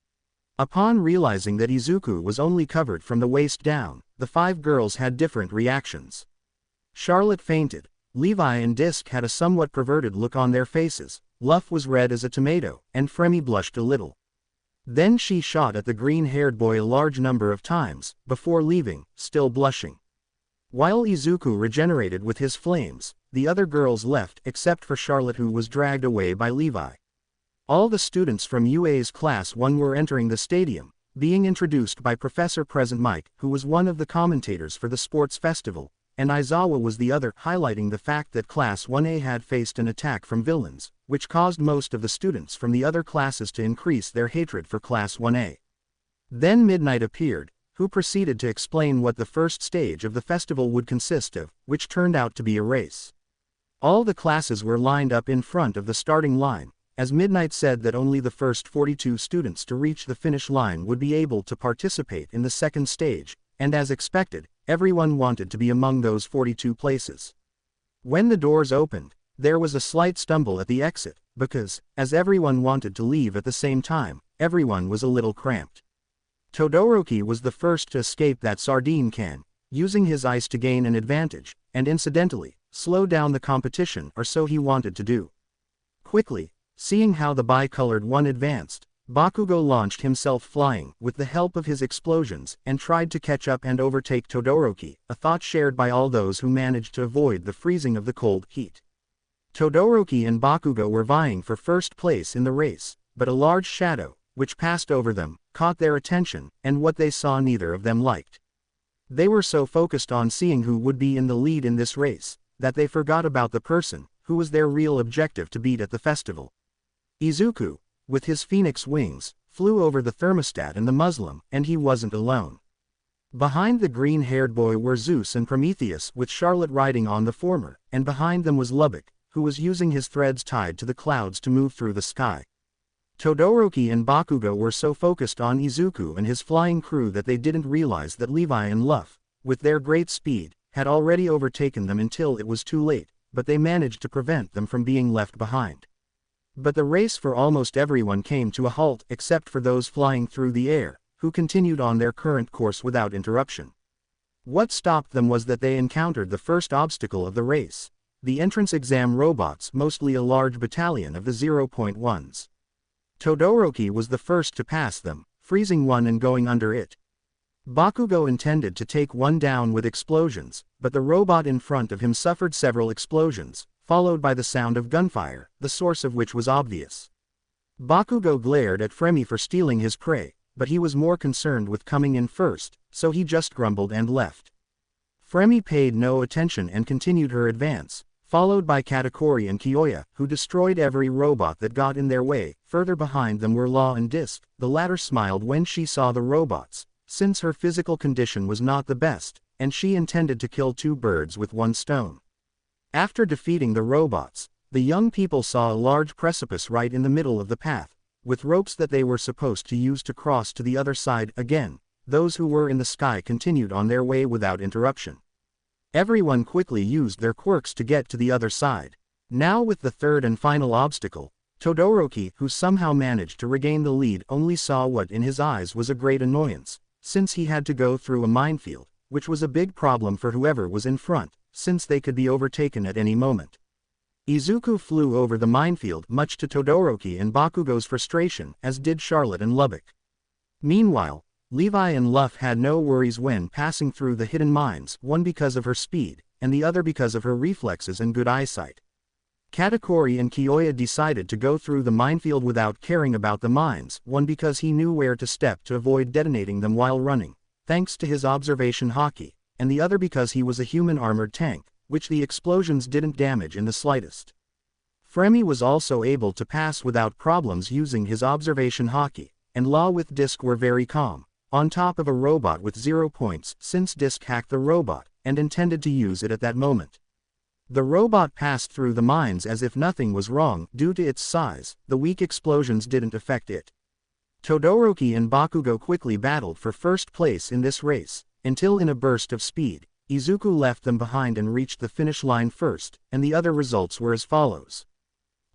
Upon realizing that Izuku was only covered from the waist down, the 5 girls had different reactions. Charlotte fainted, Levi and Disc had a somewhat perverted look on their faces, Luff was red as a tomato, and Fremi blushed a little. Then she shot at the green-haired boy a large number of times, before leaving, still blushing. While Izuku regenerated with his flames, the other girls left except for Charlotte, who was dragged away by Levi. All the students from UA's Class 1 were entering the stadium, being introduced by Professor Present Mike, who was one of the commentators for the sports festival, and Aizawa was the other, highlighting the fact that Class 1A had faced an attack from villains, which caused most of the students from the other classes to increase their hatred for Class 1A. Then Midnight appeared, who proceeded to explain what the first stage of the festival would consist of, which turned out to be a race. All the classes were lined up in front of the starting line, as Midnight said that only the first 42 students to reach the finish line would be able to participate in the second stage, and as expected, everyone wanted to be among those 42 places. When the doors opened, there was a slight stumble at the exit, because, as everyone wanted to leave at the same time, everyone was a little cramped. Todoroki was the first to escape that sardine can, using his ice to gain an advantage, and incidentally, slow down the competition, or so he wanted to do. Quickly, seeing how the bi-colored one advanced, Bakugo launched himself flying with the help of his explosions and tried to catch up and overtake Todoroki, a thought shared by all those who managed to avoid the freezing of the cold heat. Todoroki and Bakugo were vying for first place in the race, but a large shadow, which passed over them, caught their attention, and what they saw neither of them liked. They were so focused on seeing who would be in the lead in this race, that they forgot about the person, who was their real objective to beat at the festival. Izuku, with his phoenix wings, flew over the thermostat and the Muslim, and he wasn't alone. Behind the green-haired boy were Zeus and Prometheus, with Charlotte riding on the former, and behind them was Lubbock, who was using his threads tied to the clouds to move through the sky. Todoroki and Bakugo were so focused on Izuku and his flying crew that they didn't realize that Levi and Luff, with their great speed, had already overtaken them until it was too late, but they managed to prevent them from being left behind. But the race for almost everyone came to a halt except for those flying through the air, who continued on their current course without interruption. What stopped them was that they encountered the first obstacle of the race, the entrance exam robots, mostly a large battalion of the 0.1s. Todoroki was the first to pass them, freezing one and going under it. Bakugo intended to take one down with explosions, but the robot in front of him suffered several explosions, followed by the sound of gunfire, the source of which was obvious. Bakugo glared at Fremi for stealing his prey, but he was more concerned with coming in first, so he just grumbled and left. Fremi paid no attention and continued her advance, followed by Katakuri and Kyoya, who destroyed every robot that got in their way. Further behind them were Law and Disc. The latter smiled when she saw the robots, since her physical condition was not the best, and she intended to kill two birds with one stone. After defeating the robots, the young people saw a large precipice right in the middle of the path, with ropes that they were supposed to use to cross to the other side. Again, those who were in the sky continued on their way without interruption. Everyone quickly used their quirks to get to the other side. Now with the third and final obstacle, Todoroki, who somehow managed to regain the lead, only saw what in his eyes was a great annoyance, since he had to go through a minefield, which was a big problem for whoever was in front, since they could be overtaken at any moment. Izuku flew over the minefield, much to Todoroki and Bakugo's frustration, as did Charlotte and Lubbock. Meanwhile, Levi and Luff had no worries when passing through the hidden mines, one because of her speed, and the other because of her reflexes and good eyesight. Katakuri and Kyoya decided to go through the minefield without caring about the mines, one because he knew where to step to avoid detonating them while running, thanks to his observation haki, and the other because he was a human armored tank, which the explosions didn't damage in the slightest. Fremy was also able to pass without problems using his observation haki, and Law with Disc were very calm, on top of a robot with 0 points, since Disc hacked the robot, and intended to use it at that moment. The robot passed through the mines as if nothing was wrong. Due to its size, the weak explosions didn't affect it. Todoroki and Bakugo quickly battled for first place in this race, until in a burst of speed, Izuku left them behind and reached the finish line first, and the other results were as follows.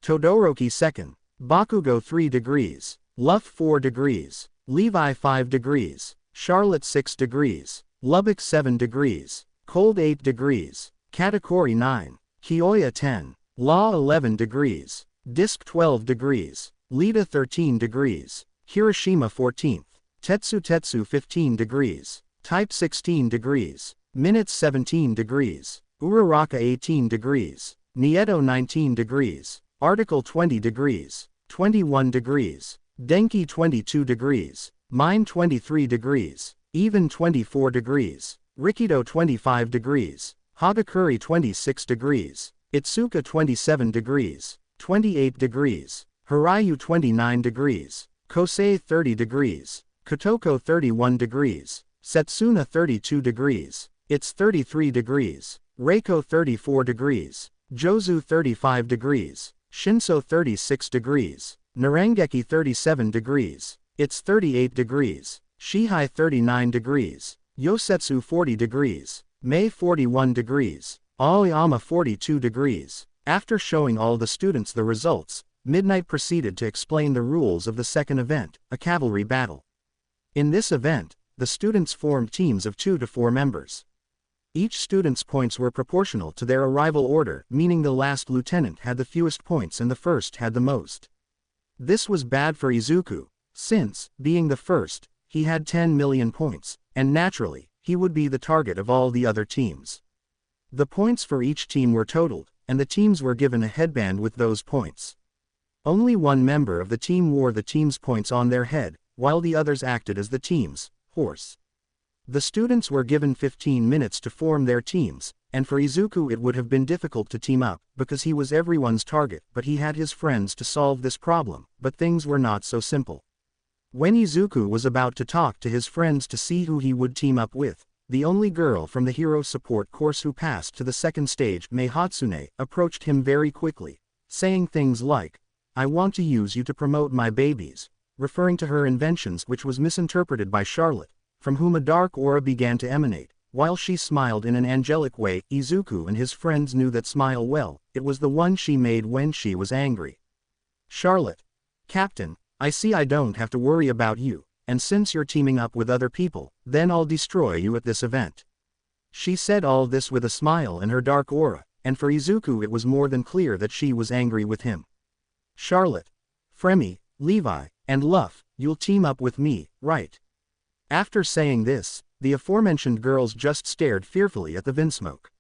Todoroki 2nd, Bakugo 3 degrees, Luff 4 degrees, Levi 5 degrees, Charlotte 6 degrees, Lubbock 7 degrees, Cold 8 degrees, Katakuri 9, Kyoya 10, Law 11 degrees, Disc 12 degrees, Lita 13 degrees, Hiroshima 14th, Tetsu 15 degrees, Type 16 degrees, Minutes 17 degrees, Uraraka 18 degrees, Nieto 19 degrees, Article 20 degrees, 21 degrees, Denki 22 degrees, Mine 23 degrees, Even 24 degrees, Rikido 25 degrees, Hagakure 26 degrees, Itsuka 27 degrees, 28 degrees, Hiryu 29 degrees, Kosei 30 degrees, Kotoko 31 degrees, Setsuna 32 degrees, It's 33 degrees, Reiko 34 degrees, Jozu 35 degrees, Shinso 36 degrees, Narangeki 37 degrees, It's 38 degrees, Shihai 39 degrees, Yosetsu 40 degrees, Mei 41 degrees, Aoyama 42 degrees. After showing all the students the results, Midnight proceeded to explain the rules of the second event, a cavalry battle. In this event, the students formed teams of 2 to 4 members. Each student's points were proportional to their arrival order, meaning the last lieutenant had the fewest points and the first had the most. This was bad for Izuku, since, being the first, he had 10 million points, and naturally, he would be the target of all the other teams. The points for each team were totaled, and the teams were given a headband with those points. Only one member of the team wore the team's points on their head, while the others acted as the team's horse. The students were given 15 minutes to form their teams, and for Izuku it would have been difficult to team up, because he was everyone's target, but he had his friends to solve this problem. But things were not so simple. When Izuku was about to talk to his friends to see who he would team up with, the only girl from the hero support course who passed to the second stage, Mei Hatsune, approached him very quickly, saying things like, "I want to use you to promote my babies," referring to her inventions, which was misinterpreted by Charlotte, from whom a dark aura began to emanate. While she smiled in an angelic way, Izuku and his friends knew that smile well. It was the one she made when she was angry. Charlotte: "Captain, I see I don't have to worry about you, and since you're teaming up with other people, then I'll destroy you at this event." She said all this with a smile in her dark aura, and for Izuku it was more than clear that she was angry with him. Charlotte: "Fremy, Levi, and Luff, you'll team up with me, right?" After saying this, the aforementioned girls just stared fearfully at the vinsmoke.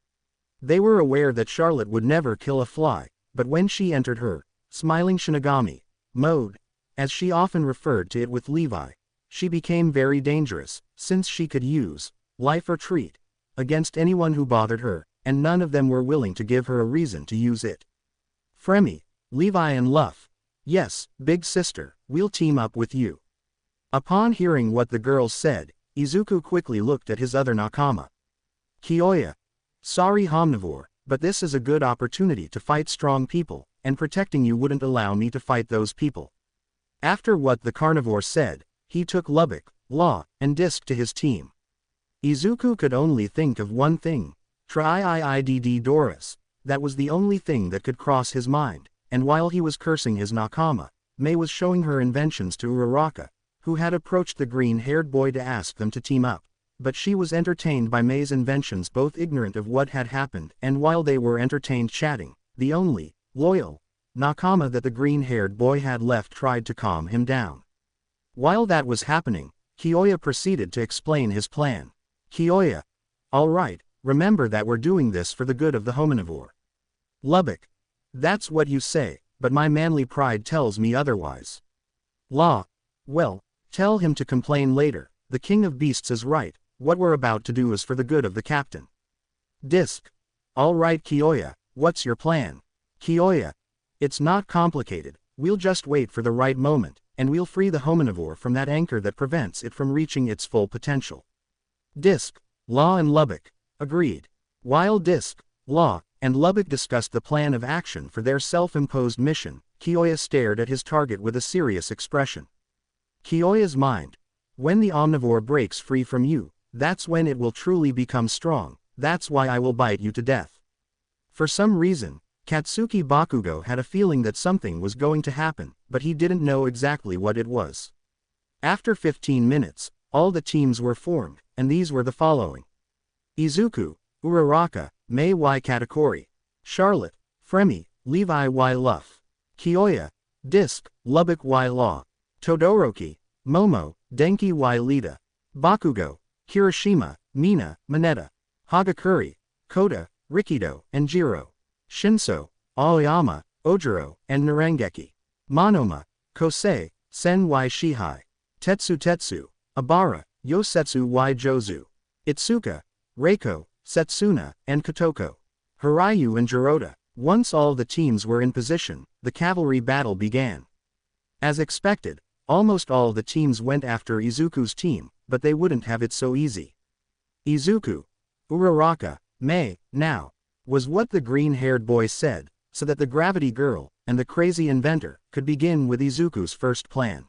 They were aware that Charlotte would never kill a fly, but when she entered her smiling Shinigami mode, as she often referred to it with Levi, she became very dangerous, since she could use life or treat against anyone who bothered her. and none of them were willing to give her a reason to use it. Fremy, Levi and Luff. Yes, big sister, we'll team up with you. Upon hearing what the girls said, Izuku quickly looked at his other nakama. Kyoya. Sorry Omnivore, but this is a good opportunity to fight strong people, and protecting you wouldn't allow me to fight those people. After what the carnivore said, he took Lubbock, Law, and Disc to his team. Izuku could only think of one thing. Triidd Doris. That was the only thing that could cross his mind, and while he was cursing his nakama, Mei was showing her inventions to Uraraka, who had approached the green-haired boy to ask them to team up. But she was entertained by Mei's inventions, both ignorant of what had happened, and while they were entertained chatting, the only loyal nakama that the green-haired boy had left tried to calm him down. While that was happening, Kyoya proceeded to explain his plan. Kyoya. All right, remember that we're doing this for the good of the hominivore. Lubbock. That's what you say, but my manly pride tells me otherwise. Law. Well, tell him to complain later, the king of beasts is right, what we're about to do is for the good of the captain. Disc. All right Kyoya, what's your plan? Kyoya. It's not complicated, we'll just wait for the right moment, and we'll free the hominivore from that anchor that prevents it from reaching its full potential. Disc. Law and Lubbock. Agreed. While Disc, Law, and Lubbock discussed the plan of action for their self-imposed mission, Kyoya stared at his target with a serious expression. Kyoya's mind. When the omnivore breaks free from you, that's when it will truly become strong, that's why I will bite you to death. For some reason, Katsuki Bakugo had a feeling that something was going to happen, but he didn't know exactly what it was. After 15 minutes, all the teams were formed, and these were the following. Izuku, Uraraka, Mei y Katakuri, Charlotte, Fremy, Levi y Luff, Kyoya, Disc, Lubbock y Law, Todoroki, Momo, Denki y Lita, Bakugo, Kirishima, Mina, Mineta, Hagakure, Koda, Rikido, and Jiro, Shinso, Aoyama, Ojiro, and Narengeki, Monoma, Kosei, Sen y Shihai, Tetsu, Abara, Yosetsu y Jozu, Itsuka, Reiko, Setsuna, and Kotoko, Hiryu and Jirota. Once all the teams were in position, the cavalry battle began. As expected, almost all the teams went after Izuku's team, but they wouldn't have it so easy. Izuku, Uraraka, Mei, now, was what the green-haired boy said, so that the gravity girl, and the crazy inventor, could begin with Izuku's first plan.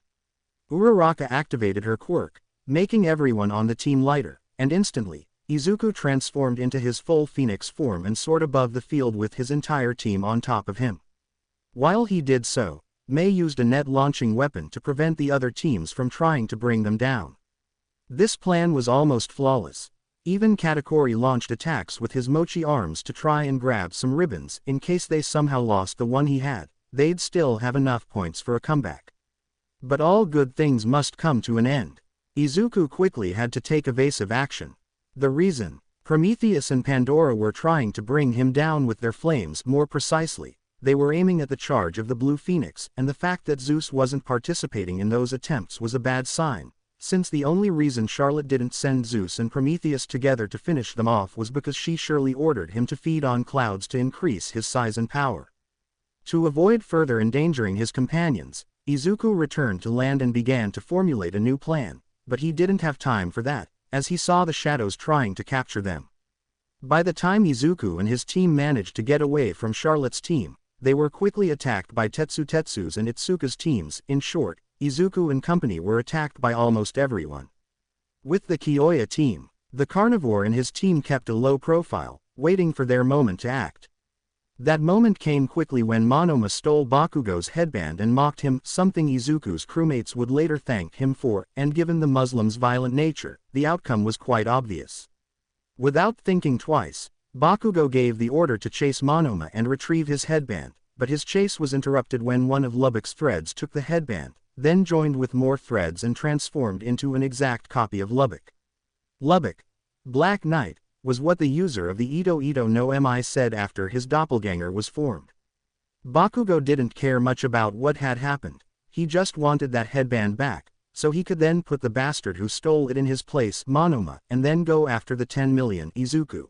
Uraraka activated her quirk, making everyone on the team lighter, and instantly, Izuku transformed into his full phoenix form and soared above the field with his entire team on top of him. While he did so, Mei used a net-launching weapon to prevent the other teams from trying to bring them down. This plan was almost flawless. Even Katakuri launched attacks with his mochi arms to try and grab some ribbons in case they somehow lost the one he had, they'd still have enough points for a comeback. But all good things must come to an end. Izuku quickly had to take evasive action. The reason? Prometheus and Pandora were trying to bring him down with their flames. More precisely, they were aiming at the charge of the Blue Phoenix, and the fact that Zeus wasn't participating in those attempts was a bad sign, since the only reason Charlotte didn't send Zeus and Prometheus together to finish them off was because she surely ordered him to feed on clouds to increase his size and power. To avoid further endangering his companions, Izuku returned to land and began to formulate a new plan, but he didn't have time for that, as he saw the shadows trying to capture them. By the time Izuku and his team managed to get away from Charlotte's team, they were quickly attacked by Tetsu's and Itsuka's teams. In short, Izuku and company were attacked by almost everyone. With the Kyoya team, the carnivore and his team kept a low profile, waiting for their moment to act. That moment came quickly when Monoma stole Bakugo's headband and mocked him, something Izuku's crewmates would later thank him for, and given the Muslim's violent nature, the outcome was quite obvious. Without thinking twice, Bakugo gave the order to chase Monoma and retrieve his headband, but his chase was interrupted when one of Lubbock's threads took the headband, then joined with more threads and transformed into an exact copy of Lubbock. Lubbock, Black Knight, was what the user of the Ito no Mi said after his doppelganger was formed. Bakugo didn't care much about what had happened, he just wanted that headband back, so he could then put the bastard who stole it in his place, Monoma, and then go after the 10 million Izuku.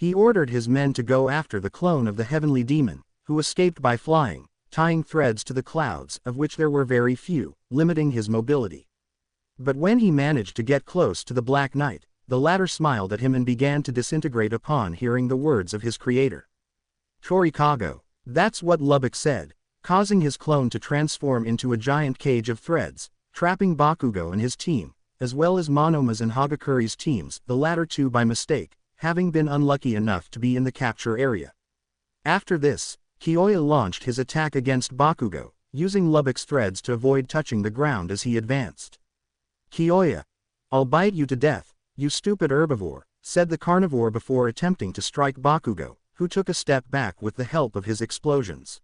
He ordered his men to go after the clone of the heavenly demon, who escaped by flying, tying threads to the clouds, of which there were very few, limiting his mobility. But when he managed to get close to the Black Knight, the latter smiled at him and began to disintegrate upon hearing the words of his creator. Torikago. That's what Lubbock said, causing his clone to transform into a giant cage of threads, trapping Bakugo and his team, as well as Monoma's and Hagakuri's teams, the latter two by mistake, having been unlucky enough to be in the capture area. After this, Kyoya launched his attack against Bakugo, using Lubbock's threads to avoid touching the ground as he advanced. Kyoya. I'll bite you to death, you stupid herbivore, said the carnivore before attempting to strike Bakugo, who took a step back with the help of his explosions.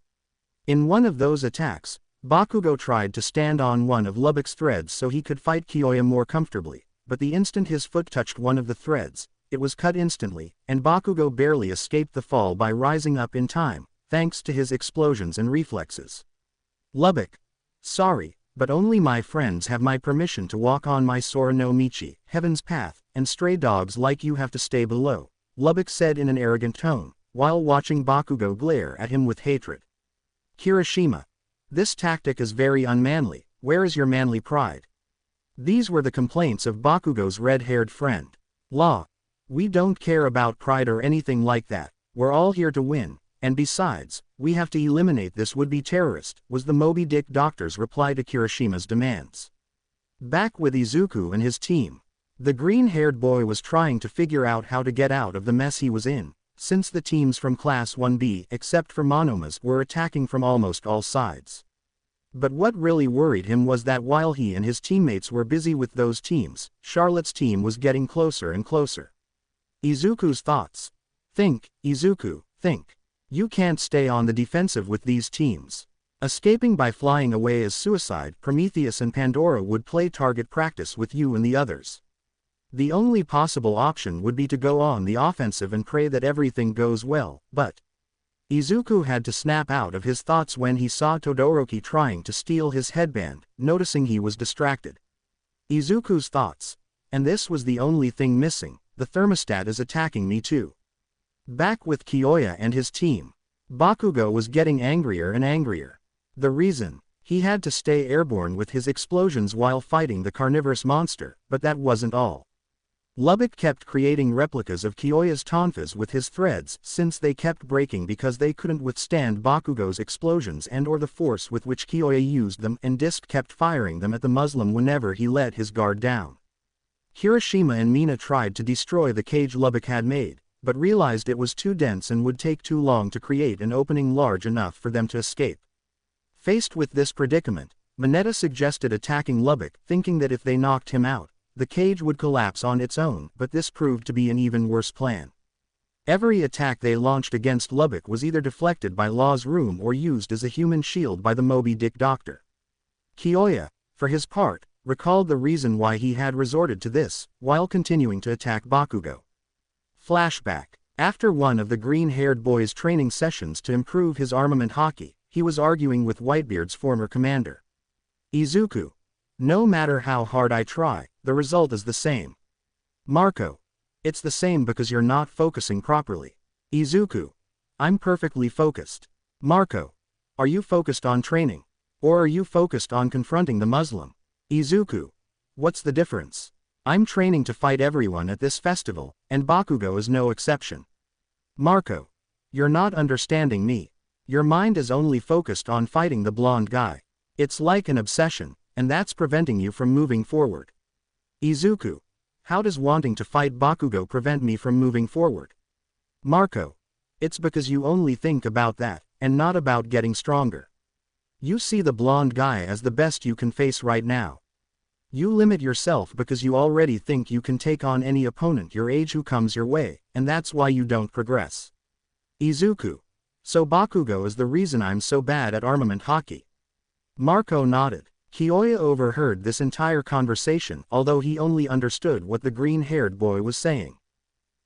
In one of those attacks, Bakugo tried to stand on one of Lubbock's threads so he could fight Kyoya more comfortably, but the instant his foot touched one of the threads, it was cut instantly, and Bakugo barely escaped the fall by rising up in time, thanks to his explosions and reflexes. Lubbock. Sorry, but only my friends have my permission to walk on my Sora no Michi, heaven's path, and stray dogs like you have to stay below, Lubbock said in an arrogant tone, while watching Bakugo glare at him with hatred. Kirishima. This tactic is very unmanly, where is your manly pride? These were the complaints of Bakugo's red-haired friend. Law. We don't care about pride or anything like that, we're all here to win, and besides, we have to eliminate this would-be terrorist, was the Moby Dick doctor's reply to Kirishima's demands. Back with Izuku and his team. The green-haired boy was trying to figure out how to get out of the mess he was in, since the teams from Class 1B except for Monoma's were attacking from almost all sides. But what really worried him was that while he and his teammates were busy with those teams, Charlotte's team was getting closer and closer. Izuku's thoughts. Think, Izuku, think. You can't stay on the defensive with these teams. Escaping by flying away is suicide. Prometheus and Pandora would play target practice with you and the others. The only possible option would be to go on the offensive and pray that everything goes well, but Izuku had to snap out of his thoughts when he saw Todoroki trying to steal his headband, noticing he was distracted. Izuku's thoughts. And this was the only thing missing, the thermostat is attacking me too. Back with Kyoya and his team. Bakugo was getting angrier and angrier. The reason? He had to stay airborne with his explosions while fighting the carnivorous monster, but that wasn't all. Lubbock kept creating replicas of Kyoya's tonfas with his threads since they kept breaking because they couldn't withstand Bakugo's explosions and/or the force with which Kyoya used them, and Disc kept firing them at the Muslim whenever he let his guard down. Kirishima and Mina tried to destroy the cage Lubbock had made, but realized it was too dense and would take too long to create an opening large enough for them to escape. Faced with this predicament, Mineta suggested attacking Lubbock, thinking that if they knocked him out, the cage would collapse on its own, but this proved to be an even worse plan. Every attack they launched against Lubbock was either deflected by Law's room or used as a human shield by the Moby Dick doctor. Kyoya, for his part, recalled the reason why he had resorted to this, while continuing to attack Bakugo. Flashback. After one of the green-haired boy's training sessions to improve his armament hockey, he was arguing with Whitebeard's former commander. Izuku. No matter how hard I try, the result is the same. Marco. It's the same because you're not focusing properly. Izuku. I'm perfectly focused. Marco. Are you focused on training? Or are you focused on confronting the Muslim? Izuku. What's the difference? I'm training to fight everyone at this festival, and Bakugo is no exception. Marco. You're not understanding me. Your mind is only focused on fighting the blonde guy. It's like an obsession, and that's preventing you from moving forward. Izuku. How does wanting to fight Bakugo prevent me from moving forward? Marco. It's because you only think about that, and not about getting stronger. You see the blonde guy as the best you can face right now. You limit yourself because you already think you can take on any opponent your age who comes your way, and that's why you don't progress. Izuku. So Bakugo is the reason I'm so bad at armament hockey. Marco nodded. Kyoya overheard this entire conversation, although he only understood what the green-haired boy was saying.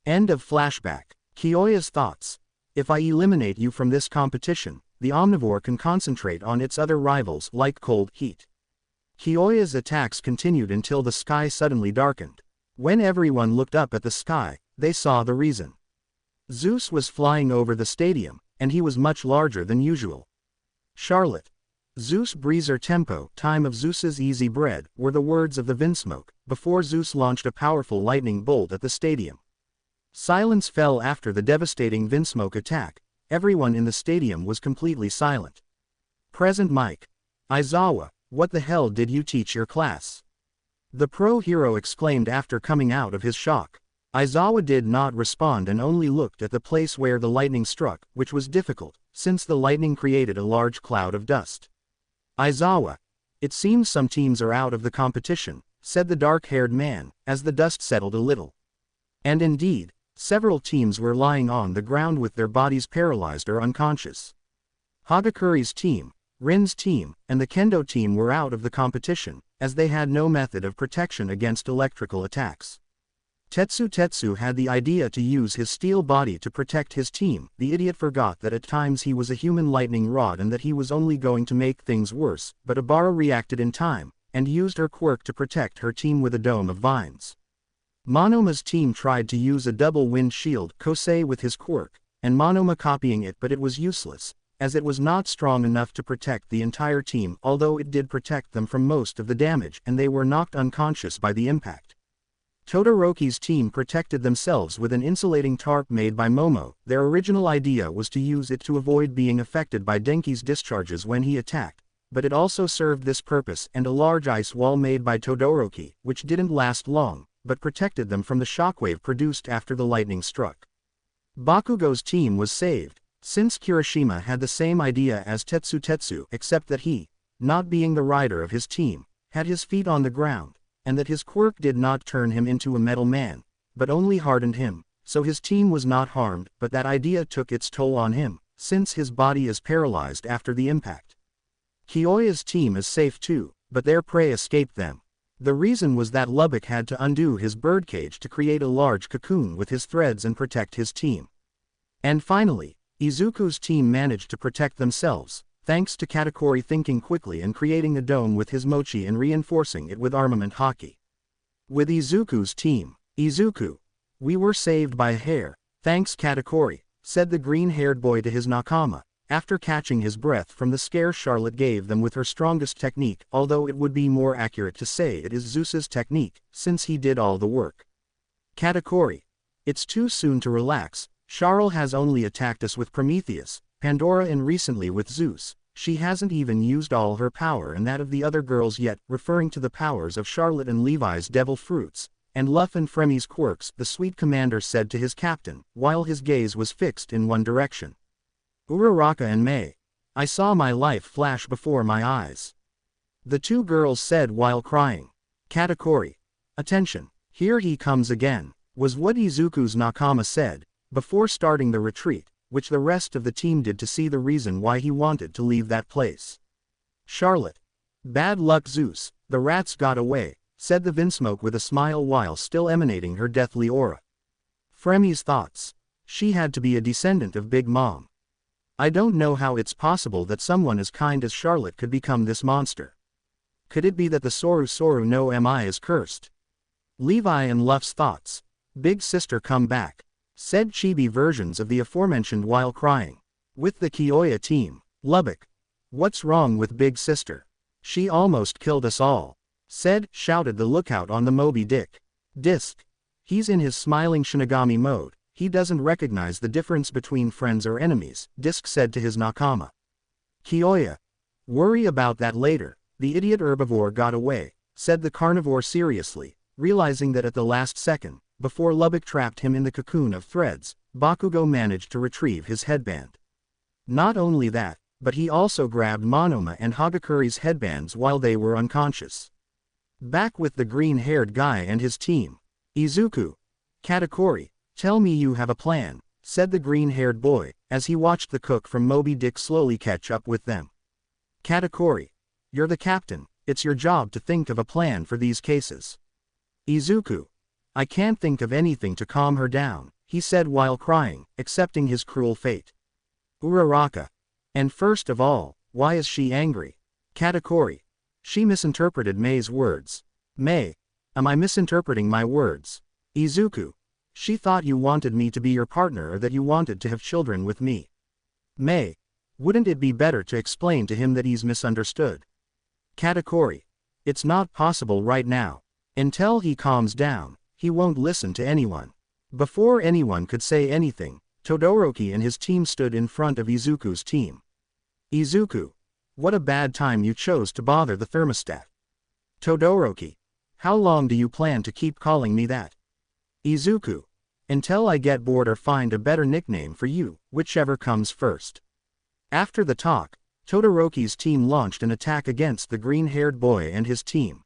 End of flashback. Kyoya's thoughts. If I eliminate you from this competition, the omnivore can concentrate on its other rivals like cold heat. Kyoya's attacks continued until the sky suddenly darkened. When everyone looked up at the sky, they saw the reason. Zeus was flying over the stadium, and he was much larger than usual. Charlotte. Zeus breezer tempo, time of Zeus's easy bread, were the words of the Vinsmoke, before Zeus launched a powerful lightning bolt at the stadium. Silence fell after the devastating Vinsmoke attack. Everyone in the stadium was completely silent. Present mic. Aizawa, what the hell did you teach your class? The pro hero exclaimed after coming out of his shock. Aizawa did not respond and only looked at the place where the lightning struck, which was difficult, since the lightning created a large cloud of dust. Aizawa, it seems some teams are out of the competition, said the dark-haired man, as the dust settled a little. And indeed, several teams were lying on the ground with their bodies paralyzed or unconscious. Hagakuri's team, Rin's team, and the Kendo team were out of the competition, as they had no method of protection against electrical attacks. Tetsu had the idea to use his steel body to protect his team. The idiot forgot that at times he was a human lightning rod and that he was only going to make things worse, but Abara reacted in time, and used her quirk to protect her team with a dome of vines. Monoma's team tried to use a double wind shield Kosei with his quirk, and Monoma copying it, but it was useless, as it was not strong enough to protect the entire team, although it did protect them from most of the damage and they were knocked unconscious by the impact. Todoroki's team protected themselves with an insulating tarp made by Momo. Their original idea was to use it to avoid being affected by Denki's discharges when he attacked, but it also served this purpose, and a large ice wall made by Todoroki, which didn't last long, but protected them from the shockwave produced after the lightning struck. Bakugo's team was saved, since Kirishima had the same idea as Tetsu, except that he, not being the rider of his team, had his feet on the ground, and that his quirk did not turn him into a metal man, but only hardened him, so his team was not harmed, but that idea took its toll on him, since his body is paralyzed after the impact. Kyoya's team is safe too, but their prey escaped them. The reason was that Lubbock had to undo his birdcage to create a large cocoon with his threads and protect his team. And finally, Izuku's team managed to protect themselves, thanks to Katakuri thinking quickly and creating a dome with his mochi and reinforcing it with armament haki. With Izuku's team, Izuku, we were saved by a hair, thanks Katakuri, said the green-haired boy to his nakama, after catching his breath from the scare Charlotte gave them with her strongest technique, although it would be more accurate to say it is Zeus's technique, since he did all the work. Katakuri, it's too soon to relax. Charlotte has only attacked us with Prometheus, Pandora, and recently with Zeus. She hasn't even used all her power and that of the other girls yet, referring to the powers of Charlotte and Levi's devil fruits, and Luff and Fremi's quirks, the sweet commander said to his captain, while his gaze was fixed in one direction. Uraraka and Mei. I saw my life flash before my eyes. The two girls said while crying. Katakuri. Attention, here he comes again, was what Izuku's nakama said, before starting the retreat, which the rest of the team did to see the reason why he wanted to leave that place. Charlotte. Bad luck Zeus, the rats got away, said the Vinsmoke with a smile while still emanating her deathly aura. Fremi's thoughts. She had to be a descendant of Big Mom. I don't know how it's possible that someone as kind as Charlotte could become this monster. Could it be that the Soru no Mi is cursed? Levi and Luff's thoughts. Big sister come back, said chibi versions of the aforementioned while crying. With the Kyoya team, Lubbock. What's wrong with Big Sister? She almost killed us all, shouted the lookout on the Moby Dick. Disc. He's in his smiling Shinigami mode, he doesn't recognize the difference between friends or enemies, Disc said to his nakama. Kyoya. Worry about that later, the idiot herbivore got away, said the carnivore seriously, realizing that at the last second, before Lubbock trapped him in the cocoon of threads, Bakugo managed to retrieve his headband. Not only that, but he also grabbed Monoma and Hagakuri's headbands while they were unconscious. Back with the green-haired guy and his team. Izuku. Katakuri, tell me you have a plan, said the green-haired boy, as he watched the cook from Moby Dick slowly catch up with them. Katakuri. You're the captain, it's your job to think of a plan for these cases. Izuku. I can't think of anything to calm her down, he said while crying, accepting his cruel fate. Uraraka. And first of all, why is she angry? Katakuri. She misinterpreted Mei's words. Mei. Am I misinterpreting my words? Izuku. She thought you wanted me to be your partner or that you wanted to have children with me. May. Wouldn't it be better to explain to him that he's misunderstood? Katakuri. It's not possible right now. Until he calms down, he won't listen to anyone. Before anyone could say anything, Todoroki and his team stood in front of Izuku's team. Izuku. What a bad time you chose to bother the thermostat. Todoroki. How long do you plan to keep calling me that? Izuku. Until I get bored or find a better nickname for you, whichever comes first. After the talk, Todoroki's team launched an attack against the green-haired boy and his team.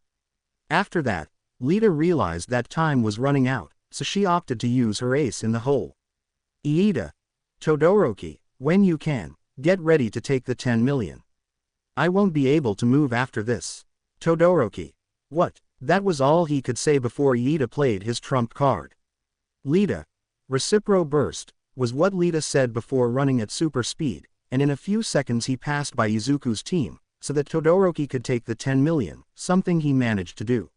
After that, Lita realized that time was running out, so she opted to use her ace in the hole. Iida. Todoroki, when you can, get ready to take the 10 million. I won't be able to move after this. Todoroki. What? That was all he could say before Iida played his trump card. Lita. Recipro burst, was what Lita said before running at super speed, and in a few seconds he passed by Izuku's team, so that Todoroki could take the 10 million, something he managed to do.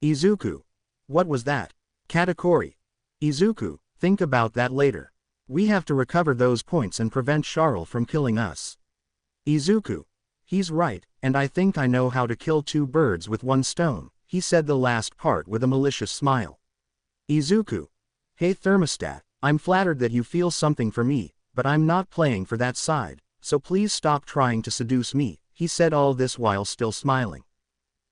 Izuku. What was that? Katakuri. Izuku, think about that later. We have to recover those points and prevent Charles from killing us. Izuku. He's right, and I think I know how to kill two birds with one stone, he said the last part with a malicious smile. Izuku. Hey thermostat, I'm flattered that you feel something for me, but I'm not playing for that side, so please stop trying to seduce me, he said all this while still smiling.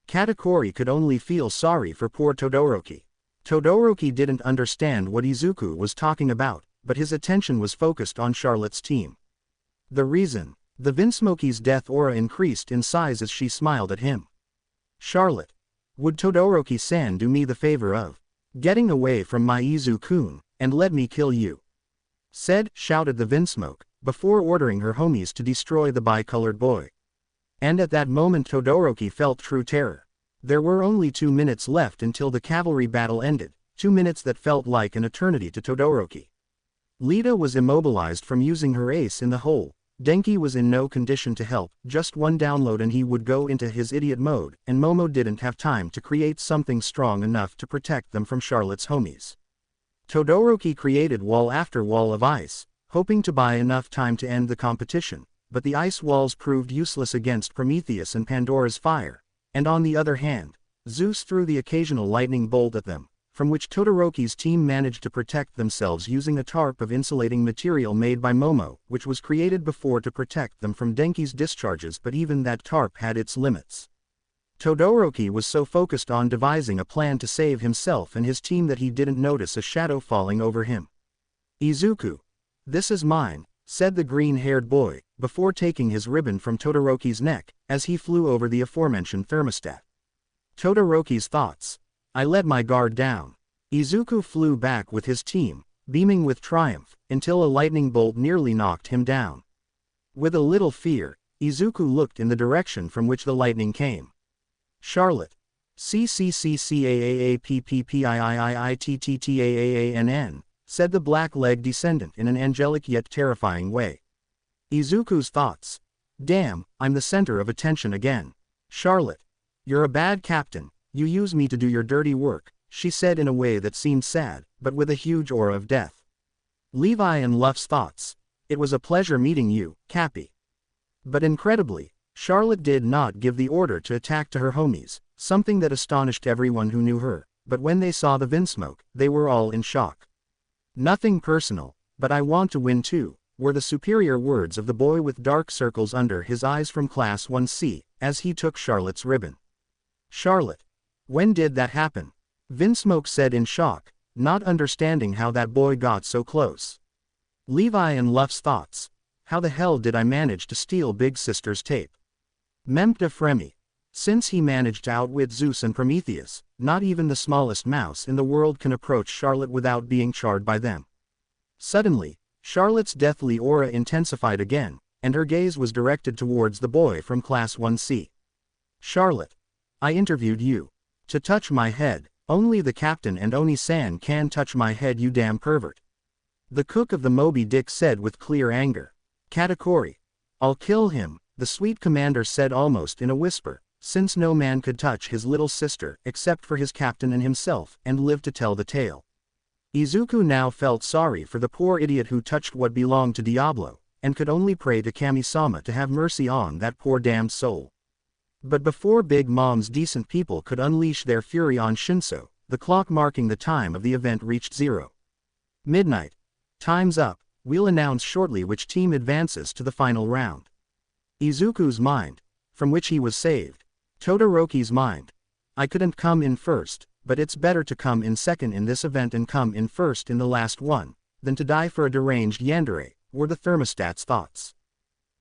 Katakuri could only feel sorry for poor Todoroki. Todoroki didn't understand what Izuku was talking about, but his attention was focused on Charlotte's team. The reason, the Vinsmoki's death aura increased in size as she smiled at him. Charlotte. Would Todoroki-san do me the favor of getting away from my Izu-kun, and let me kill you? Shouted the Vinsmoke, before ordering her homies to destroy the bicolored boy. And at that moment Todoroki felt true terror. There were only 2 minutes left until the cavalry battle ended, 2 minutes that felt like an eternity to Todoroki. Lita was immobilized from using her ace in the hole. Denki was in no condition to help, just one download and he would go into his idiot mode, and Momo didn't have time to create something strong enough to protect them from Charlotte's homies. Todoroki created wall after wall of ice, hoping to buy enough time to end the competition, but the ice walls proved useless against Prometheus and Pandora's fire, and on the other hand, Zeus threw the occasional lightning bolt at them, from which Todoroki's team managed to protect themselves using a tarp of insulating material made by Momo, which was created before to protect them from Denki's discharges, but even that tarp had its limits. Todoroki was so focused on devising a plan to save himself and his team that he didn't notice a shadow falling over him. Izuku. This is mine, said the green-haired boy, before taking his ribbon from Todoroki's neck, as he flew over the aforementioned thermostat. Todoroki's thoughts. I let my guard down. Izuku flew back with his team, beaming with triumph, until a lightning bolt nearly knocked him down. With a little fear, Izuku looked in the direction from which the lightning came. Charlotte. CCCCAAAPPPIIIITTTAAANN, said the black-leg descendant in an angelic yet terrifying way. Izuku's thoughts. Damn, I'm the center of attention again. Charlotte. You're a bad captain, you use me to do your dirty work, she said in a way that seemed sad, but with a huge aura of death. Levi and Luff's thoughts. It was a pleasure meeting you, Cappy. But incredibly, Charlotte did not give the order to attack to her homies, something that astonished everyone who knew her, but when they saw the Vinsmoke, they were all in shock. Nothing personal, but I want to win too, were the superior words of the boy with dark circles under his eyes from Class 1C, as he took Charlotte's ribbon. Charlotte. When did that happen? Vinsmoke said in shock, not understanding how that boy got so close. Levi and Luff's thoughts. How the hell did I manage to steal Big Sister's tape? Mempta Fremi. Since he managed to outwit Zeus and Prometheus, not even the smallest mouse in the world can approach Charlotte without being charred by them. Suddenly, Charlotte's deathly aura intensified again, and her gaze was directed towards the boy from Class 1C. Charlotte. I interviewed you. To touch my head, only the captain and Oni-san can touch my head, you damn pervert. The cook of the Moby Dick said with clear anger. Katakuri. I'll kill him, the sweet commander said almost in a whisper, since no man could touch his little sister except for his captain and himself and live to tell the tale. Izuku now felt sorry for the poor idiot who touched what belonged to Diablo, and could only pray to Kami-sama to have mercy on that poor damned soul. But before Big Mom's decent people could unleash their fury on Shinso, the clock marking the time of the event reached 0. Midnight. Time's up, we'll announce shortly which team advances to the final round. Izuku's mind, from which he was saved. Todoroki's mind. I couldn't come in first, but it's better to come in second in this event and come in first in the last one, than to die for a deranged yandere, were the thermostat's thoughts.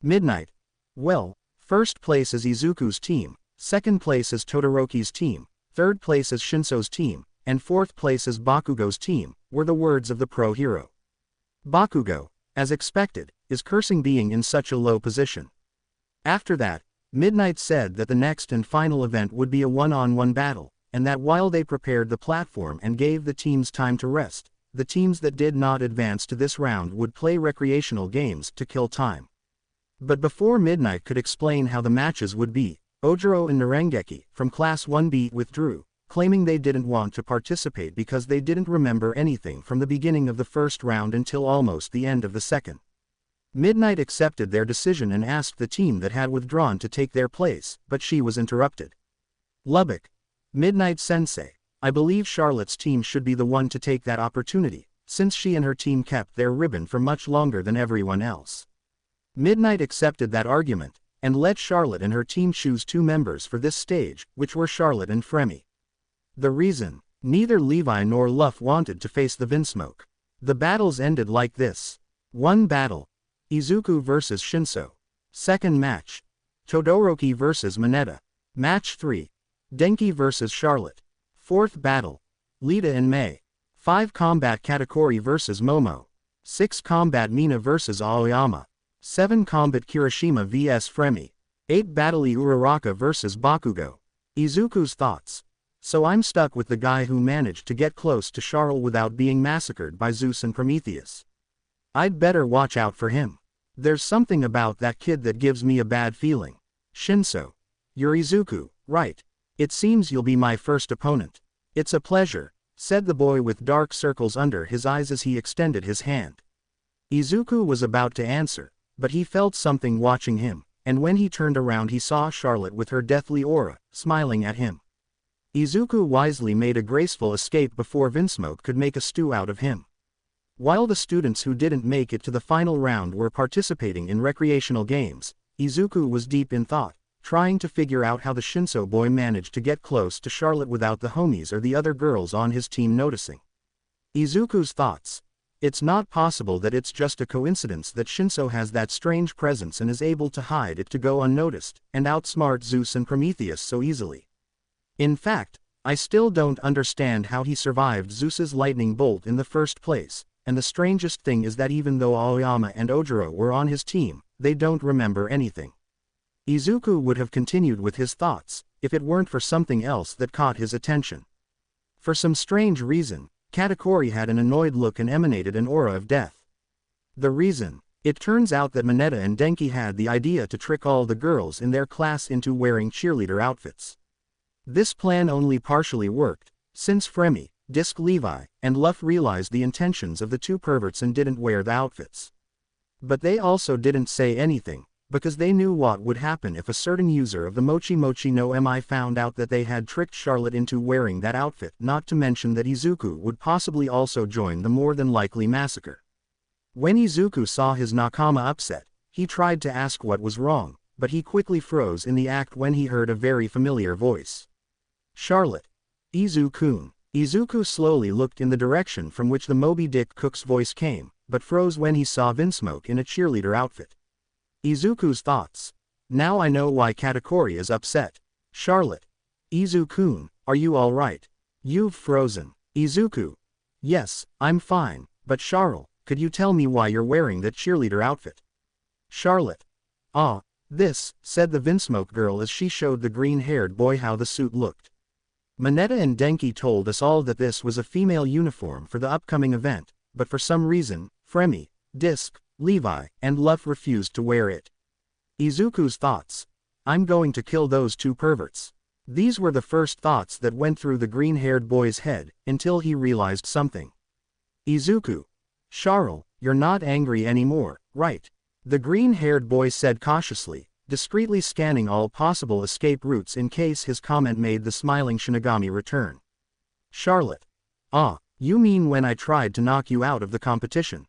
Midnight. Well, first place is Izuku's team, second place is Todoroki's team, third place is Shinso's team, and fourth place is Bakugo's team, were the words of the pro-hero. Bakugo, as expected, is cursing being in such a low position. After that, Midnight said that the next and final event would be a one-on-one battle, and that while they prepared the platform and gave the teams time to rest, the teams that did not advance to this round would play recreational games to kill time. But before Midnight could explain how the matches would be, Ojiro and Narengeki, from Class 1B, withdrew, claiming they didn't want to participate because they didn't remember anything from the beginning of the first round until almost the end of the second. Midnight accepted their decision and asked the team that had withdrawn to take their place, but she was interrupted. Lubbock. Midnight-sensei, I believe Charlotte's team should be the one to take that opportunity, since she and her team kept their ribbon for much longer than everyone else. Midnight accepted that argument, and let Charlotte and her team choose 2 members for this stage, which were Charlotte and Fremy. The reason? Neither Levi nor Luff wanted to face the Vinsmoke. The battles ended like this. 1 battle. Izuku vs Shinso. Second match. Todoroki vs Mineta. Match 3. Denki vs Charlotte. Fourth battle. Lita and Mei. 5 combat Katakuri vs Momo. 6 combat Mina vs Aoyama. 7 combat Kirishima vs Fremy. 8 battle Uraraka vs Bakugo. Izuku's thoughts. So I'm stuck with the guy who managed to get close to Charles without being massacred by Zeus and Prometheus. I'd better watch out for him. There's something about that kid that gives me a bad feeling. Shinso. You're Izuku, right? It seems you'll be my first opponent. It's a pleasure, said the boy with dark circles under his eyes as he extended his hand. Izuku was about to answer, but he felt something watching him, and when he turned around he saw Charlotte with her deathly aura, smiling at him. Izuku wisely made a graceful escape before Vinsmoke could make a stew out of him. While the students who didn't make it to the final round were participating in recreational games, Izuku was deep in thought, trying to figure out how the Shinso boy managed to get close to Charlotte without the homies or the other girls on his team noticing. Izuku's thoughts. It's not possible that it's just a coincidence that Shinso has that strange presence and is able to hide it to go unnoticed, and outsmart Zeus and Prometheus so easily. In fact, I still don't understand how he survived Zeus's lightning bolt in the first place, and the strangest thing is that even though Aoyama and Ojiro were on his team, they don't remember anything. Izuku would have continued with his thoughts, if it weren't for something else that caught his attention. For some strange reason, Katakuri had an annoyed look and emanated an aura of death. The reason? It turns out that Mineta and Denki had the idea to trick all the girls in their class into wearing cheerleader outfits. This plan only partially worked, since Fremy, Disc Levi, and Luff realized the intentions of the 2 perverts and didn't wear the outfits. But they also didn't say anything, because they knew what would happen if a certain user of the Mochi Mochi no Mi found out that they had tricked Charlotte into wearing that outfit, not to mention that Izuku would possibly also join the more than likely massacre. When Izuku saw his Nakama upset, he tried to ask what was wrong, but he quickly froze in the act when he heard a very familiar voice. Charlotte. Izu-kun. Izuku slowly looked in the direction from which the Moby Dick cook's voice came, but froze when he saw Vinsmoke in a cheerleader outfit. Izuku's thoughts. Now I know why Katakuri is upset. Charlotte. Izu-kun, are you alright? You've frozen. Izuku. Yes, I'm fine, but Charles, could you tell me why you're wearing that cheerleader outfit? Charlotte. Ah, this, said the Vinsmoke girl as she showed the green-haired boy how the suit looked. Mineta and Denki told us all that this was a female uniform for the upcoming event, but for some reason, Fremy, Disc, Levi, and Luff refused to wear it. Izuku's thoughts. I'm going to kill those 2 perverts. These were the first thoughts that went through the green-haired boy's head, until he realized something. Izuku. Charles, you're not angry anymore, right? The green-haired boy said cautiously, discreetly scanning all possible escape routes in case his comment made the smiling Shinigami return. Charlotte. Ah, you mean when I tried to knock you out of the competition?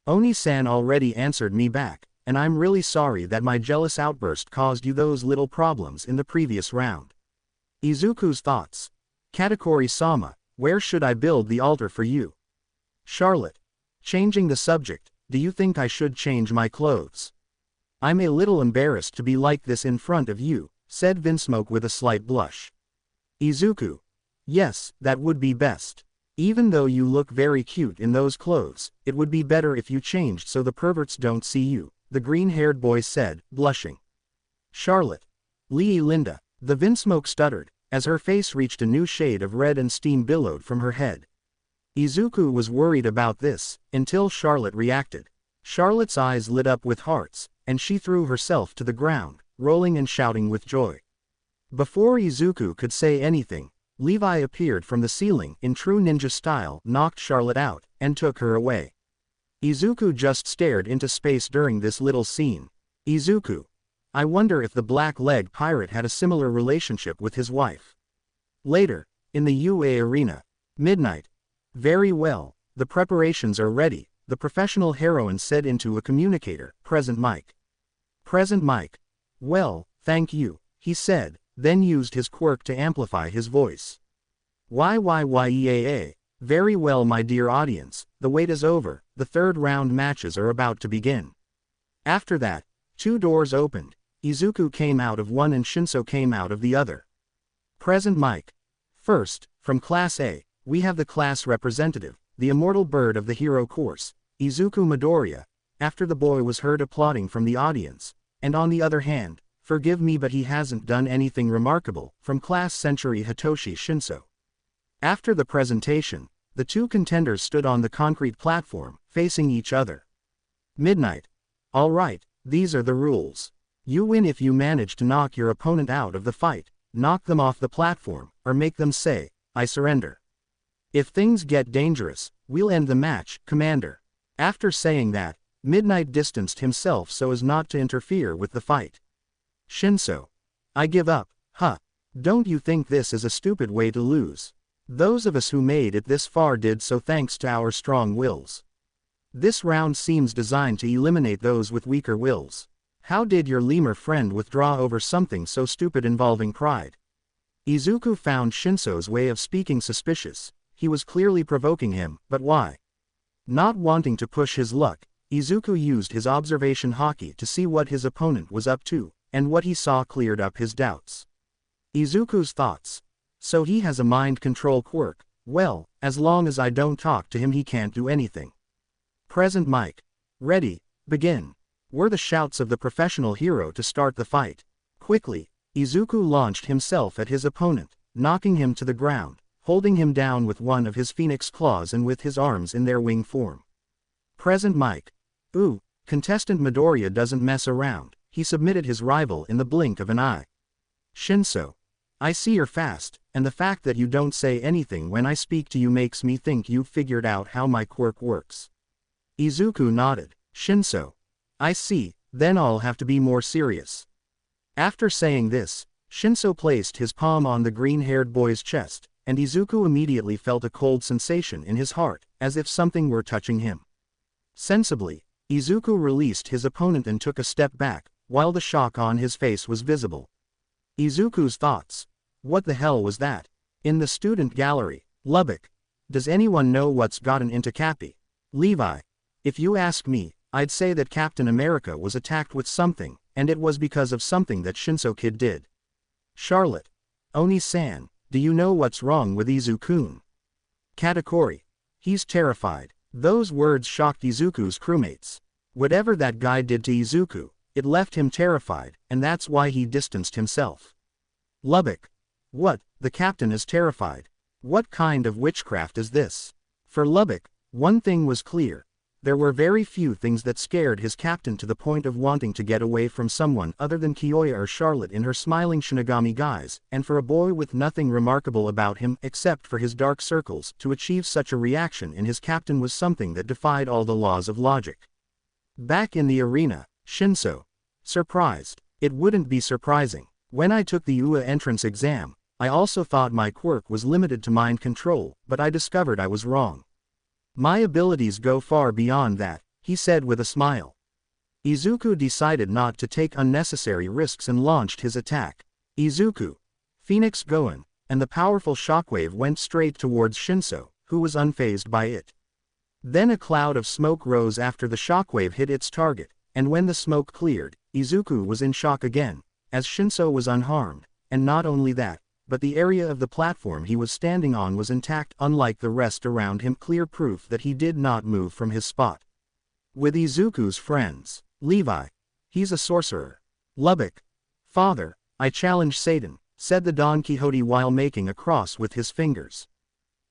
Oni-san already answered me back, and I'm really sorry that my jealous outburst caused you those little problems in the previous round. Izuku's thoughts. Katakuri-sama, where should I build the altar for you? Charlotte. Changing the subject, do you think I should change my clothes? I'm a little embarrassed to be like this in front of you, said Vinsmoke with a slight blush. Izuku. Yes, that would be best. Even though you look very cute in those clothes, it would be better if you changed so the perverts don't see you, the green-haired boy said, blushing. Charlotte. Lee Linda. The Vinsmoke stuttered, as her face reached a new shade of red and steam billowed from her head. Izuku was worried about this, until Charlotte reacted. Charlotte's eyes lit up with hearts, and she threw herself to the ground, rolling and shouting with joy. Before Izuku could say anything, Levi appeared from the ceiling in true ninja style, knocked Charlotte out, and took her away. Izuku just stared into space during this little scene. Izuku. I wonder if the Black Leg Pirate had a similar relationship with his wife. Later, in the UA arena. Midnight. Very well, the preparations are ready, the professional heroine said into a communicator, Present Mike. Present Mike. Well, thank you, he said, then used his quirk to amplify his voice. YYYEAA. Very well, my dear audience, the wait is over, the third round matches are about to begin. After that, 2 doors opened, Izuku came out of one and Shinso came out of the other. Present Mike. First, from Class A, we have the class representative, the immortal bird of the hero course, Izuku Midoriya, after the boy was heard applauding from the audience, and on the other hand, forgive me but he hasn't done anything remarkable, from Class Century Hitoshi Shinso. After the presentation, the 2 contenders stood on the concrete platform, facing each other. Midnight. Alright, these are the rules. You win if you manage to knock your opponent out of the fight, knock them off the platform, or make them say, I surrender. If things get dangerous, we'll end the match, Commander. After saying that, Midnight distanced himself so as not to interfere with the fight. Shinso. I give up, huh? Don't you think this is a stupid way to lose? Those of us who made it this far did so thanks to our strong wills. This round seems designed to eliminate those with weaker wills. How did your lemur friend withdraw over something so stupid involving pride? Izuku found Shinso's way of speaking suspicious. He was clearly provoking him, but why? Not wanting to push his luck, Izuku used his observation haki to see what his opponent was up to, and what he saw cleared up his doubts. Izuku's thoughts. So he has a mind control quirk. Well, as long as I don't talk to him he can't do anything. Present Mike. Ready, begin. Were the shouts of the professional hero to start the fight. Quickly, Izuku launched himself at his opponent, knocking him to the ground, holding him down with one of his phoenix claws and with his arms in their wing form. Present Mike. Ooh, contestant Midoriya doesn't mess around, he submitted his rival in the blink of an eye. Shinso. I see you're fast, and the fact that you don't say anything when I speak to you makes me think you've figured out how my quirk works. Izuku nodded. Shinso. I see, then I'll have to be more serious. After saying this, Shinso placed his palm on the green-haired boy's chest, and Izuku immediately felt a cold sensation in his heart, as if something were touching him. Sensibly, Izuku released his opponent and took a step back, while the shock on his face was visible. Izuku's thoughts. What the hell was that? In the student gallery, Lubbock. Does anyone know what's gotten into Cappy? Levi. If you ask me, I'd say that Captain America was attacked with something, and it was because of something that Shinso Kid did. Charlotte. Oni-san, do you know what's wrong with Izu-kun? Katakuri. He's terrified. Those words shocked Izuku's crewmates. Whatever that guy did to Izuku, it left him terrified, and that's why he distanced himself. Lubbock. What, the captain is terrified? What kind of witchcraft is this? For Lubbock, one thing was clear. There were very few things that scared his captain to the point of wanting to get away from someone other than Kiyoya or Charlotte in her smiling Shinigami guise, and for a boy with nothing remarkable about him except for his dark circles to achieve such a reaction in his captain was something that defied all the laws of logic. Back in the arena, Shinso. Surprised. It wouldn't be surprising. When I took the UA entrance exam, I also thought my quirk was limited to mind control, but I discovered I was wrong. My abilities go far beyond that, he said with a smile. Izuku decided not to take unnecessary risks and launched his attack. Izuku, Fénix Gohan, and the powerful shockwave went straight towards Shinso, who was unfazed by it. Then a cloud of smoke rose after the shockwave hit its target, and when the smoke cleared, Izuku was in shock again, as Shinso was unharmed, and not only that, but the area of the platform he was standing on was intact, unlike the rest around him, clear proof that he did not move from his spot. With Izuku's friends, Levi. He's a sorcerer. Lubbock. Father, I challenge Satan, said the Don Quixote while making a cross with his fingers.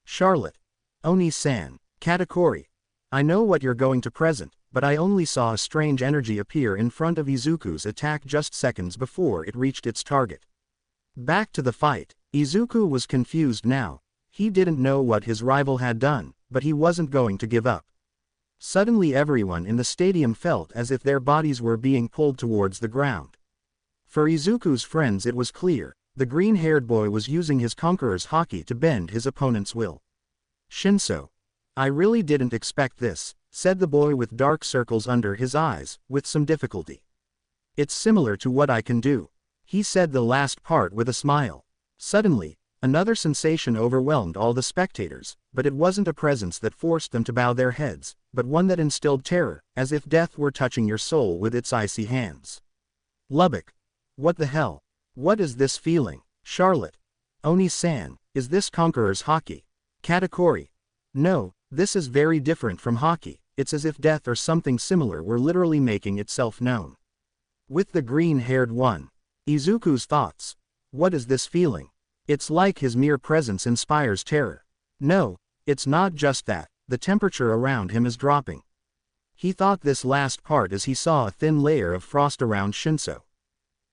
Charlotte. Oni-san. Katakuri. I know what you're going to present, but I only saw a strange energy appear in front of Izuku's attack just seconds before it reached its target. Back to the fight. Izuku was confused now. He didn't know what his rival had done, but he wasn't going to give up. Suddenly everyone in the stadium felt as if their bodies were being pulled towards the ground. For Izuku's friends it was clear, the green-haired boy was using his conqueror's haki to bend his opponent's will. Shinso. I really didn't expect this, said the boy with dark circles under his eyes, with some difficulty. It's similar to what I can do. He said the last part with a smile. Suddenly, another sensation overwhelmed all the spectators, but it wasn't a presence that forced them to bow their heads, but one that instilled terror, as if death were touching your soul with its icy hands. Lubbock. What the hell? What is this feeling? Charlotte. Oni-san, is this conqueror's haki? Katakuri. No, this is very different from haki, it's as if death or something similar were literally making itself known. With the green-haired one. Izuku's thoughts. What is this feeling? It's like his mere presence inspires terror. No, it's not just that, the temperature around him is dropping. He thought this last part as he saw a thin layer of frost around Shinso.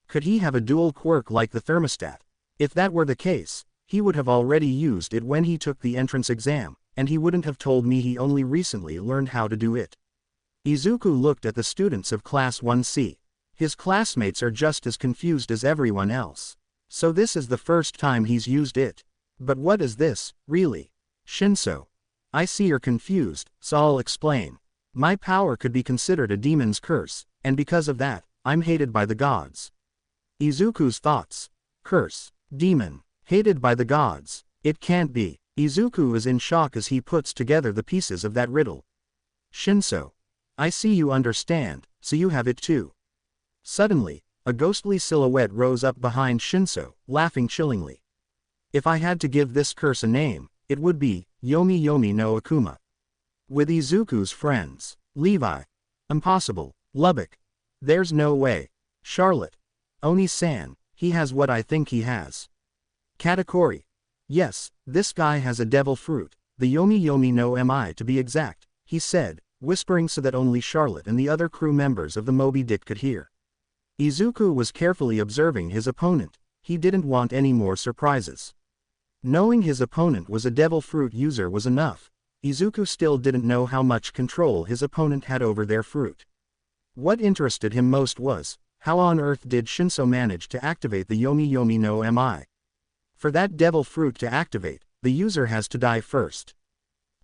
Could he have a dual quirk like the thermostat? If that were the case, he would have already used it when he took the entrance exam, and he wouldn't have told me he only recently learned how to do it. Izuku looked at the students of Class 1C. His classmates are just as confused as everyone else. So this is the first time he's used it. But what is this, really? Shinso. I see you're confused, so I'll explain. My power could be considered a demon's curse, and because of that, I'm hated by the gods. Izuku's thoughts. Curse. Demon. Hated by the gods. It can't be. Izuku is in shock as he puts together the pieces of that riddle. Shinso. I see you understand, so you have it too. Suddenly, a ghostly silhouette rose up behind Shinso, laughing chillingly. If I had to give this curse a name, it would be Yomi Yomi no Akuma. With Izuku's friends. Levi. Impossible. Lubbock. There's no way. Charlotte. Oni-san, he has what I think he has. Katakuri. Yes, this guy has a devil fruit, the Yomi Yomi no Mi to be exact, he said, whispering so that only Charlotte and the other crew members of the Moby Dick could hear. Izuku was carefully observing his opponent. He didn't want any more surprises. Knowing his opponent was a devil fruit user was enough. Izuku still didn't know how much control his opponent had over their fruit. What interested him most was, how on earth did Shinso manage to activate the Yomi Yomi no Mi? For that devil fruit to activate, the user has to die first.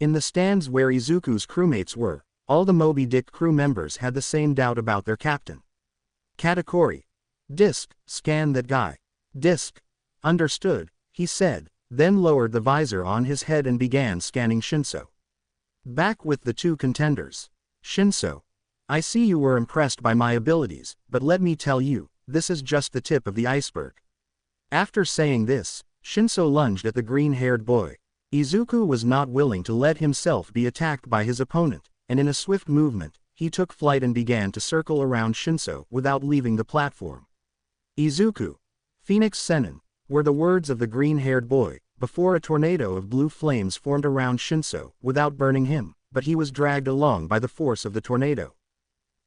In the stands where Izuku's crewmates were, all the Moby Dick crew members had the same doubt about their captain. Katakuri. Disc, scan that guy. Disc. Understood, he said, then lowered the visor on his head and began scanning Shinso. Back with the two contenders. Shinso. I see you were impressed by my abilities, but let me tell you, this is just the tip of the iceberg. After saying this, Shinso lunged at the green-haired boy. Izuku was not willing to let himself be attacked by his opponent, and in a swift movement, he took flight and began to circle around Shinso without leaving the platform. Izuku. Fénix Sennin, were the words of the green-haired boy, before a tornado of blue flames formed around Shinso, without burning him, but he was dragged along by the force of the tornado.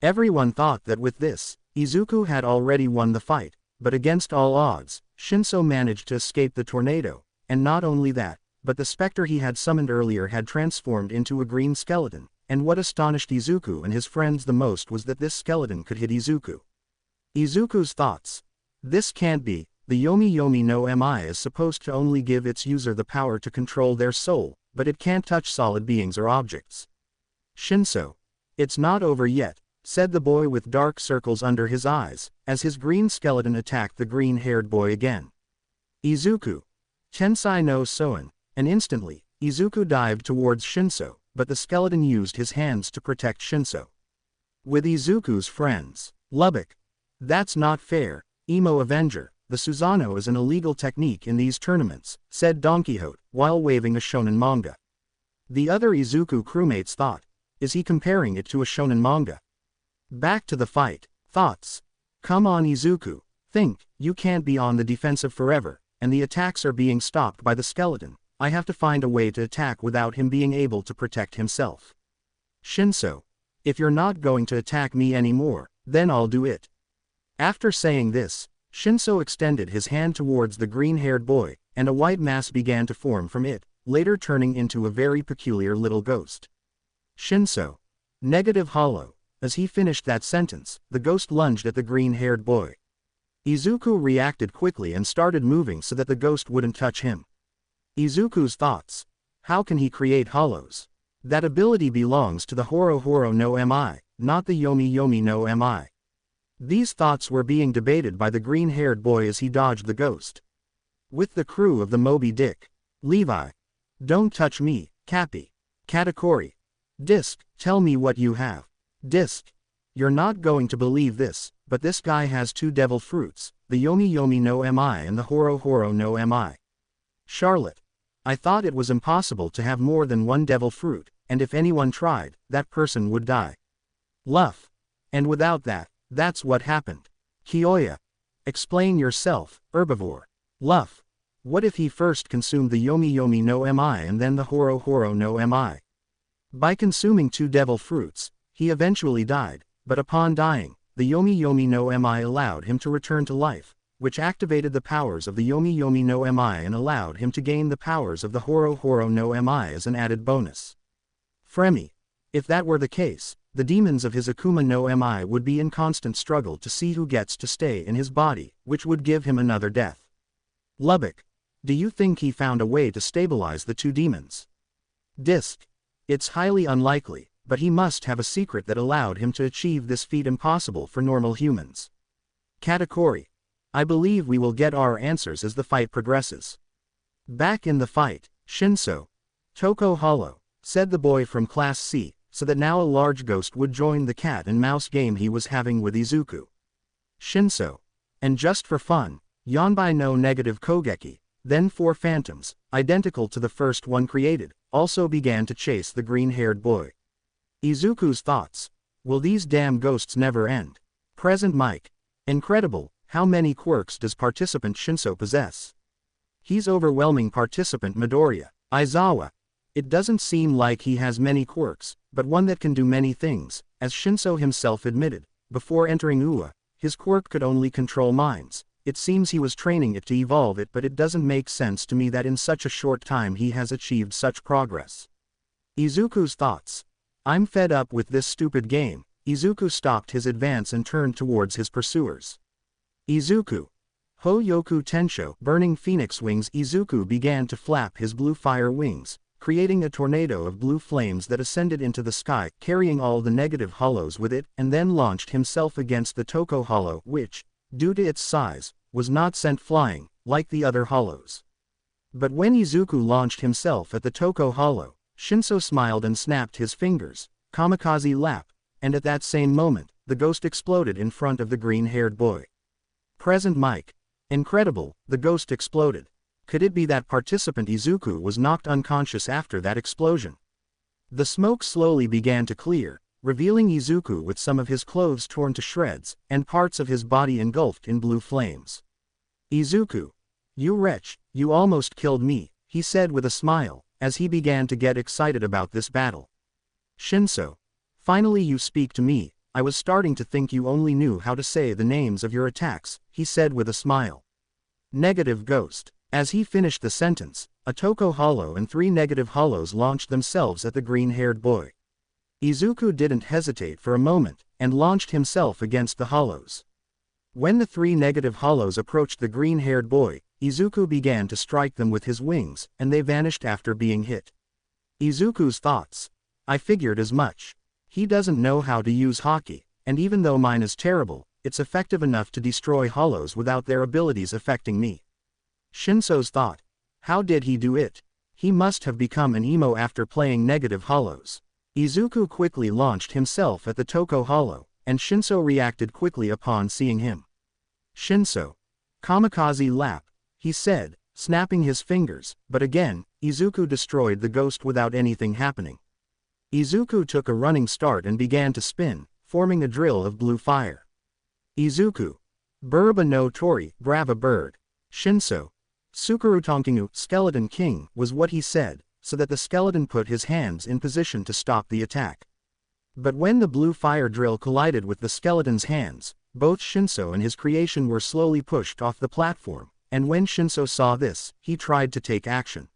Everyone thought that with this, Izuku had already won the fight, but against all odds, Shinso managed to escape the tornado, and not only that, but the specter he had summoned earlier had transformed into a green skeleton, and what astonished Izuku and his friends the most was that this skeleton could hit Izuku. Izuku's thoughts. This can't be, the Yomi Yomi no Mi is supposed to only give its user the power to control their soul, but it can't touch solid beings or objects. Shinso. It's not over yet, said the boy with dark circles under his eyes, as his green skeleton attacked the green-haired boy again. Izuku. Tensai no Soen, and instantly, Izuku dived towards Shinso, but the skeleton used his hands to protect Shinso. With Izuku's friends. Lubbock. That's not fair, Emo Avenger, the Susanoo is an illegal technique in these tournaments, said Don Quixote, while waving a shonen manga. The other Izuku crewmates thought, is he comparing it to a shonen manga? Back to the fight. Thoughts. Come on Izuku, think, you can't be on the defensive forever, and the attacks are being stopped by the skeleton. I have to find a way to attack without him being able to protect himself. Shinso. If you're not going to attack me anymore, then I'll do it. After saying this, Shinso extended his hand towards the green-haired boy, and a white mass began to form from it, later turning into a very peculiar little ghost. Shinso. Negative hollow. As he finished that sentence, the ghost lunged at the green-haired boy. Izuku reacted quickly and started moving so that the ghost wouldn't touch him. Izuku's thoughts. How can he create hollows? That ability belongs to the Horo Horo no Mi, not the Yomi Yomi no Mi. These thoughts were being debated by the green-haired boy as he dodged the ghost. With the crew of the Moby Dick. Levi. Don't touch me, Cappy. Katakuri. Disc, tell me what you have. Disc. You're not going to believe this, but this guy has 2 devil fruits, the Yomi Yomi no Mi and the Horo Horo no Mi. Charlotte. I thought it was impossible to have more than 1 devil fruit, and if anyone tried, that person would die. Luff. And without that, that's what happened. Kyoya. Explain yourself, herbivore. Luff. What if he first consumed the Yomi Yomi no Mi and then the Horo Horo no Mi? By consuming 2 devil fruits, he eventually died, but upon dying, the Yomi Yomi no Mi allowed him to return to life, which activated the powers of the Yomi Yomi no Mi and allowed him to gain the powers of the Horo Horo no Mi as an added bonus. Fremi. If that were the case, the demons of his Akuma no Mi would be in constant struggle to see who gets to stay in his body, which would give him another death. Lubbock. Do you think he found a way to stabilize the 2 demons? Disc. It's highly unlikely, but he must have a secret that allowed him to achieve this feat impossible for normal humans. Katakuri. I believe we will get our answers as the fight progresses. Back in the fight, Shinso. Toko Hollow, said the boy from Class C, so that now a large ghost would join the cat and mouse game he was having with Izuku. Shinso. And just for fun, Yonbai no negative Kogeki, then 4 phantoms, identical to the first one created, also began to chase the green-haired boy. Izuku's thoughts. Will these damn ghosts never end? Present mic. Incredible, how many quirks does participant Shinso possess? He's overwhelming participant Midoriya. Aizawa. It doesn't seem like he has many quirks, but one that can do many things, as Shinso himself admitted. Before entering UA, his quirk could only control minds. It seems he was training it to evolve it, but it doesn't make sense to me that in such a short time he has achieved such progress. Izuku's thoughts. I'm fed up with this stupid game. Izuku stopped his advance and turned towards his pursuers. Izuku. Ho-Yoku Tensho, burning phoenix wings. Izuku began to flap his blue fire wings, creating a tornado of blue flames that ascended into the sky, carrying all the negative hollows with it, and then launched himself against the Toko Hollow, which, due to its size, was not sent flying, like the other hollows. But when Izuku launched himself at the Toko Hollow, Shinso smiled and snapped his fingers, kamikaze lap, and at that same moment, the ghost exploded in front of the green-haired boy. Present mic. Incredible, the ghost exploded. Could it be that participant Izuku was knocked unconscious after that explosion? The smoke slowly began to clear, revealing Izuku with some of his clothes torn to shreds, and parts of his body engulfed in blue flames. Izuku. You wretch, you almost killed me, he said with a smile, as he began to get excited about this battle. Shinso. Finally you speak to me. I was starting to think you only knew how to say the names of your attacks, he said with a smile. Negative ghost. As he finished the sentence, a Toko hollow and 3 negative hollows launched themselves at the green-haired boy. Izuku didn't hesitate for a moment, and launched himself against the hollows. When the 3 negative hollows approached the green-haired boy, Izuku began to strike them with his wings, and they vanished after being hit. Izuku's thoughts. I figured as much. He doesn't know how to use hockey, and even though mine is terrible, it's effective enough to destroy hollows without their abilities affecting me. Shinso's thought. How did he do it? He must have become an emo after playing negative hollows. Izuku quickly launched himself at the Toko hollow, and Shinso reacted quickly upon seeing him. Shinso. Kamikaze lap, he said, snapping his fingers, but again, Izuku destroyed the ghost without anything happening. Izuku took a running start and began to spin, forming a drill of blue fire. Izuku. Burba no Tori, grab a bird. Shinso. Sukurutonkingu, Skeleton King, was what he said, so that the skeleton put his hands in position to stop the attack. But when the blue fire drill collided with the skeleton's hands, both Shinso and his creation were slowly pushed off the platform, and when Shinso saw this, he tried to take action.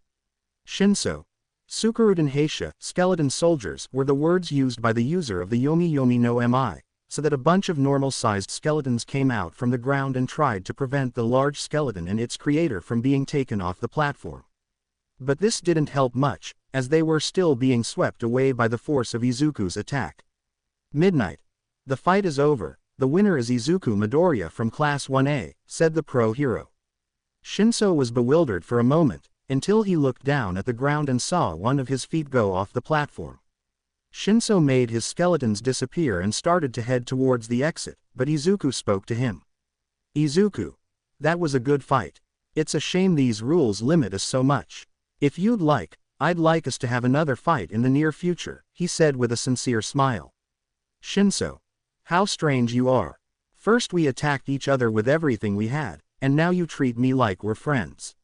Shinso. Sukuruten Heisha, skeleton soldiers, were the words used by the user of the Yomi Yomi no Mi, so that a bunch of normal-sized skeletons came out from the ground and tried to prevent the large skeleton and its creator from being taken off the platform. But this didn't help much, as they were still being swept away by the force of Izuku's attack. Midnight. The fight is over, the winner is Izuku Midoriya from Class 1A, said the pro hero. Shinso was bewildered for a moment, until he looked down at the ground and saw one of his feet go off the platform. Shinso made his skeletons disappear and started to head towards the exit, but Izuku spoke to him. Izuku. That was a good fight. It's a shame these rules limit us so much. If you'd like, I'd like us to have another fight in the near future, he said with a sincere smile. Shinso. How strange you are. First we attacked each other with everything we had, and now you treat me like we're friends.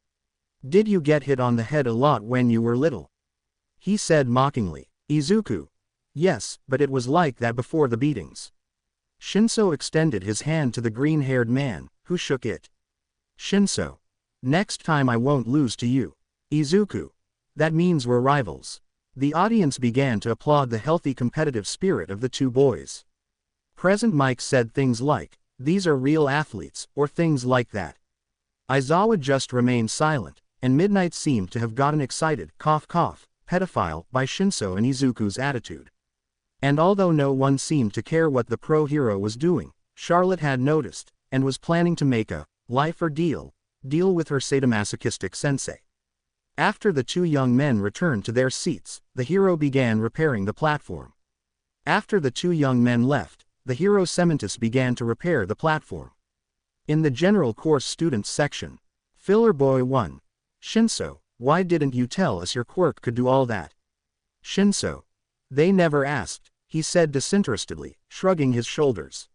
Did you get hit on the head a lot when you were little? He said mockingly. Izuku. Yes, but it was like that before the beatings. Shinso extended his hand to the green-haired man, who shook it. Shinso. Next time I won't lose to you. Izuku. That means we're rivals. The audience began to applaud the healthy competitive spirit of the two boys. Present Mike said things like, "These are real athletes," or things like that. Aizawa just remained silent, and Midnight seemed to have gotten excited, pedophile, by Shinso and Izuku's attitude. And although no one seemed to care what the pro hero was doing, Charlotte had noticed, and was planning to make a life or deal with her sadomasochistic sensei. After the two young men returned to their seats, the hero began repairing the platform. After the two young men left, the hero Cementus began to repair the platform. In the general course students section, Filler Boy 1. Shinso, why didn't you tell us your quirk could do all that? Shinso. They never asked, he said disinterestedly, shrugging his shoulders.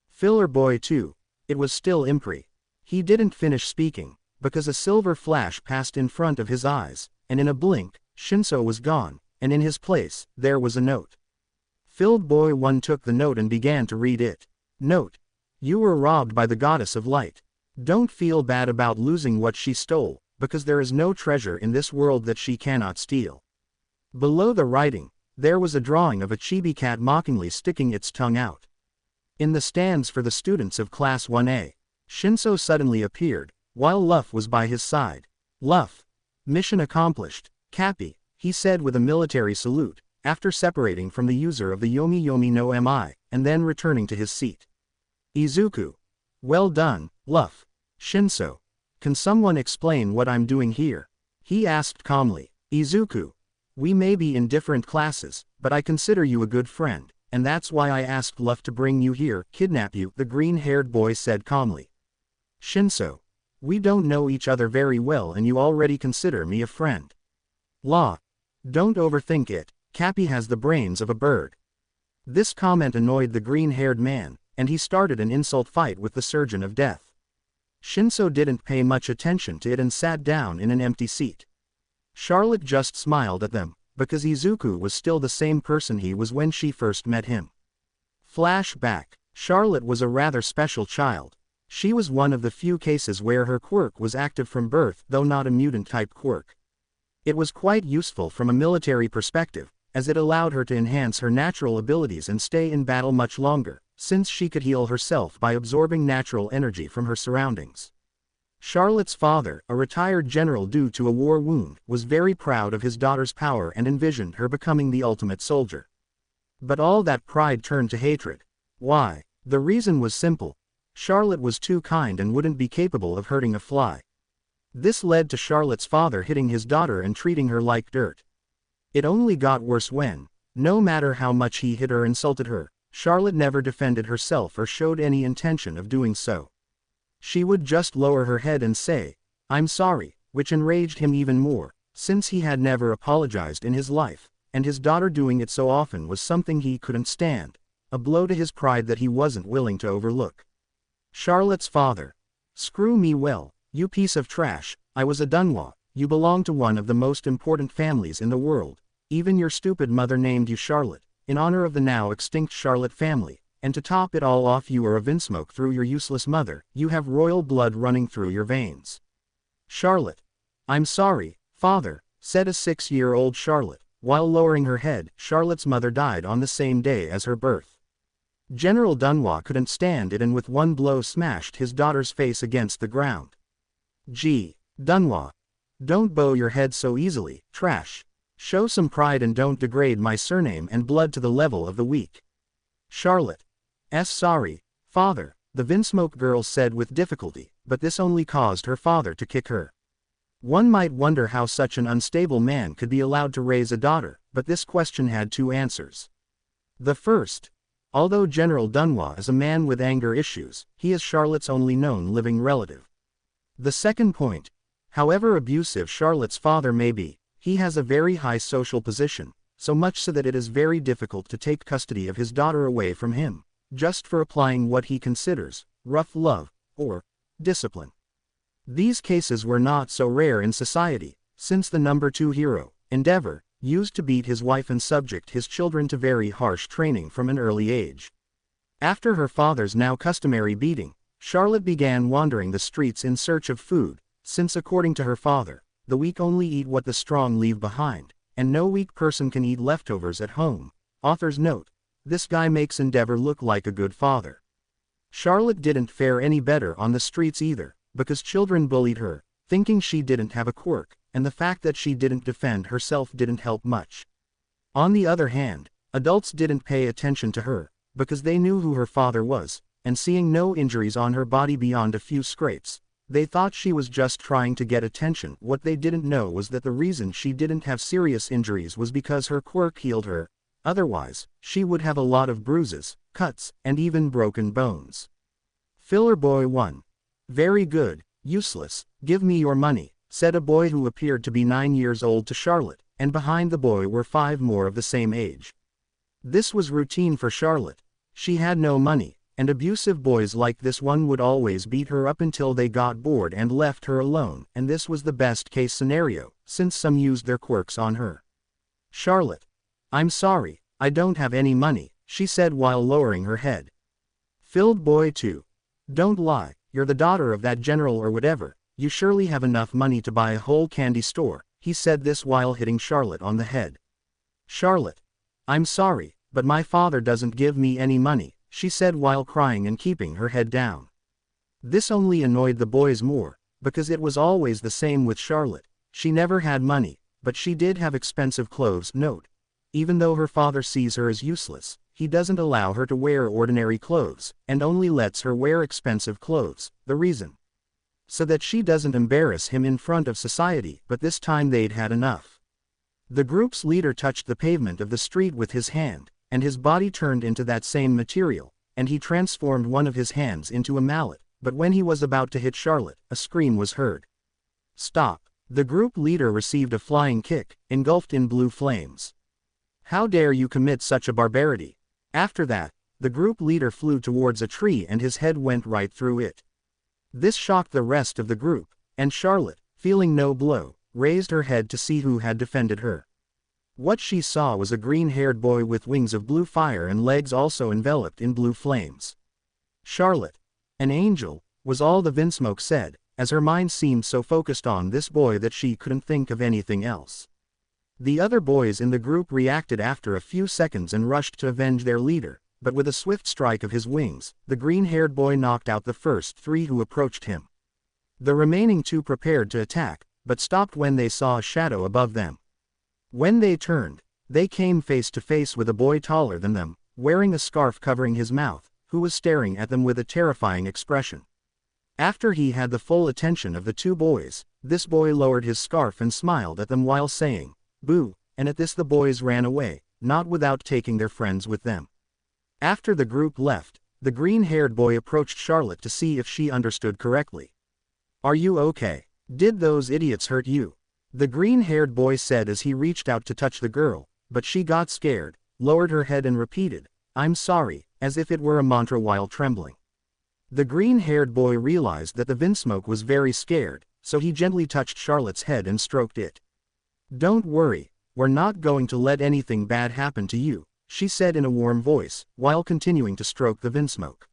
Filler Boy 2. It was still Impri. He didn't finish speaking, because a silver flash passed in front of his eyes, and in a blink, Shinso was gone, and in his place, there was a note. Filled Boy 1 took the note and began to read it. Note. You were robbed by the goddess of light. Don't feel bad about losing what she stole, because there is no treasure in this world that she cannot steal. Below the writing, there was a drawing of a chibi cat mockingly sticking its tongue out. In the stands for the students of Class 1A, Shinso suddenly appeared, while Luff was by his side. Luff. Mission accomplished, Cappy, he said with a military salute, after separating from the user of the Yomi Yomi no Mi, and then returning to his seat. Izuku. Well done, Luff. Shinso. Can someone explain what I'm doing here? He asked calmly. Izuku. We may be in different classes, but I consider you a good friend, and that's why I asked Luff to bring you here, kidnap you, the green-haired boy said calmly. Shinso. We don't know each other very well and you already consider me a friend. Law. Don't overthink it, Cappy has the brains of a bird. This comment annoyed the green-haired man, and he started an insult fight with the Surgeon of Death. Shinso didn't pay much attention to it and sat down in an empty seat. Charlotte just smiled at them, because Izuku was still the same person he was when she first met him. Flashback. Charlotte was a rather special child. She was one of the few cases where her quirk was active from birth, though not a mutant-type quirk. It was quite useful from a military perspective, as it allowed her to enhance her natural abilities and stay in battle much longer, since she could heal herself by absorbing natural energy from her surroundings. Charlotte's father, a retired general due to a war wound, was very proud of his daughter's power and envisioned her becoming the ultimate soldier. But all that pride turned to hatred. Why? The reason was simple. Charlotte was too kind and wouldn't be capable of hurting a fly. This led to Charlotte's father hitting his daughter and treating her like dirt. It only got worse when, no matter how much he hit or insulted her, Charlotte never defended herself or showed any intention of doing so. She would just lower her head and say, "I'm sorry," which enraged him even more, since he had never apologized in his life, and his daughter doing it so often was something he couldn't stand, a blow to his pride that he wasn't willing to overlook. Charlotte's father. "Screw me well, you piece of trash, I was a bnha, you belong to one of the most important families in the world, even your stupid mother named you Charlotte, in honor of the now extinct Charlotte family, and to top it all off you are a Vinsmoke through your useless mother, you have royal blood running through your veins." Charlotte. "I'm sorry, father," said a 6-year-old Charlotte. While lowering her head, Charlotte's mother died on the same day as her birth. General bnha couldn't stand it and with one blow smashed his daughter's face against the ground. "Gee, bnha. Don't bow your head so easily, trash. Show some pride and don't degrade my surname and blood to the level of the weak." Charlotte. "Sorry, father," the Vinsmoke girl said with difficulty, but this only caused her father to kick her. One might wonder how such an unstable man could be allowed to raise a daughter, but this question had two answers. The first, although General bnha is a man with anger issues, he is Charlotte's only known living relative. The second point, however abusive Charlotte's father may be, he has a very high social position, so much so that it is very difficult to take custody of his daughter away from him, just for applying what he considers rough love, or discipline. These cases were not so rare in society, since the number 2 hero, Endeavor, used to beat his wife and subject his children to very harsh training from an early age. After her father's now customary beating, Charlotte began wandering the streets in search of food, since according to her father, the weak only eat what the strong leave behind, and no weak person can eat leftovers at home. Author's note: this guy makes Endeavor look like a good father. Charlotte didn't fare any better on the streets either, because children bullied her, thinking she didn't have a quirk, and the fact that she didn't defend herself didn't help much. On the other hand, adults didn't pay attention to her, because they knew who her father was, and seeing no injuries on her body beyond a few scrapes, they thought she was just trying to get attention. What they didn't know was that the reason she didn't have serious injuries was because her quirk healed her. Otherwise, she would have a lot of bruises, cuts, and even broken bones. Filler Boy 1. "Very good, useless, give me your money," said a boy who appeared to be 9 years old to Charlotte, and behind the boy were 5 more of the same age. This was routine for Charlotte. She had no money, and abusive boys like this one would always beat her up until they got bored and left her alone, and this was the best case scenario, since some used their quirks on her. Charlotte. "I'm sorry, I don't have any money," she said while lowering her head. Filled Boy 2. "Don't lie, you're the daughter of that general or whatever, you surely have enough money to buy a whole candy store," he said this while hitting Charlotte on the head. Charlotte. "I'm sorry, but my father doesn't give me any money," she said while crying and keeping her head down. This only annoyed the boys more, because it was always the same with Charlotte. She never had money, but she did have expensive clothes. Note: even though her father sees her as useless, he doesn't allow her to wear ordinary clothes, and only lets her wear expensive clothes. The reason? So that she doesn't embarrass him in front of society. But this time they'd had enough. The group's leader touched the pavement of the street with his hand, and his body turned into that same material, and he transformed one of his hands into a mallet, but when he was about to hit Charlotte, a scream was heard. "Stop!" The group leader received a flying kick, engulfed in blue flames. "How dare you commit such a barbarity?" After that, the group leader flew towards a tree and his head went right through it. This shocked the rest of the group, and Charlotte, feeling no blow, raised her head to see who had defended her. What she saw was a green-haired boy with wings of blue fire and legs also enveloped in blue flames. Charlotte, an angel, was all the Vinsmoke said, as her mind seemed so focused on this boy that she couldn't think of anything else. The other boys in the group reacted after a few seconds and rushed to avenge their leader, but with a swift strike of his wings, the green-haired boy knocked out the first 3 who approached him. The remaining 2 prepared to attack, but stopped when they saw a shadow above them. When they turned, they came face to face with a boy taller than them, wearing a scarf covering his mouth, who was staring at them with a terrifying expression. After he had the full attention of the 2 boys, this boy lowered his scarf and smiled at them while saying, "Boo," and at this the boys ran away, not without taking their friends with them. After the group left, the green-haired boy approached Charlotte to see if she understood correctly. "Are you okay? Did those idiots hurt you?" The green-haired boy said as he reached out to touch the girl, but she got scared, lowered her head and repeated, "I'm sorry," as if it were a mantra while trembling. The green-haired boy realized that the Vinsmoke was very scared, so he gently touched Charlotte's head and stroked it. "Don't worry, we're not going to let anything bad happen to you," she said in a warm voice, while continuing to stroke the Vinsmoke.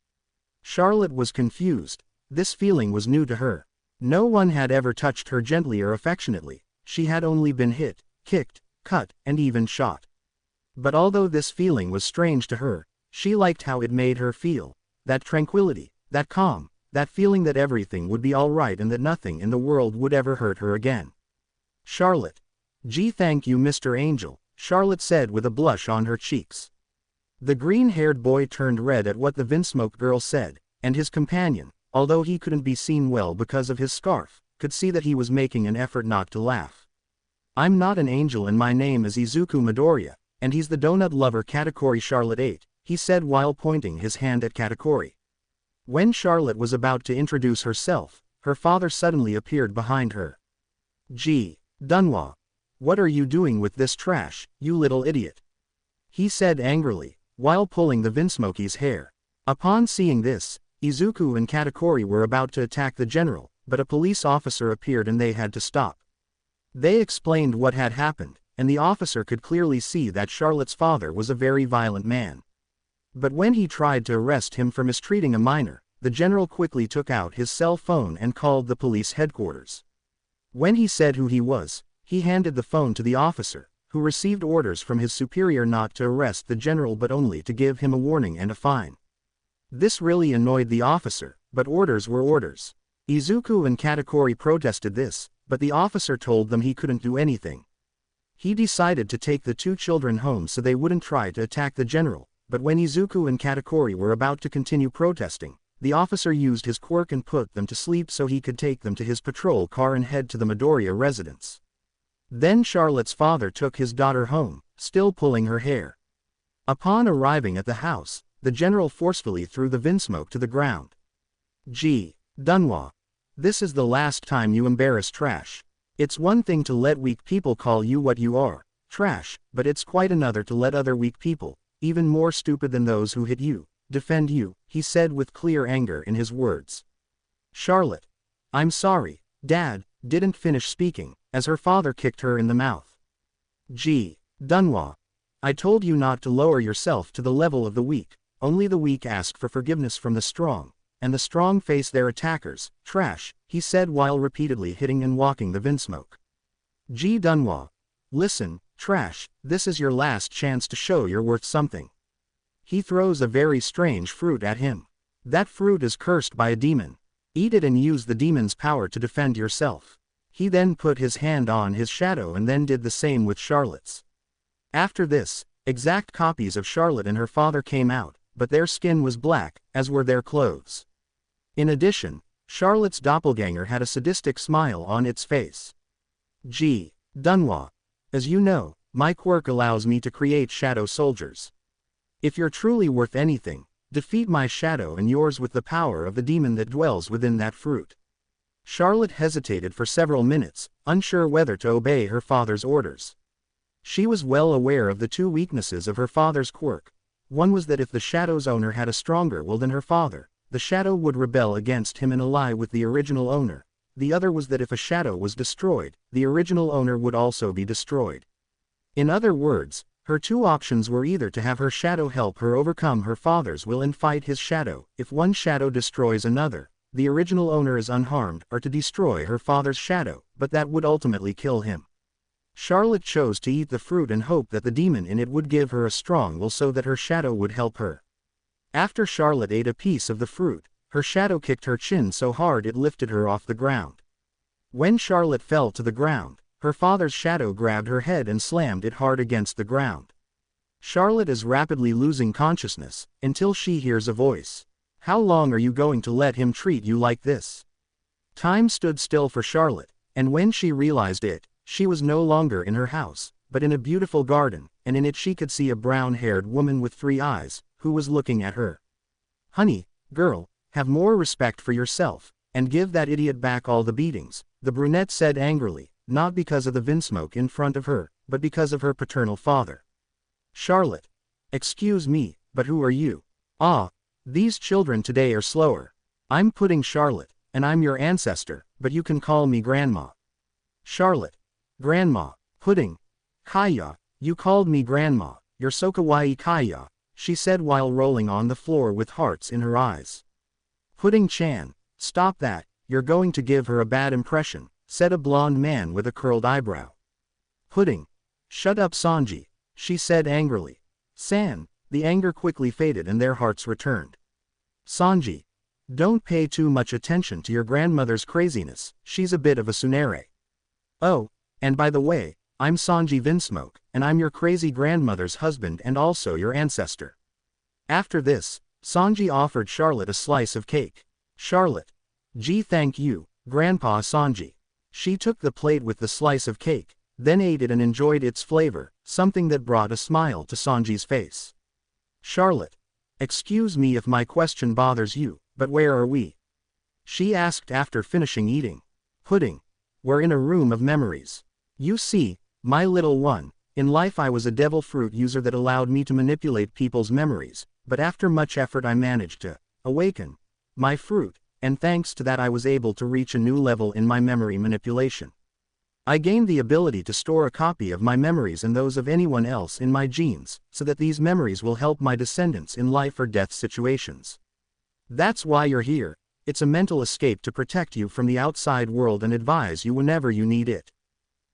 Charlotte was confused. This feeling was new to her. No one had ever touched her gently or affectionately. She had only been hit, kicked, cut, and even shot. But although this feeling was strange to her, she liked how it made her feel. That tranquility, that calm, that feeling that everything would be all right and that nothing in the world would ever hurt her again. "Charlotte." "Gee, thank you, Mr. Angel," Charlotte said with a blush on her cheeks. The green-haired boy turned red at what the Vinsmoke girl said, and his companion, although he couldn't be seen well because of his scarf, could see that he was making an effort not to laugh. "I'm not an angel and my name is Izuku Midoriya, and he's the donut lover Katakuri Charlotte 8, he said while pointing his hand at Katakuri. When Charlotte was about to introduce herself, her father suddenly appeared behind her. "Gee, Dunwa, what are you doing with this trash, you little idiot?" he said angrily, while pulling the Vinsmoke's hair. Upon seeing this, Izuku and Katakuri were about to attack the general, but a police officer appeared and they had to stop. They explained what had happened, and the officer could clearly see that Charlotte's father was a very violent man. But when he tried to arrest him for mistreating a minor, the general quickly took out his cell phone and called the police headquarters. When he said who he was, he handed the phone to the officer, who received orders from his superior not to arrest the general but only to give him a warning and a fine. This really annoyed the officer, but orders were orders. Izuku and Katakuri protested this, but the officer told them he couldn't do anything. He decided to take the 2 children home so they wouldn't try to attack the general, but when Izuku and Katakuri were about to continue protesting, the officer used his quirk and put them to sleep so he could take them to his patrol car and head to the Midoriya residence. Then Charlotte's father took his daughter home, still pulling her hair. Upon arriving at the house, the general forcefully threw the Vinsmoke to the ground. "Gee, Dunwa. This is the last time you embarrass trash. It's one thing to let weak people call you what you are, trash, but it's quite another to let other weak people, even more stupid than those who hit you, defend you," he said with clear anger in his words. Charlotte, "I'm sorry, Dad," didn't finish speaking, as her father kicked her in the mouth. "Gee, Dunwa. I told you not to lower yourself to the level of the weak. Only the weak ask for forgiveness from the strong, and the strong face their attackers, trash," he said while repeatedly hitting and walking the Vinsmoke. "Gee, Dunwa. Listen, trash, this is your last chance to show you're worth something. He throws a very strange fruit at him. That fruit is cursed by a demon. Eat it and use the demon's power to defend yourself." He then put his hand on his shadow and then did the same with Charlotte's. After this, exact copies of Charlotte and her father came out, but their skin was black, as were their clothes. In addition, Charlotte's doppelganger had a sadistic smile on its face. "Gee, Dunwa. As you know, my quirk allows me to create shadow soldiers. If you're truly worth anything, defeat my shadow and yours with the power of the demon that dwells within that fruit." Charlotte hesitated for several minutes, unsure whether to obey her father's orders. She was well aware of the 2 weaknesses of her father's quirk. One was that if the shadow's owner had a stronger will than her father, the shadow would rebel against him and ally with the original owner. The other was that if a shadow was destroyed, the original owner would also be destroyed. In other words, her two options were either to have her shadow help her overcome her father's will and fight his shadow. If one shadow destroys another, the original owner is unharmed, or to destroy her father's shadow, but that would ultimately kill him. Charlotte chose to eat the fruit and hope that the demon in it would give her a strong will so that her shadow would help her. After Charlotte ate a piece of the fruit, her shadow kicked her chin so hard it lifted her off the ground. When Charlotte fell to the ground, her father's shadow grabbed her head and slammed it hard against the ground. Charlotte is rapidly losing consciousness, until she hears a voice. "How long are you going to let him treat you like this?" Time stood still for Charlotte, and when she realized it, she was no longer in her house, but in a beautiful garden, and in it she could see a brown-haired woman with 3 eyes, who was looking at her. "Honey, girl, have more respect for yourself, and give that idiot back all the beatings," the brunette said angrily, not because of the vinsmoke in front of her, but because of her paternal father. Charlotte. "Excuse me, but who are you?" "Ah, these children today are slower. I'm Pudding Charlotte, and I'm your ancestor, but you can call me Grandma." Charlotte. "Grandma, Pudding. Kaya, you called me Grandma, you're so kawaii Kaya," she said while rolling on the floor with hearts in her eyes. "Pudding-chan, stop that, you're going to give her a bad impression," said a blonde man with a curled eyebrow. "Pudding. Shut up Sanji," she said angrily. "San," the anger quickly faded and their hearts returned. "Sanji. Don't pay too much attention to your grandmother's craziness, she's a bit of a tsundere. Oh, and by the way, I'm Sanji Vinsmoke, and I'm your crazy grandmother's husband and also your ancestor." After this, Sanji offered Charlotte a slice of cake. Charlotte. "Gee, thank you, Grandpa Sanji." She took the plate with the slice of cake, then ate it and enjoyed its flavor, something that brought a smile to Sanji's face. Charlotte. "Excuse me if my question bothers you, but where are we?" she asked after finishing eating. Pudding. "We're in a room of memories. You see, my little one, in life I was a devil fruit user that allowed me to manipulate people's memories, but after much effort I managed to awaken my fruit, and thanks to that I was able to reach a new level in my memory manipulation. I gained the ability to store a copy of my memories and those of anyone else in my genes, so that these memories will help my descendants in life or death situations. That's why you're here. It's a mental escape to protect you from the outside world and advise you whenever you need it."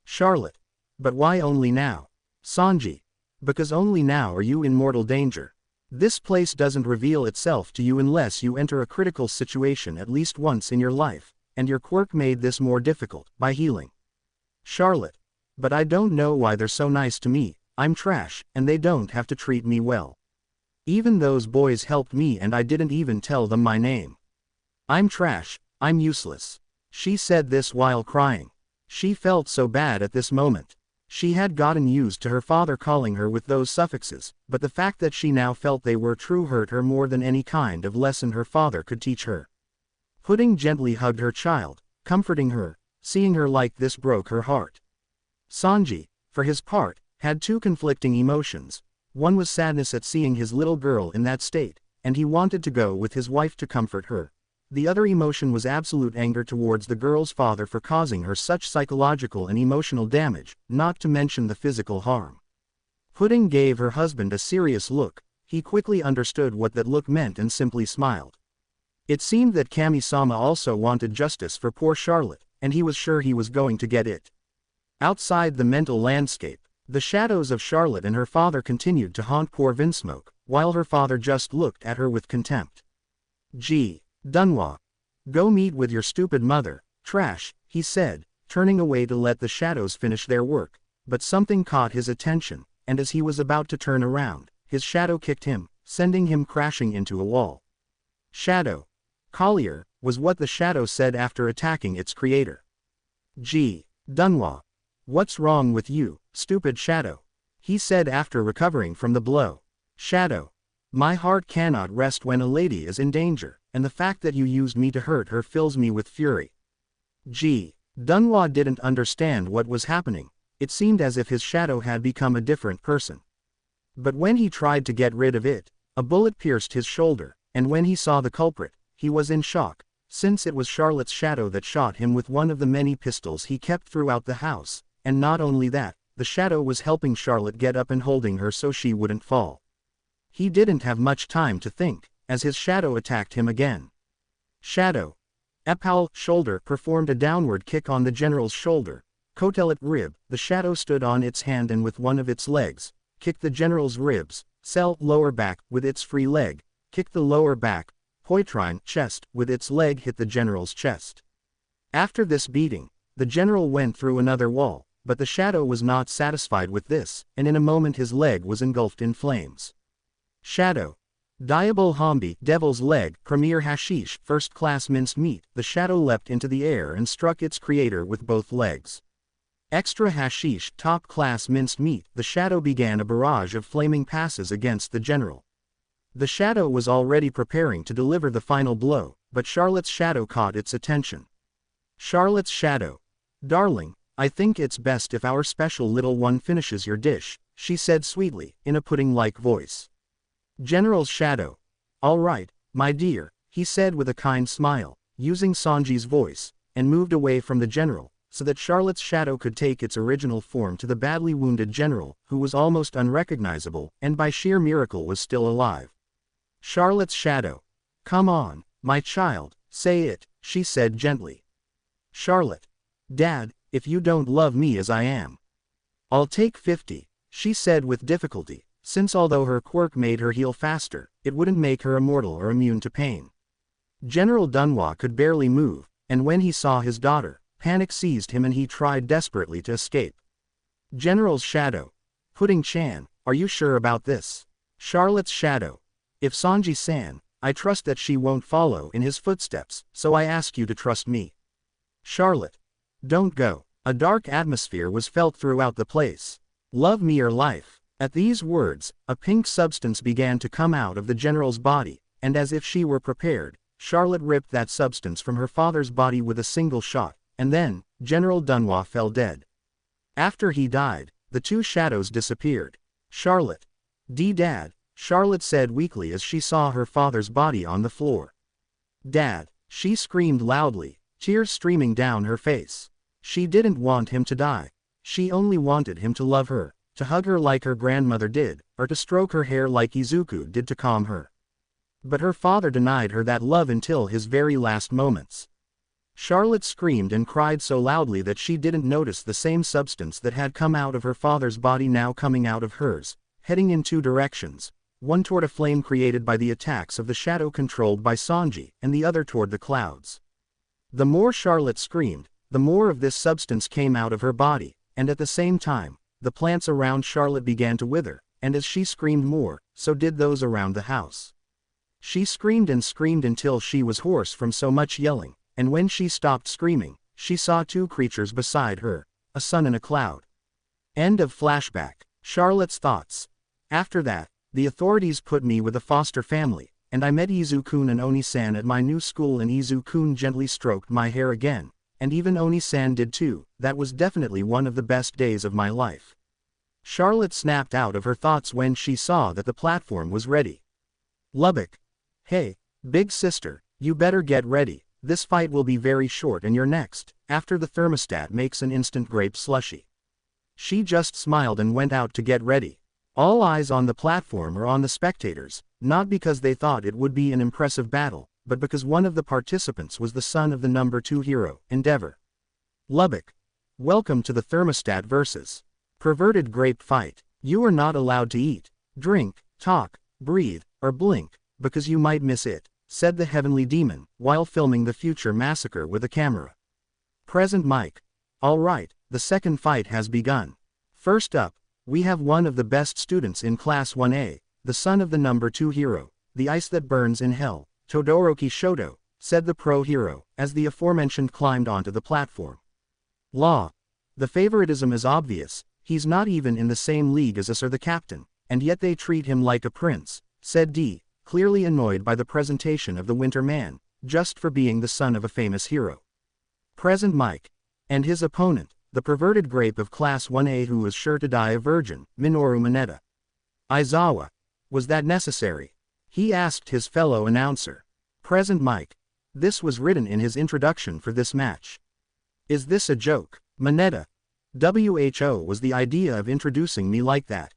Charlotte. "But why only now?" Sanji. "Because only now are you in mortal danger. This place doesn't reveal itself to you unless you enter a critical situation at least once in your life, and your quirk made this more difficult, by healing." Charlotte. "But I don't know why they're so nice to me, I'm trash, and they don't have to treat me well. Even those boys helped me and I didn't even tell them my name. I'm trash, I'm useless." She said this while crying. She felt so bad at this moment. She had gotten used to her father calling her with those suffixes, but the fact that she now felt they were true hurt her more than any kind of lesson her father could teach her. Pudding gently hugged her child, comforting her. Seeing her like this broke her heart. Sanji, for his part, had 2 conflicting emotions. One was sadness at seeing his little girl in that state, and he wanted to go with his wife to comfort her. The other emotion was absolute anger towards the girl's father for causing her such psychological and emotional damage, not to mention the physical harm. Pudding gave her husband a serious look. He quickly understood what that look meant and simply smiled. It seemed that Kami-sama also wanted justice for poor Charlotte, and he was sure he was going to get it. Outside the mental landscape, the shadows of Charlotte and her father continued to haunt poor Vinsmoke, while her father just looked at her with contempt. "Gee, Dunwa. Go meet with your stupid mother, trash," he said, turning away to let the shadows finish their work, but something caught his attention, and as he was about to turn around, his shadow kicked him, sending him crashing into a wall. "Shadow. Collier," was what the shadow said after attacking its creator. "Gee, Dunwa. What's wrong with you, stupid shadow?" he said after recovering from the blow. "Shadow. My heart cannot rest when a lady is in danger, and the fact that you used me to hurt her fills me with fury." Gee, Dunwa didn't understand what was happening. It seemed as if his shadow had become a different person. But when he tried to get rid of it, a bullet pierced his shoulder, and when he saw the culprit, he was in shock, since it was Charlotte's shadow that shot him with one of the many pistols he kept throughout the house, and not only that, the shadow was helping Charlotte get up and holding her so she wouldn't fall. He didn't have much time to think, as his shadow attacked him again. Shadow. Apal, shoulder, performed a downward kick on the general's shoulder. Kotelet rib, the shadow stood on its hand and with one of its legs, kicked the general's ribs. Cell, lower back, with its free leg, kicked the lower back. Poitrine, chest, with its leg hit the general's chest. After this beating, the general went through another wall, but the shadow was not satisfied with this, and in a moment his leg was engulfed in flames. Shadow. Diabol Hambi, devil's leg, premier hashish, first-class minced meat, the shadow leapt into the air and struck its creator with both legs. Extra hashish, top-class minced meat, the shadow began a barrage of flaming passes against the general. The shadow was already preparing to deliver the final blow, but Charlotte's shadow caught its attention. Charlotte's shadow. Darling, I think it's best if our special little one finishes your dish, she said sweetly, in a pudding-like voice. General's shadow. All right, my dear, he said with a kind smile, using Sanji's voice, and moved away from the general, so that Charlotte's shadow could take its original form to the badly wounded general, who was almost unrecognizable, and by sheer miracle was still alive. Charlotte's shadow. Come on, my child, say it, she said gently. Charlotte. Dad, if you don't love me as I am, I'll take 50, she said with difficulty, since although her quirk made her heal faster, it wouldn't make her immortal or immune to pain. General Dunhua could barely move, and when he saw his daughter, panic seized him and he tried desperately to escape. General's shadow. Pudding-chan, are you sure about this? Charlotte's shadow. If Sanji-san, I trust that she won't follow in his footsteps, so I ask you to trust me. Charlotte. Don't go. A dark atmosphere was felt throughout the place. Love me or life. At these words, a pink substance began to come out of the general's body, and as if she were prepared, Charlotte ripped that substance from her father's body with a single shot, and then, General Dunhua fell dead. After he died, the two shadows disappeared. Charlotte. Dad, Charlotte said weakly as she saw her father's body on the floor. Dad, she screamed loudly, tears streaming down her face. She didn't want him to die. She only wanted him to love her, to hug her like her grandmother did, or to stroke her hair like Izuku did to calm her. But her father denied her that love until his very last moments. Charlotte screamed and cried so loudly that she didn't notice the same substance that had come out of her father's body now coming out of hers, heading in two directions, one toward a flame created by the attacks of the shadow controlled by Sanji, and the other toward the clouds. The more Charlotte screamed, the more of this substance came out of her body, and at the same time, the plants around Charlotte began to wither, and as she screamed more, so did those around the house. She screamed and screamed until she was hoarse from so much yelling, and when she stopped screaming, she saw two creatures beside her, a sun and a cloud. End of flashback. Charlotte's thoughts. After that, the authorities put me with a foster family, and I met Izu-kun and Oni-san at my new school and Izu-kun gently stroked my hair again. And even Oni-san did too. That was definitely one of the best days of my life. Charlotte snapped out of her thoughts when she saw that the platform was ready. Lubbock. Hey, big sister, you better get ready, this fight will be very short and you're next, after the thermostat makes an instant grape slushy. She just smiled and went out to get ready. All eyes on the platform or on the spectators, not because they thought it would be an impressive battle, but because one of the participants was the son of the number 2 hero, Endeavor. Lubbock. Welcome to the thermostat versus perverted grape fight. You are not allowed to eat, drink, talk, breathe, or blink, because you might miss it, said the heavenly demon, while filming the future massacre with a camera. Present mic. Alright, the second fight has begun. First up, we have one of the best students in Class 1A, the son of the number 2 hero, the ice that burns in hell. Todoroki Shoto, said the pro-hero, as the aforementioned climbed onto the platform. Law. The favoritism is obvious, he's not even in the same league as us or the captain, and yet they treat him like a prince, said D, clearly annoyed by the presentation of the Winter Man, just for being the son of a famous hero. Present Mike. And his opponent, the perverted grape of Class 1A who was sure to die a virgin, Minoru Mineta. Aizawa. Was that necessary? He asked his fellow announcer. Present Mike. This was written in his introduction for this match. Is this a joke? Mineta. Who was the idea of introducing me like that?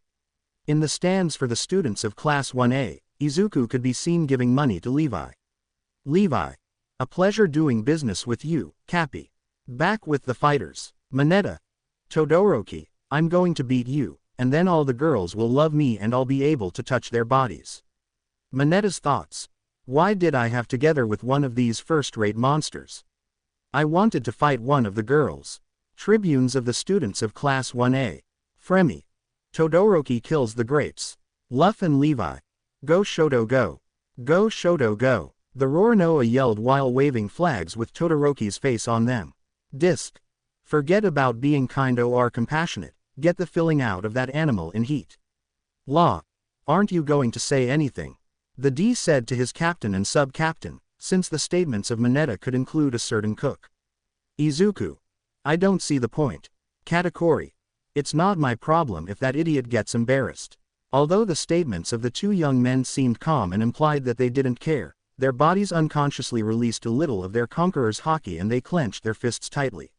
In the stands for the students of Class 1A, Izuku could be seen giving money to Levi. Levi. A pleasure doing business with you, Cappy. Back with the fighters. Mineta. Todoroki, I'm going to beat you, and then all the girls will love me and I'll be able to touch their bodies. Mineta's thoughts. Why did I have together with one of these first-rate monsters? I wanted to fight one of the girls. Tribunes of the students of Class 1A. Fremi. Todoroki kills the grapes. Luff and Levi. Go Shoto go. Go Shoto go. The Roronoa yelled while waving flags with Todoroki's face on them. Disc. Forget about being kind or compassionate, get the filling out of that animal in heat. Law. Aren't you going to say anything? The D said to his captain and sub-captain, since the statements of Mineta could include a certain cook. Izuku. I don't see the point. Katakuri. It's not my problem if that idiot gets embarrassed. Although the statements of the two young men seemed calm and implied that they didn't care, their bodies unconsciously released a little of their conqueror's haki and they clenched their fists tightly.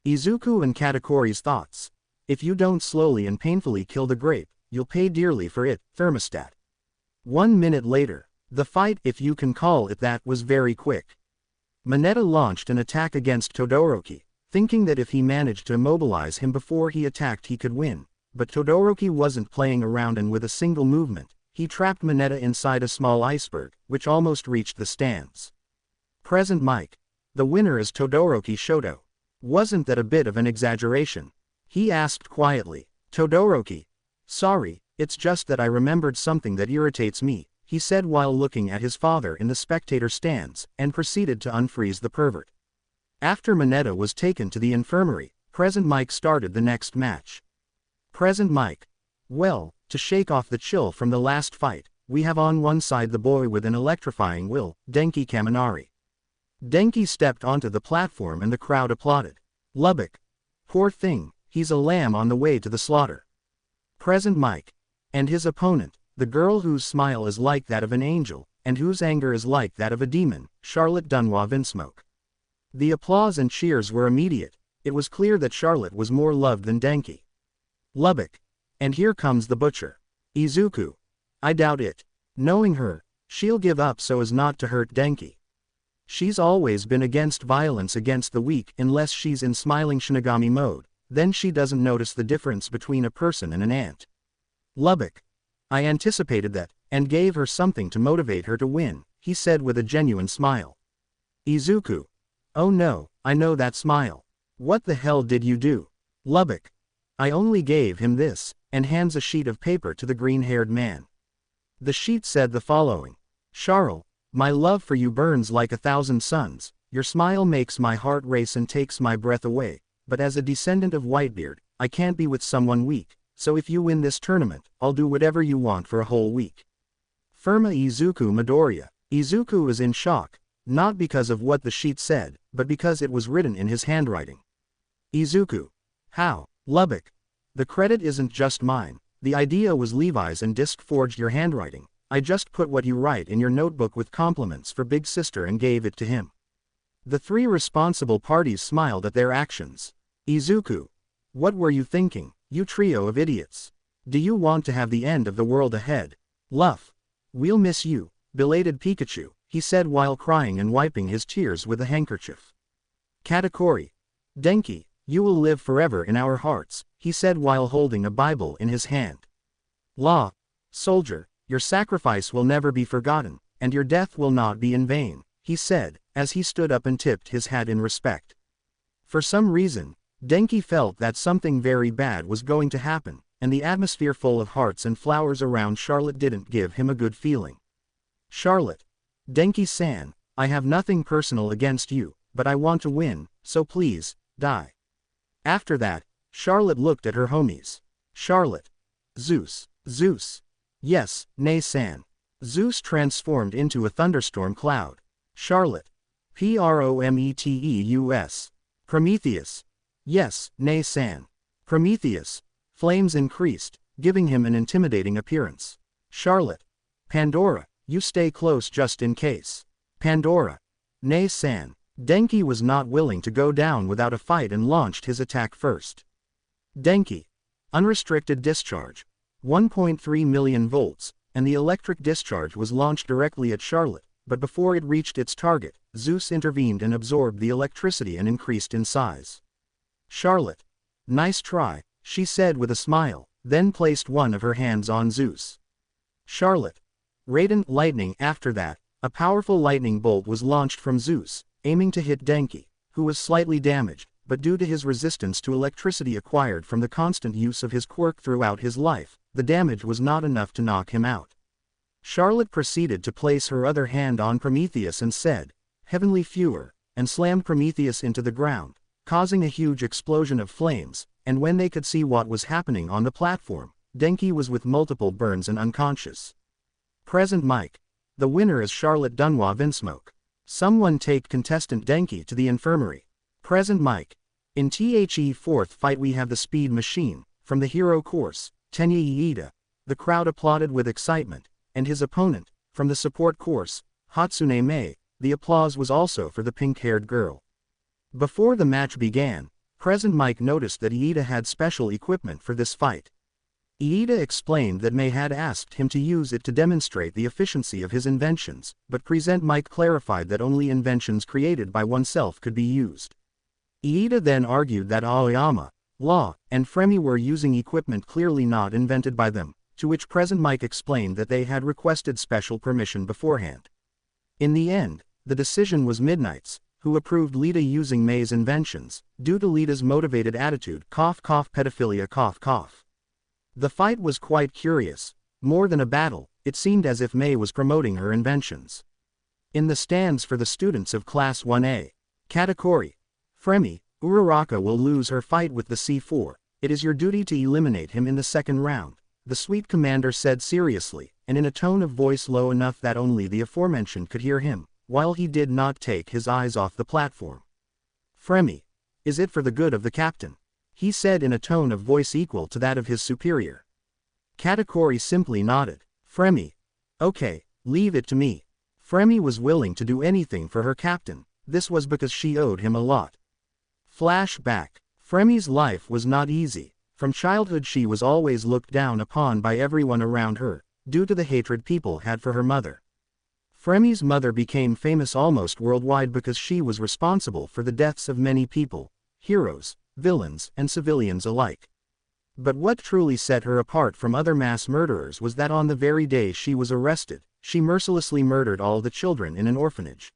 Izuku and Katakuri's thoughts. If you don't slowly and painfully kill the grape, you'll pay dearly for it, thermostat. 1 minute later, the fight, if you can call it that, was very quick. Mineta launched an attack against Todoroki, thinking that if he managed to immobilize him before he attacked he could win, but Todoroki wasn't playing around and with a single movement, he trapped Mineta inside a small iceberg, which almost reached the stands. Present mic. The winner is Todoroki Shoto. Wasn't that a bit of an exaggeration? He asked quietly. Todoroki. Sorry, it's just that I remembered something that irritates me, he said while looking at his father in the spectator stands, and proceeded to unfreeze the pervert. After Mineta was taken to the infirmary, Present Mike started the next match. Present Mike. Well, to shake off the chill from the last fight, we have on one side the boy with an electrifying will, Denki Kaminari. Denki stepped onto the platform and the crowd applauded. Lubbock. Poor thing, he's a lamb on the way to the slaughter. Present Mike. And his opponent, the girl whose smile is like that of an angel, and whose anger is like that of a demon, Charlotte Dunwa Vinsmoke. The applause and cheers were immediate. It was clear that Charlotte was more loved than Denki. Lubbock. And here comes the butcher. Izuku. I doubt it. Knowing her, she'll give up so as not to hurt Denki. She's always been against violence against the weak unless she's in smiling Shinigami mode, then she doesn't notice the difference between a person and an ant. Lubbock. I anticipated that, and gave her something to motivate her to win, he said with a genuine smile. Izuku. Oh no, I know that smile. What the hell did you do? Lubbock. I only gave him this, and hands a sheet of paper to the green-haired man. The sheet said the following. Charles, my love for you burns like 1,000 suns, your smile makes my heart race and takes my breath away, but as a descendant of Whitebeard, I can't be with someone weak, so if you win this tournament, I'll do whatever you want for a whole week. Firma Izuku Midoriya. Izuku was in shock, not because of what the sheet said, but because it was written in his handwriting. Izuku. How? Lubbock. The credit isn't just mine, the idea was Levi's and Disc forged your handwriting, I just put what you write in your notebook with compliments for Big Sister and gave it to him. The three responsible parties smiled at their actions. Izuku. What were you thinking, you trio of idiots? Do you want to have the end of the world ahead? Luff. We'll miss you, belated Pikachu, he said while crying and wiping his tears with a handkerchief. Katakuri. Denki. You will live forever in our hearts, he said while holding a Bible in his hand. Law. Soldier, your sacrifice will never be forgotten, and your death will not be in vain, he said, as he stood up and tipped his hat in respect. For some reason, Denki felt that something very bad was going to happen, and the atmosphere full of hearts and flowers around Charlotte didn't give him a good feeling. Charlotte. Denki-san, I have nothing personal against you, but I want to win, so please, die. After that, Charlotte looked at her homies. Charlotte. Zeus. Zeus. Yes, Nay-san. Zeus transformed into a thunderstorm cloud. Charlotte. Prometheus. Prometheus. Yes, Nay-san. Prometheus. Flames increased, giving him an intimidating appearance. Charlotte. Pandora, you stay close just in case. Pandora. Nay-san. Denki was not willing to go down without a fight and launched his attack first. Denki. Unrestricted discharge. 1.3 million volts, and the electric discharge was launched directly at Charlotte, but before it reached its target, Zeus intervened and absorbed the electricity and increased in size. Charlotte. Nice try, she said with a smile, then placed one of her hands on Zeus. Charlotte. Radiant lightning. After that, a powerful lightning bolt was launched from Zeus, aiming to hit Denki, who was slightly damaged, but due to his resistance to electricity acquired from the constant use of his quirk throughout his life, the damage was not enough to knock him out. Charlotte proceeded to place her other hand on Prometheus and said, "Heavenly Fury," and slammed Prometheus into the ground, causing a huge explosion of flames, and when they could see what was happening on the platform, Denki was with multiple burns and unconscious. Present mic. The winner is Charlotte Dunwa Vinsmoke. Someone take contestant Denki to the infirmary. Present mic. In the fourth fight we have the speed machine, from the hero course, Tenya Iida. The crowd applauded with excitement, and his opponent, from the support course, Hatsune Mei. The applause was also for the pink-haired girl. Before the match began, Present Mike noticed that Iida had special equipment for this fight. Iida explained that Mei had asked him to use it to demonstrate the efficiency of his inventions, but Present Mike clarified that only inventions created by oneself could be used. Iida then argued that Aoyama, Law, and Fremi were using equipment clearly not invented by them, to which Present Mike explained that they had requested special permission beforehand. In the end, the decision was Midnight's, who approved Lita using Mei's inventions, due to Lita's motivated attitude, pedophilia. The fight was quite curious. More than a battle, it seemed as if Mei was promoting her inventions. In the stands for the students of Class 1A. Katakuri. Fremi, Uraraka will lose her fight with the C4, it is your duty to eliminate him in the second round, the sweet commander said seriously, and in a tone of voice low enough that only the aforementioned could hear him, while he did not take his eyes off the platform. Fremi. Is it for the good of the captain? He said in a tone of voice equal to that of his superior. Katakuri simply nodded. Fremi. Okay, leave it to me. Fremi was willing to do anything for her captain, this was because she owed him a lot. Flashback. Fremi's life was not easy. From childhood she was always looked down upon by everyone around her, due to the hatred people had for her mother. Fremi's mother became famous almost worldwide because she was responsible for the deaths of many people, heroes, villains, and civilians alike. But what truly set her apart from other mass murderers was that on the very day she was arrested, she mercilessly murdered all the children in an orphanage.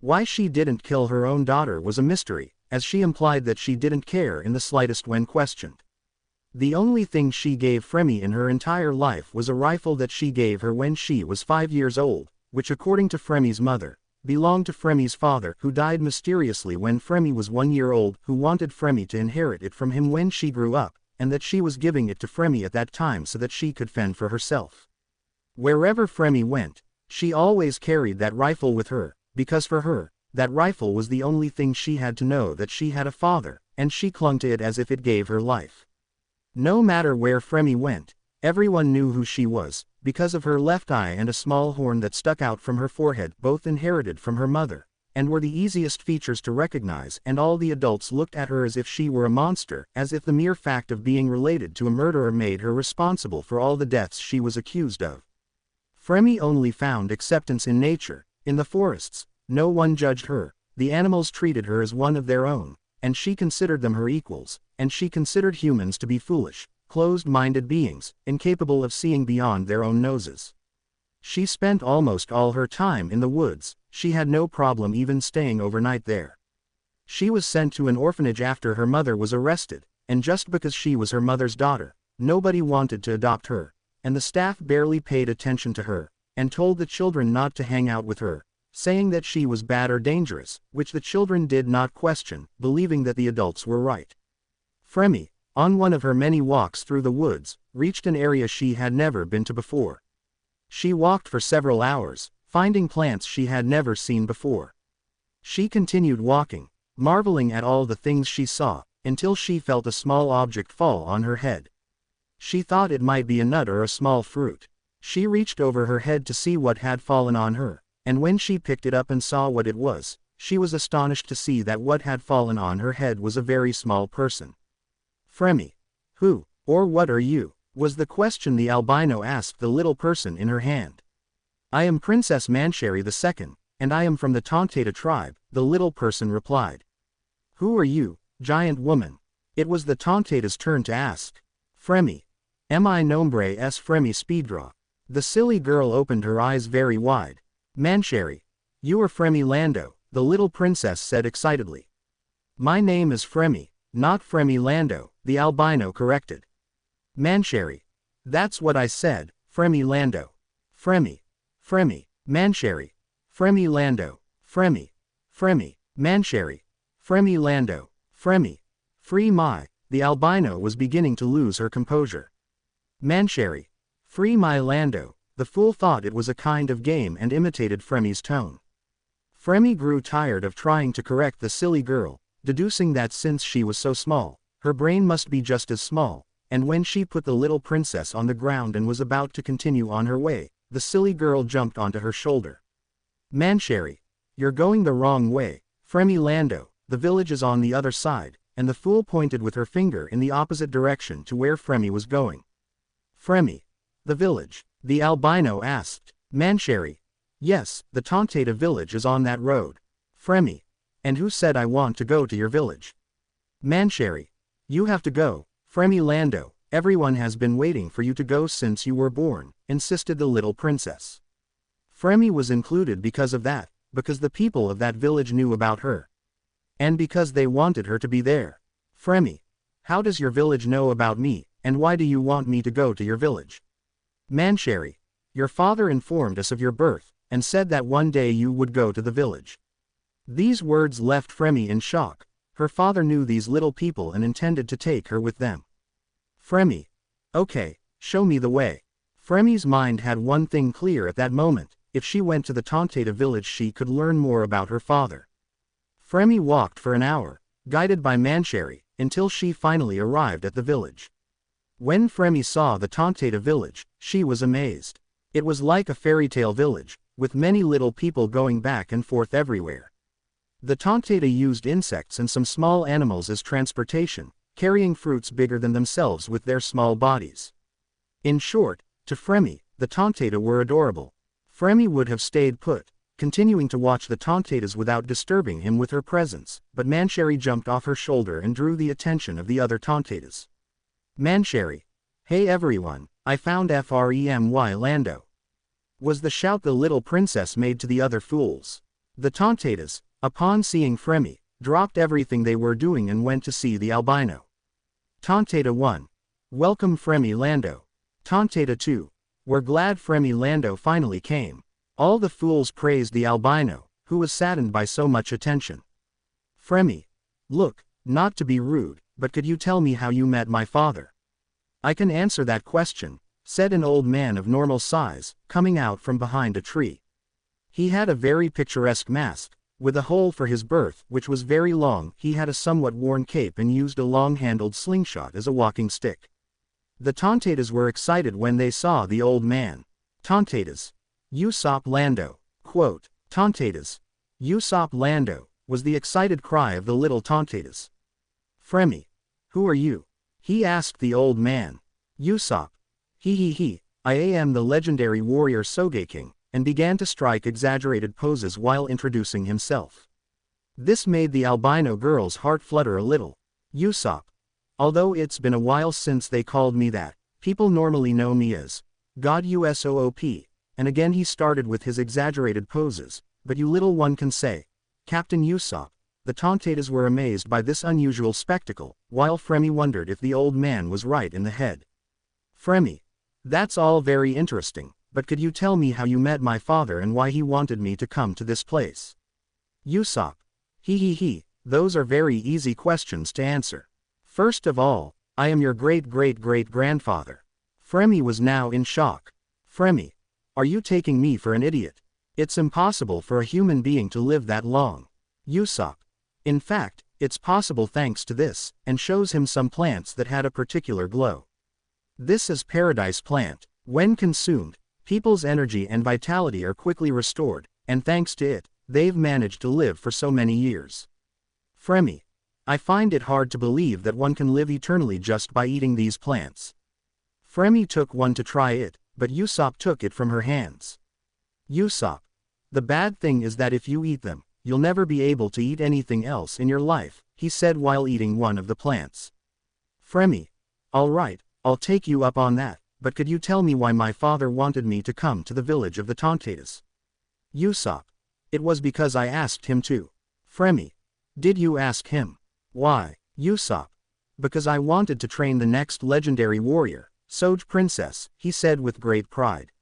Why she didn't kill her own daughter was a mystery, as she implied that she didn't care in the slightest when questioned. The only thing she gave Fremi in her entire life was a rifle that she gave her when she was 5 years old, which according to Fremi's mother, belonged to Fremi's father who died mysteriously when Fremi was 1 year old, who wanted Fremi to inherit it from him when she grew up, and that she was giving it to Fremi at that time so that she could fend for herself. Wherever Fremi went, she always carried that rifle with her, because for her, that rifle was the only thing she had to know that she had a father, and she clung to it as if it gave her life. No matter where Fremi went, everyone knew who she was, because of her left eye and a small horn that stuck out from her forehead, both inherited from her mother, and were the easiest features to recognize, and all the adults looked at her as if she were a monster, as if the mere fact of being related to a murderer made her responsible for all the deaths she was accused of. Fremi only found acceptance in nature, in the forests. No one judged her, the animals treated her as one of their own, and she considered them her equals, and she considered humans to be foolish, closed-minded beings, incapable of seeing beyond their own noses. She spent almost all her time in the woods, she had no problem even staying overnight there. She was sent to an orphanage after her mother was arrested, and just because she was her mother's daughter, nobody wanted to adopt her, and the staff barely paid attention to her, and told the children not to hang out with her, saying that she was bad or dangerous, which the children did not question, believing that the adults were right. Fremi, on one of her many walks through the woods, reached an area she had never been to before. She walked for several hours, finding plants she had never seen before. She continued walking, marveling at all the things she saw, until she felt a small object fall on her head. She thought it might be a nut or a small fruit. She reached over her head to see what had fallen on her, and when she picked it up and saw what it was, she was astonished to see that what had fallen on her head was a very small person. Fremi. Who, or what are you? Was the question the albino asked the little person in her hand. I am Princess Mancheri II, and I am from the Tontaita tribe, the little person replied. Who are you, giant woman? It was the Tontaita's turn to ask. Fremi. Mi nombre es Fremi Speedra. The silly girl opened her eyes very wide. Mancheri. You are Fremi Lando, the little princess said excitedly. My name is Fremi, not Fremi Lando, the albino corrected. Mancheri. That's what I said, Fremi Lando. Fremi. Fremi. Mancheri. Fremi Lando. Fremi. Fremi. Mancheri. Fremi Lando. Fremi. Free my. The albino was beginning to lose her composure. Mancheri. Free my Lando. The fool thought it was a kind of game and imitated Fremi's tone. Fremi grew tired of trying to correct the silly girl, deducing that since she was so small, her brain must be just as small, and when she put the little princess on the ground and was about to continue on her way, the silly girl jumped onto her shoulder. Mancheri. You're going the wrong way, Fremi Lando, the village is on the other side, and the fool pointed with her finger in the opposite direction to where Fremi was going. Fremi. The village, the albino asked. Mancheri. Yes, the Tontaita village is on that road. Fremi. And who said I want to go to your village? Mancheri. You have to go, Fremi Lando, everyone has been waiting for you to go since you were born, insisted the little princess. Fremi was included because of that, because the people of that village knew about her. And because they wanted her to be there. Fremi. How does your village know about me, and why do you want me to go to your village? Mancheri. Your father informed us of your birth, and said that one day you would go to the village. These words left Fremi in shock. Her father knew these little people and intended to take her with them. Fremi. Okay, show me the way. Fremi's mind had one thing clear at that moment, if she went to the Tontaita village she could learn more about her father. Fremi walked for an hour, guided by Mancheri, until she finally arrived at the village. When Fremi saw the Tontaita village, she was amazed. It was like a fairy tale village, with many little people going back and forth everywhere. The Tontaita used insects and some small animals as transportation, carrying fruits bigger than themselves with their small bodies. In short, to Fremi, the Tontaita were adorable. Fremi would have stayed put, continuing to watch the Tontaitas without disturbing him with her presence, but Mancheri jumped off her shoulder and drew the attention of the other Tontaitas. Mancheri. Hey everyone, I found Fremy Lando. Was the shout the little princess made to the other fools. The Tontaitas, upon seeing Fremi, dropped everything they were doing and went to see the albino. Tontaita 1. Welcome Fremi Lando. Tontaita 2. We're glad Fremi Lando finally came. All the fools praised the albino, who was saddened by so much attention. Fremi. Look, not to be rude, but could you tell me how you met my father? I can answer that question, said an old man of normal size, coming out from behind a tree. He had a very picturesque mask, with a hole for his berth which was very long. He had a somewhat worn cape and used a long-handled slingshot as a walking stick. The Tontaitas were excited when they saw the old man. Tontaitas. Usopp Lando. Quote, Tontaitas. Usopp Lando, was the excited cry of the little Tontaitas. Fremi. Who are you? He asked the old man. Usopp. He. I am the legendary warrior Sogeking, and began to strike exaggerated poses while introducing himself. This made the albino girl's heart flutter a little. Usopp. Although it's been a while since they called me that, people normally know me as God Usopp, and again he started with his exaggerated poses, but you little one can say, Captain Usopp. The Tontaitas were amazed by this unusual spectacle, while Fremi wondered if the old man was right in the head. Fremi. That's all very interesting, but could you tell me how you met my father and why he wanted me to come to this place? Usopp. He. Those are very easy questions to answer. First of all, I am your great-great-great-grandfather. Fremi was now in shock. Fremi. Are you taking me for an idiot? It's impossible for a human being to live that long. Usopp. In fact, it's possible thanks to this, and shows him some plants that had a particular glow. This is paradise plant. When consumed, people's energy and vitality are quickly restored, and thanks to it, they've managed to live for so many years. Fremi. I find it hard to believe that one can live eternally just by eating these plants. Fremi took one to try it, but Usopp took it from her hands. Usopp. The bad thing is that if you eat them, you'll never be able to eat anything else in your life, he said while eating one of the plants. Fremi. Alright, I'll take you up on that, but could you tell me why my father wanted me to come to the village of the Tontatas? Usopp. It was because I asked him to. Fremi. Did you ask him? Why? Usopp. Because I wanted to train the next legendary warrior, Soj Princess, he said with great pride.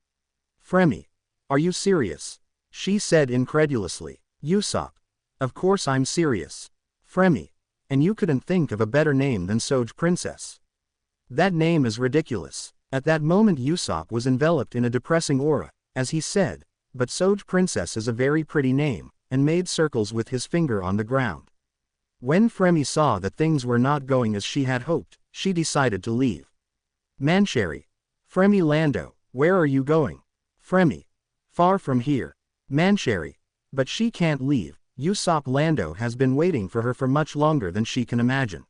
Fremi. Are you serious? She said incredulously. Usopp. Of course I'm serious. Fremi. And you couldn't think of a better name than Soj Princess. That name is ridiculous. At that moment Usopp was enveloped in a depressing aura, as he said, but Soj Princess is a very pretty name, and made circles with his finger on the ground. When Fremi saw that things were not going as she had hoped, she decided to leave. Mancherry. Fremi Lando, where are you going? Fremi. Far from here. Mancherry. But she can't leave. Usopp Lando has been waiting for her for much longer than she can imagine.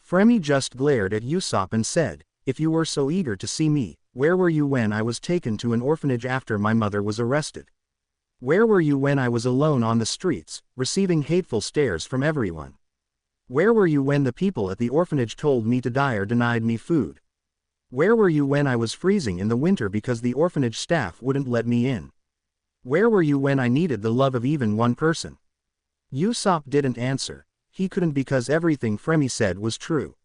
Fremi just glared at Usopp and said, if you were so eager to see me, where were you when I was taken to an orphanage after my mother was arrested? Where were you when I was alone on the streets, receiving hateful stares from everyone? Where were you when the people at the orphanage told me to die or denied me food? Where were you when I was freezing in the winter because the orphanage staff wouldn't let me in? Where were you when I needed the love of even one person? Usopp didn't answer. He couldn't because everything Fremi said was true.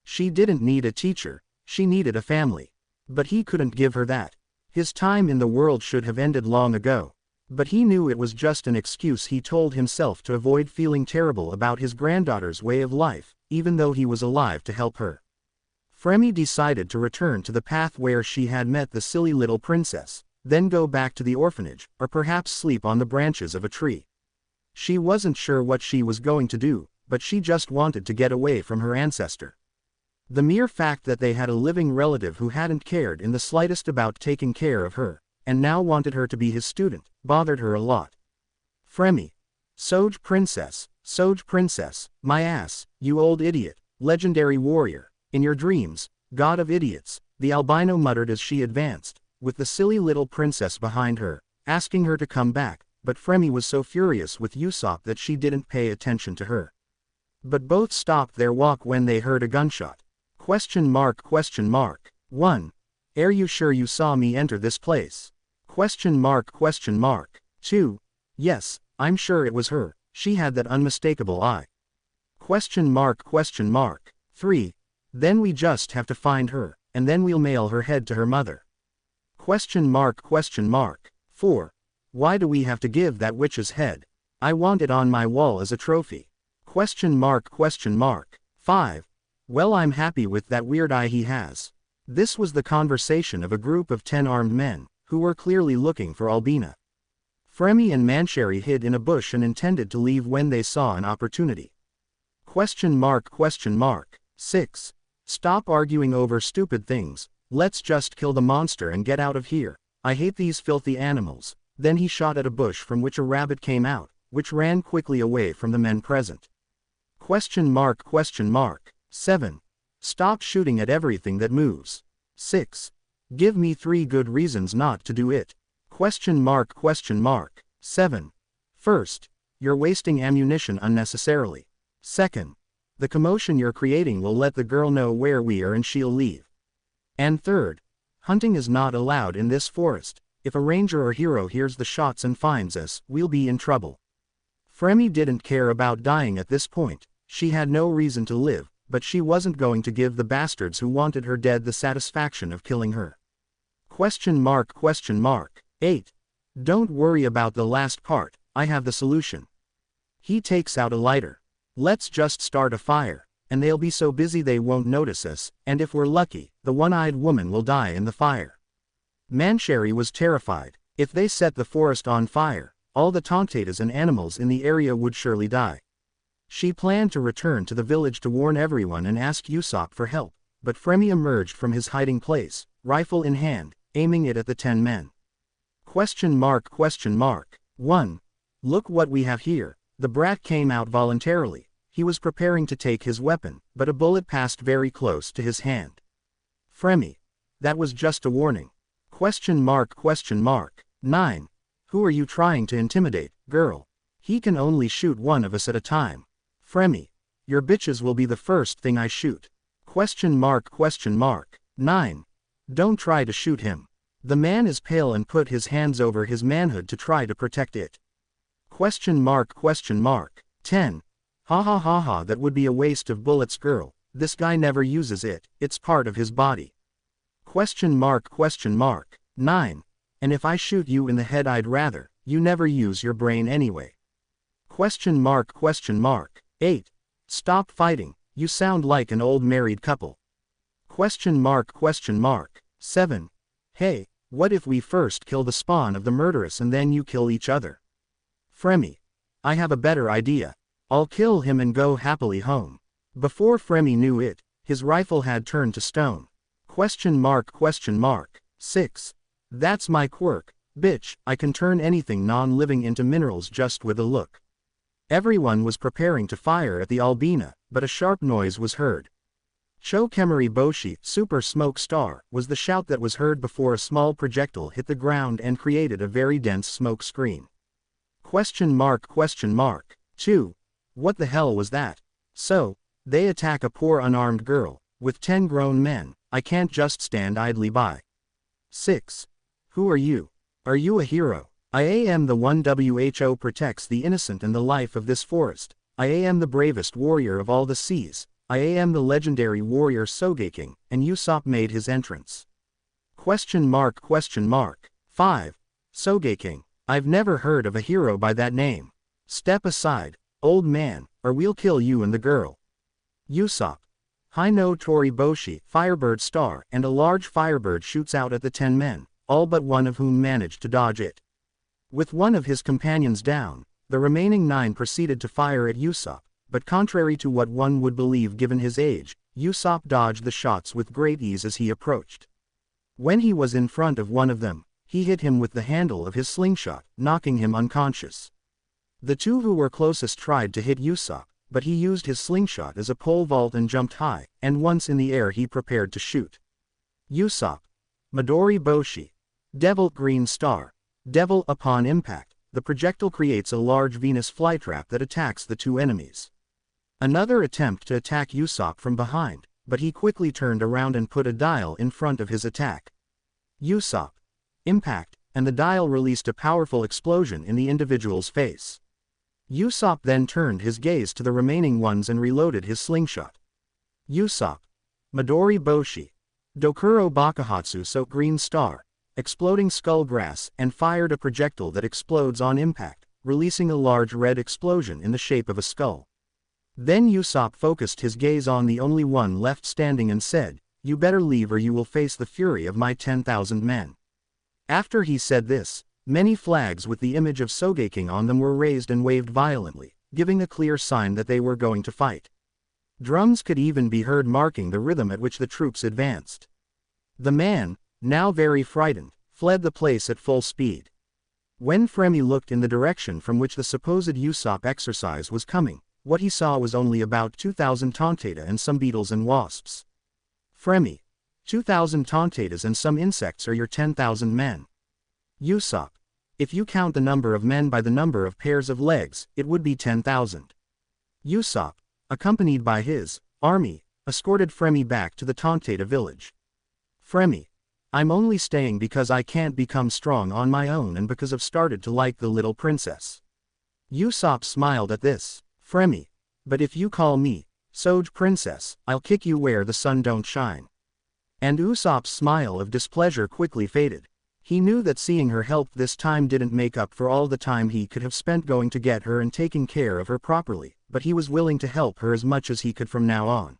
She didn't need a teacher, she needed a family. But he couldn't give her that. His time in the world should have ended long ago. But he knew it was just an excuse he told himself to avoid feeling terrible about his granddaughter's way of life, even though he was alive to help her. Fremi decided to return to the path where she had met the silly little princess, then go back to the orphanage, or perhaps sleep on the branches of a tree. She wasn't sure what she was going to do, but she just wanted to get away from her ancestor. The mere fact that they had a living relative who hadn't cared in the slightest about taking care of her, and now wanted her to be his student, bothered her a lot. Fremi. Soj Princess, my ass, you old idiot, legendary warrior, in your dreams, god of idiots, the albino muttered as she advanced, with the silly little princess behind her, asking her to come back, but Fremi was so furious with Usopp that she didn't pay attention to her. But both stopped their walk when they heard a gunshot. ? 1. Are you sure you saw me enter this place? ? 2. Yes, I'm sure it was her, she had that unmistakable eye. ? 3. Then we just have to find her, and then we'll mail her head to her mother. ? 4. Why do we have to give that witch's head? I want it on my wall as a trophy. ? 5. Well, I'm happy with that weird eye he has. This was the conversation of a group of 10 armed men, who were clearly looking for Albina. Fremi and Mancherry hid in a bush and intended to leave when they saw an opportunity. ? 6. Stop arguing over stupid things, let's just kill the monster and get out of here, I hate these filthy animals. Then he shot at a bush from which a rabbit came out, which ran quickly away from the men present. ? 7. Stop shooting at everything that moves. 6. Give me 3 good reasons not to do it. ? 7. First, you're wasting ammunition unnecessarily. Second, the commotion you're creating will let the girl know where we are and she'll leave. And third, hunting is not allowed in this forest. If a ranger or hero hears the shots and finds us, we'll be in trouble. Fremi didn't care about dying at this point. She had no reason to live, but she wasn't going to give the bastards who wanted her dead the satisfaction of killing her. ? 8. Don't worry about the last part, I have the solution. He takes out a lighter. Let's just start a fire, and they'll be so busy they won't notice us, and if we're lucky, the one-eyed woman will die in the fire. Mancherry was terrified. If they set the forest on fire, all the Tontatas and animals in the area would surely die. She planned to return to the village to warn everyone and ask Usopp for help, but Fremi emerged from his hiding place, rifle in hand, aiming it at the 10 men. ? 1. Look what we have here, the brat came out voluntarily, He was preparing to take his weapon, but a bullet passed very close to his hand. Fremy. That was just a warning. Question mark. 9. Who are you trying to intimidate, girl? He can only shoot one of us at a time. Fremy. Your bitches will be the first thing I shoot. Question mark. 9. Don't try to shoot him. The man is pale and put his hands over his manhood to try to protect it. Question mark. 10. Ha ha ha ha, that would be a waste of bullets, girl. This guy never uses it, it's part of his body. Question mark. 9. And if I shoot you in the head, I'd rather you never use your brain anyway. Question mark. 8. Stop fighting, you sound like an old married couple. Question mark. 7. Hey, what if we first kill the spawn of the murderess and then you kill each other? Fremy. I have a better idea. I'll kill him and go happily home. Before Fremy knew it, his rifle had turned to stone. Question mark. 6. That's my quirk, bitch, I can turn anything non-living into minerals just with a look. Everyone was preparing to fire at the albina, but a sharp noise was heard. Chokemari Boshi, Super Smoke Star, was the shout that was heard before a small projectile hit the ground and created a very dense smoke screen. Question mark. 2. What the hell was that? So, they attack a poor unarmed girl, with 10 grown men. I can't just stand idly by. 6. Who are you? Are you a hero? I am the one who protects the innocent and the life of this forest. I am the bravest warrior of all the seas. I am the legendary warrior Sogeking, and Usopp made his entrance. Question mark. 5. Sogeking. I've never heard of a hero by that name. Step aside, old man, or we'll kill you and the girl. Usopp. Hino Tori Boshi, Firebird Star, and a large firebird shoots out at the 10 men, all but one of whom managed to dodge it. With one of his companions down, the remaining 9 proceeded to fire at Usopp, but contrary to what one would believe given his age, Usopp dodged the shots with great ease as he approached. When he was in front of one of them, he hit him with the handle of his slingshot, knocking him unconscious. The 2 who were closest tried to hit Usopp, but he used his slingshot as a pole vault and jumped high, and once in the air he prepared to shoot. Usopp. Midori Boshi. Devil Green Star. Devil. Upon impact, the projectile creates a large Venus flytrap that attacks the 2 enemies. Another attempt to attack Usopp from behind, but he quickly turned around and put a dial in front of his attack. Usopp. Impact, and the dial released a powerful explosion in the individual's face. Usopp then turned his gaze to the remaining ones and reloaded his slingshot. Usopp. Midori Boshi. Dokuro Bakuhatsu So Green Star. Exploding skull grass, and fired a projectile that explodes on impact, releasing a large red explosion in the shape of a skull. Then Usopp focused his gaze on the only one left standing and said, "You better leave or you will face the fury of my 10,000 men." After he said this, many flags with the image of Sogeking on them were raised and waved violently, giving a clear sign that they were going to fight. Drums could even be heard marking the rhythm at which the troops advanced. The man, now very frightened, fled the place at full speed. When Fremy looked in the direction from which the supposed Usopp exercise was coming, what he saw was only about 2,000 Tontaita and some beetles and wasps. Fremy. 2,000 Tontaitas and some insects are your 10,000 men. Usopp. If you count the number of men by the number of pairs of legs, it would be 10,000. Usopp, accompanied by his army, escorted Fremy back to the Tontaita village. Fremy. I'm only staying because I can't become strong on my own and because I've started to like the little princess. Usopp smiled at this. Fremy. But if you call me Soj Princess, I'll kick you where the sun don't shine. And Usopp's smile of displeasure quickly faded. He knew that seeing her help this time didn't make up for all the time he could have spent going to get her and taking care of her properly, but he was willing to help her as much as he could from now on.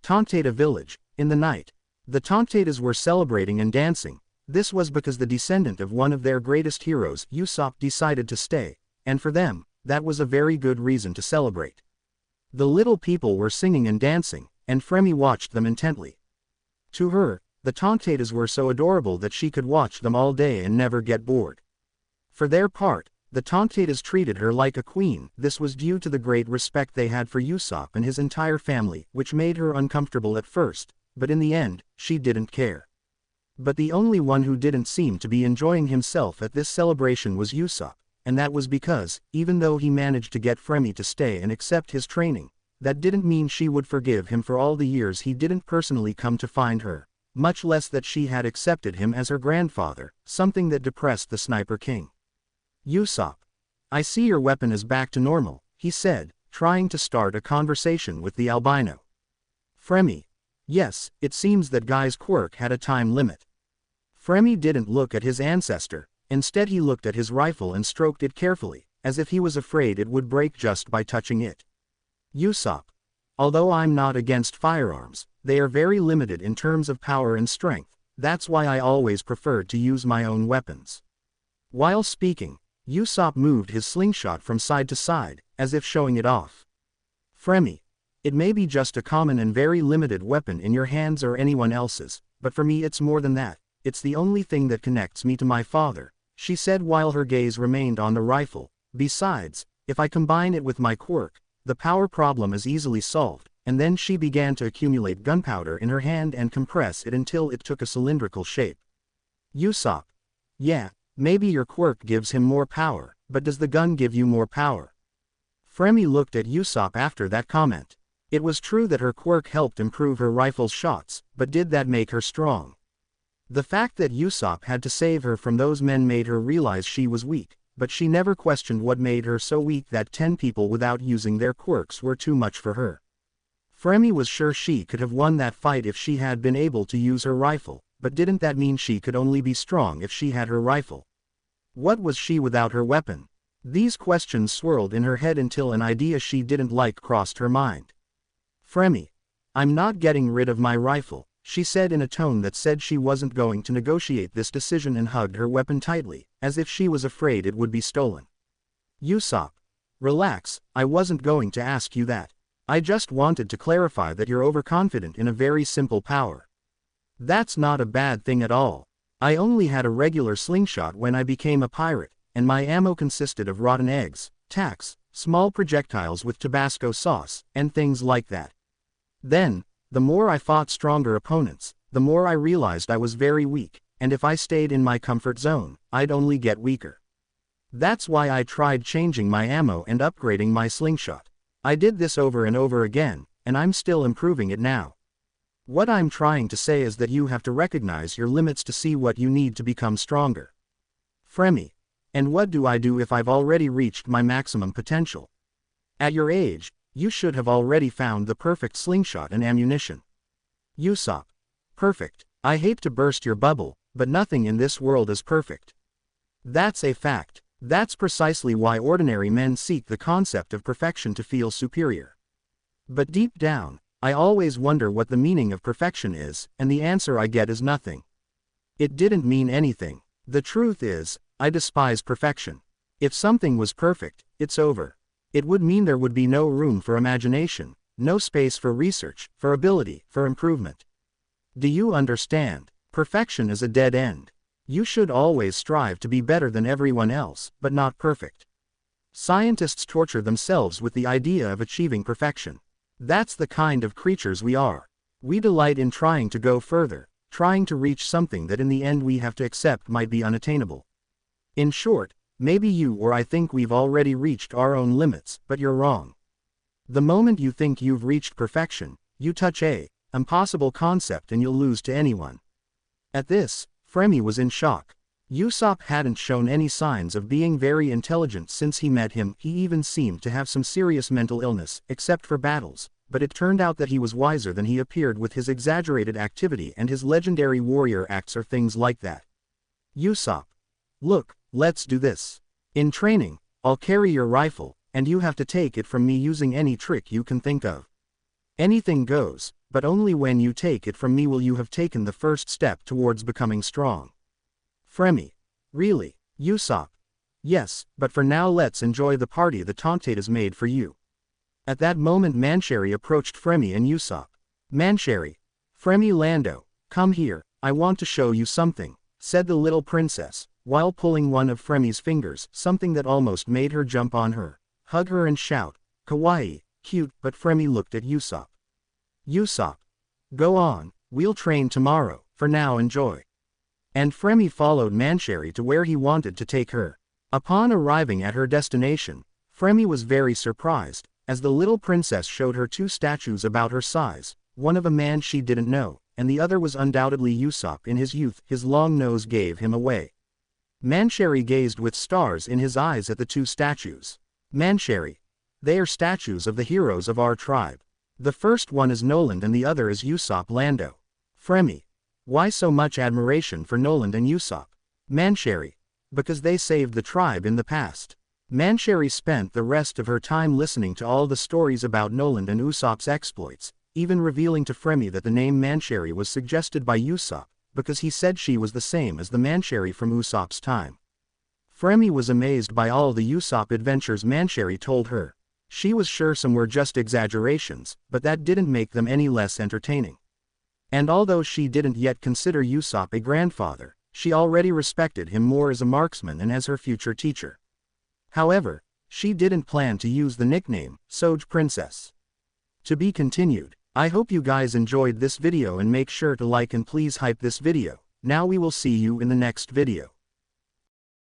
Tontaita village, in the night. The Tontaitas were celebrating and dancing. This was because the descendant of one of their greatest heroes, Usopp, decided to stay, and for them, that was a very good reason to celebrate. The little people were singing and dancing, and Fremy watched them intently. To her, the Tontaitas were so adorable that she could watch them all day and never get bored. For their part, The Tontatas treated her like a queen. This was due to the great respect they had for Usopp and his entire family, which made her uncomfortable at first, but in the end, she didn't care. But the only one who didn't seem to be enjoying himself at this celebration was Usopp, and that was because, even though he managed to get Fremy to stay and accept his training, that didn't mean she would forgive him for all the years he didn't personally come to find her, much less that she had accepted him as her grandfather, something that depressed the Sniper King. Usopp, I see your weapon is back to normal, he said, trying to start a conversation with the albino. Fremy, yes, it seems that guy's quirk had a time limit. Fremy didn't look at his ancestor, instead he looked at his rifle and stroked it carefully, as if he was afraid it would break just by touching it. Usopp, although I'm not against firearms, they are very limited in terms of power and strength, that's why I always preferred to use my own weapons. While speaking, Usopp moved his slingshot from side to side, as if showing it off. Fremy, it may be just a common and very limited weapon in your hands or anyone else's, but for me it's more than that, it's the only thing that connects me to my father, she said while her gaze remained on the rifle. Besides, if I combine it with my quirk, the power problem is easily solved, and then she began to accumulate gunpowder in her hand and compress it until it took a cylindrical shape. Usopp, yeah, maybe your quirk gives him more power, but does the gun give you more power? Fremy looked at Usopp after that comment. It was true that her quirk helped improve her rifle's shots, but did that make her strong? The fact that Usopp had to save her from those men made her realize she was weak, but she never questioned what made her so weak that 10 people without using their quirks were too much for her. Fremy was sure she could have won that fight if she had been able to use her rifle, but didn't that mean she could only be strong if she had her rifle? What was she without her weapon? These questions swirled in her head until an idea she didn't like crossed her mind. Fremy, I'm not getting rid of my rifle, she said in a tone that said she wasn't going to negotiate this decision and hugged her weapon tightly, as if she was afraid it would be stolen. Usopp, relax, I wasn't going to ask you that. I just wanted to clarify that you're overconfident in a very simple power. That's not a bad thing at all. I only had a regular slingshot when I became a pirate, and my ammo consisted of rotten eggs, tacks, small projectiles with Tabasco sauce, and things like that. Then, the more I fought stronger opponents, the more I realized I was very weak, and if I stayed in my comfort zone, I'd only get weaker. That's why I tried changing my ammo and upgrading my slingshot. I did this over and over again, and I'm still improving it now. What I'm trying to say is that you have to recognize your limits to see what you need to become stronger. Fremy, and what do I do if I've already reached my maximum potential? At your age, you should have already found the perfect slingshot and ammunition. Usopp, perfect. I hate to burst your bubble, but nothing in this world is perfect. That's a fact. That's precisely why ordinary men seek the concept of perfection to feel superior. But deep down, I always wonder what the meaning of perfection is, and the answer I get is nothing. It didn't mean anything. The truth is, I despise perfection. If something was perfect, it's over. It would mean there would be no room for imagination, no space for research, for ability, for improvement. Do you understand? Perfection is a dead end. You should always strive to be better than everyone else, but not perfect. Scientists torture themselves with the idea of achieving perfection. That's the kind of creatures we are. We delight in trying to go further, trying to reach something that in the end we have to accept might be unattainable. In short, maybe you or I think we've already reached our own limits, but you're wrong. The moment you think you've reached perfection, you touch an impossible concept and you'll lose to anyone. At this, Fremy was in shock. Usopp hadn't shown any signs of being very intelligent since he met him. He even seemed to have some serious mental illness, except for battles, but it turned out that he was wiser than he appeared with his exaggerated activity and his legendary warrior acts or things like that. Usopp, look, let's do this. In training, I'll carry your rifle, and you have to take it from me using any trick you can think of. Anything goes, but only when you take it from me will you have taken the first step towards becoming strong. Fremy, really? Usopp, yes, but for now let's enjoy the party the Tontatas made for you. At that moment Mancherry approached Fremy and Usopp. Mancherry, Fremy Lando, come here, I want to show you something, said the little princess, while pulling one of Fremi's fingers, something that almost made her jump on her, hug her and shout, "Kawaii, cute," but Fremi looked at Usopp. "Usopp, go on, we'll train tomorrow, for now enjoy." And Fremi followed Mancherry to where he wanted to take her. Upon arriving at her destination, Fremi was very surprised, as the little princess showed her two statues about her size, one of a man she didn't know, and the other was undoubtedly Usopp in his youth. His long nose gave him away. Mancherry gazed with stars in his eyes at the two statues. "Mancherry, they are statues of the heroes of our tribe. The first one is Noland and the other is Usopp Lando." Fremi: "Why so much admiration for Noland and Usopp?" Mancherry: "Because they saved the tribe in the past." Mancherry spent the rest of her time listening to all the stories about Noland and Usopp's exploits, even revealing to Fremi that the name Mancherry was suggested by Usopp, because he said she was the same as the Mancherry from Usopp's time. Fremi was amazed by all the Usopp adventures Mancherry told her. She was sure some were just exaggerations, but that didn't make them any less entertaining. And although she didn't yet consider Usopp a grandfather, she already respected him more as a marksman and as her future teacher. However, she didn't plan to use the nickname, Soj Princess. To be continued. I hope you guys enjoyed this video and make sure to like and please hype this video. Now we will see you in the next video.